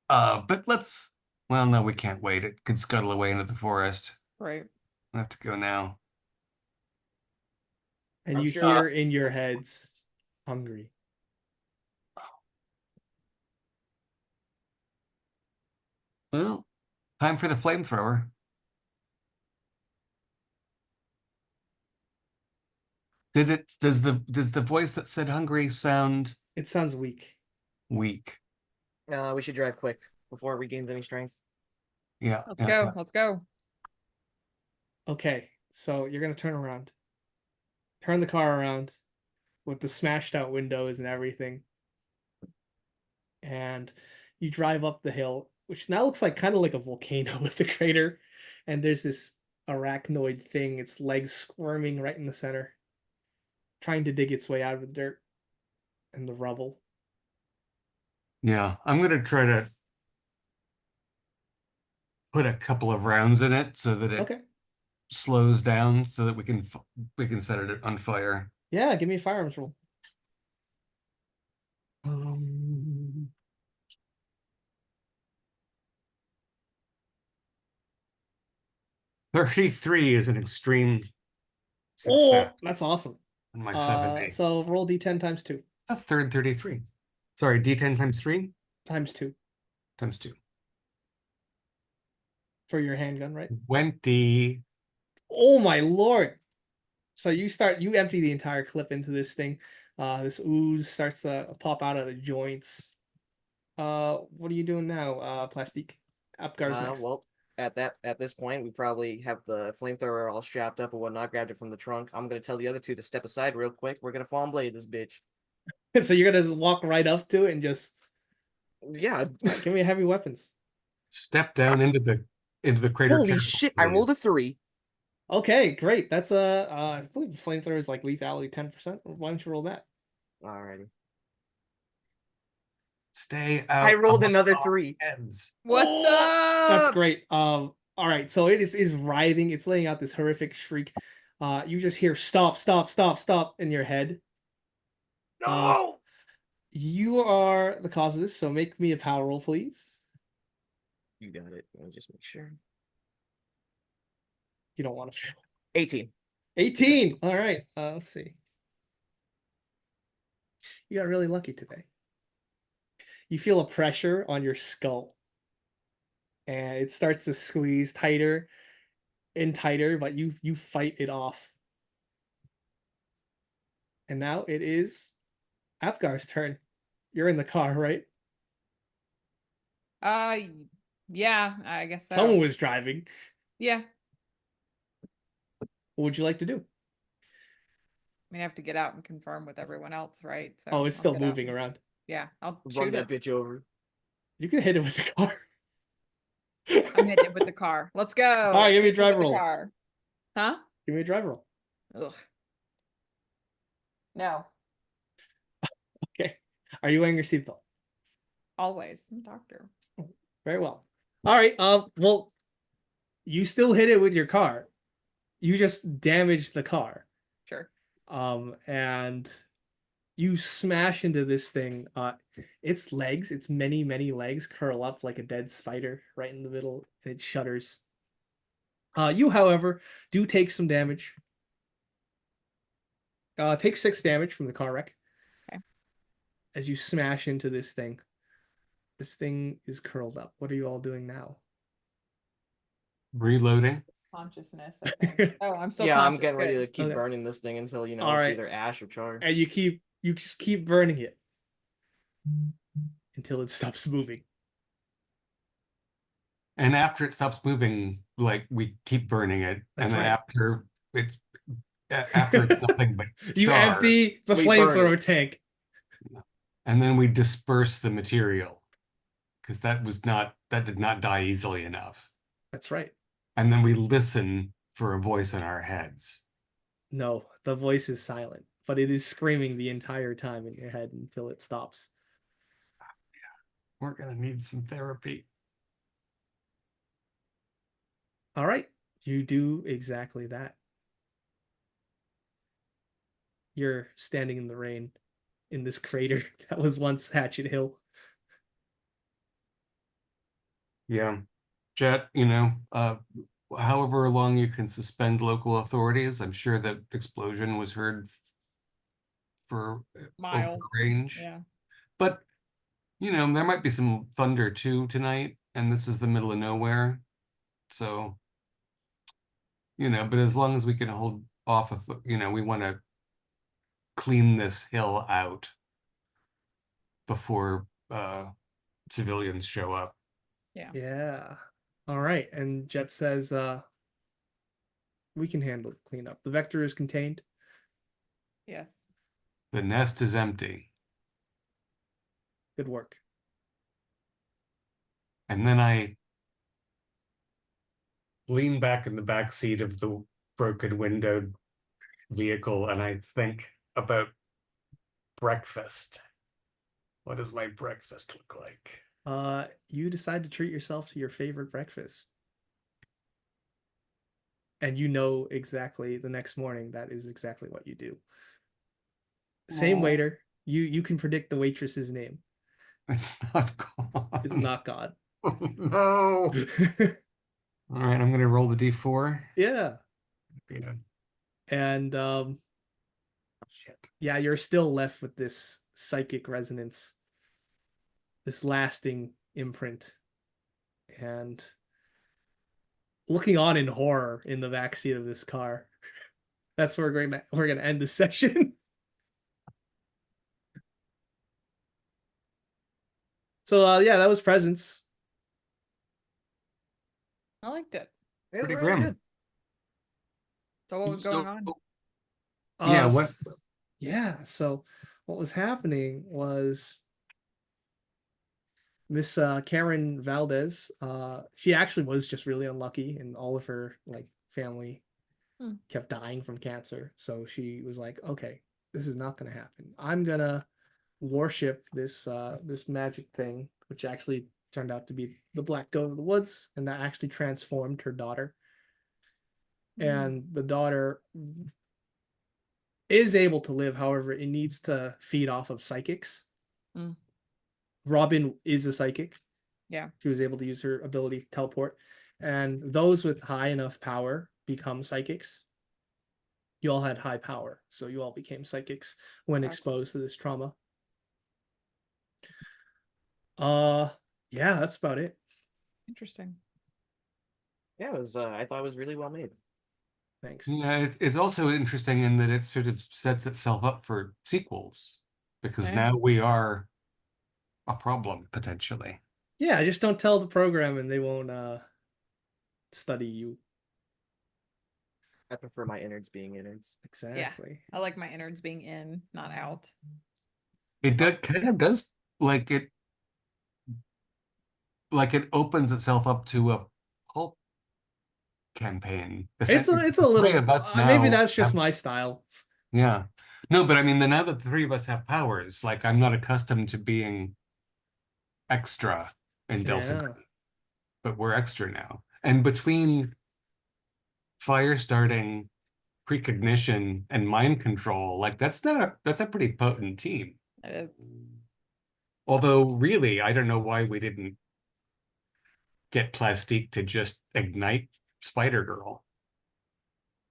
But well, no, we can't wait. It could scuttle away into the forest. Right. We have to go now. And I'm you sure hear in your heads, hungry. Well, time for the flamethrower. Does the voice that said hungry sound It sounds weak. weak? we should drive quick before it regains any strength. Yeah. Let's yeah, go. yeah. Let's go. Okay, so you're gonna turn around. Turn the car around with the smashed out windows and everything. And you drive up the hill, which now looks like kind of like a volcano with the crater. And there's this arachnoid thing, its legs squirming right in the center, trying to dig its way out of the dirt and the rubble. Yeah, I'm gonna try to put a couple of rounds in it so that it Okay. slows down, so that we can set it on fire. Yeah, give me a firearms roll. 33 is an extreme Oh, success that's awesome. on my 70. So roll d10 times 2. A third 33. Sorry, D10 times 3? times 2 Times 2. for your handgun, right? 20. Oh my lord! So you empty the entire clip into this thing. This ooze starts to pop out of the joints. What are you doing now, Plastique? Apgar's next. Well, at this point, we probably have the flamethrower all strapped up and whatnot. Grabbed it from the trunk. I'm gonna tell the other two to step aside real quick. We're gonna Fawn Blade this bitch. So you're gonna just walk right up to it and just Yeah. give me heavy weapons. Step down into the crater. Holy chasm, shit! I rolled a please. 3. Okay, great. That's a I believe flamethrower is like lethality 10%. Why don't you roll that? Alrighty. Stay out. I rolled of another our 3. heads. What's That's up? great. All right, so it is writhing. It's letting out this horrific shriek. You just hear stop, stop, stop, stop in your head. No. You are the cause of this, so make me a power roll, please. You got it. Let me just make sure. You don't want to fail. 18. 18. All right. Let's see. You got really lucky today. You feel a pressure on your skull, and it starts to squeeze tighter and tighter, but you fight it off. And now it is Apgar's turn. You're in the car, right? Uh, yeah, I guess so. Someone was driving. Yeah. What would you like to do? I mean, I have to get out and confirm with everyone else, right? So Oh, it's I'll still get out moving and- around. Yeah, I'll Run shoot that it. bitch over. You can hit it with the car. I'm hitting it with the car. Let's go. All right, give me a Hit drive with the roll. car. Huh? Give me a drive roll. Ugh. No, Okay. Are you wearing your seatbelt? always. I'm a doctor. Very well. All right. Well, you still hit it with your car. You just damaged the car. Sure. And you smash into this thing. Its legs, its many, many legs curl up like a dead spider right in the middle, and it shudders. You, however, do take some damage. Take 6 damage from the car wreck. Okay. As you smash into this thing. This thing is curled up. What are you all doing now? Reloading. Consciousness, I think. Oh, I'm still Yeah, conscious. I'm getting ready Good. to keep Okay. burning this thing until it's Alright. either ash or char. And you just keep burning it until it stops moving. And after it stops moving, like we keep burning it. That's and then right. after it's nothing but You char, empty the We burn flamethrower it. tank. and then we disperse the material because that did not die easily enough. That's right. And then we listen for a voice in our heads. No, the voice is silent, but it is screaming the entire time in your head until it stops. We're gonna need some therapy. All right, you do exactly that. You're standing in the rain in this crater that was once Hatchet Hill. Yeah. Jet, however long you can suspend local authorities, I'm sure that explosion was heard for over Miles. range. Yeah. But, there might be some thunder too tonight, and this is the middle of nowhere. So, but as long as we can hold off, we want to clean this hill out before civilians show up. Yeah. Yeah. All right, and Jet says, we can handle the cleanup. The vector is contained. Yes. The nest is empty. Good work. And then I lean back in the back seat of the broken windowed vehicle and I think about breakfast. What does my breakfast look like? You decide to treat yourself to your favorite breakfast. And you know exactly the next morning that is exactly what you do. Same waiter. You can predict the waitress's name. It's not God. It's not God. Oh, no. All right, I'm gonna roll the D4. Yeah. Yeah. And Shit. yeah, you're still left with this psychic resonance this lasting imprint, and looking on in horror in the backseat of this car. That's where we're gonna end this session. So yeah, that was Presence. I liked it. It was Pretty really grim. good. So what was going on? Yeah, what? Yeah, so what was happening was Miss Karen Valdez, she actually was just really unlucky, and all of her like family kept dying from cancer. So she was like, "Okay, this is not gonna happen. I'm gonna worship this magic thing," which actually turned out to be the Black Goat of the Woods, and that actually transformed her daughter. And the daughter is able to live, however, it needs to feed off of psychics. Robin is a psychic. Yeah. She was able to use her ability to teleport. And those with high enough power become psychics. You all had high power, so you all became psychics when exposed to this trauma. Yeah, that's about it. Interesting. Yeah, it was. I thought it was really well made. Thanks. Yeah, it's also interesting in that it sort of sets itself up for sequels, because Yeah. now we are a problem potentially. Yeah, just don't tell the program and they won't study you. I prefer my innards being innards. Exactly. I like my innards being in, not out. It kind of does like it opens itself up to a pulp campaign. It's a The little three of us maybe now that's just have- my style. yeah. No, but I mean, now that the three of us have powers, like I'm not accustomed to being extra in Delta Yeah. Green, but we're extra now. And between fire starting, precognition, and mind control, like that's a pretty potent team. Although really, I don't know why we didn't get Plastique to just ignite Spider-Girl.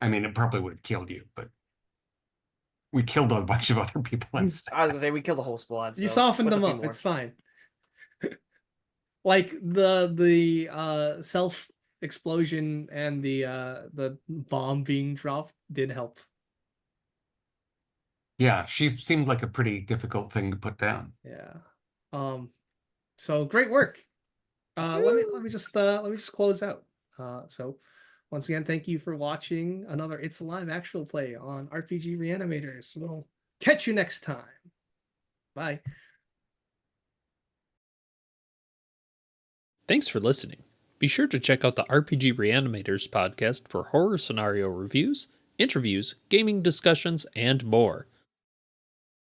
I mean, it probably would have killed you, but we killed a bunch of other people instead. I was gonna say we killed the whole squad. You So softened what's a them few up. more? It's fine. Like the self explosion and the bomb being dropped did help. Yeah, she seemed like a pretty difficult thing to put down. Yeah. So great work. Let me just close out. So once again, thank you for watching another It's Alive actual play on RPG Reanimators. We'll catch you next time. Bye. Thanks for listening. Be sure to check out the RPG Reanimators podcast for horror scenario reviews, interviews, gaming discussions, and more.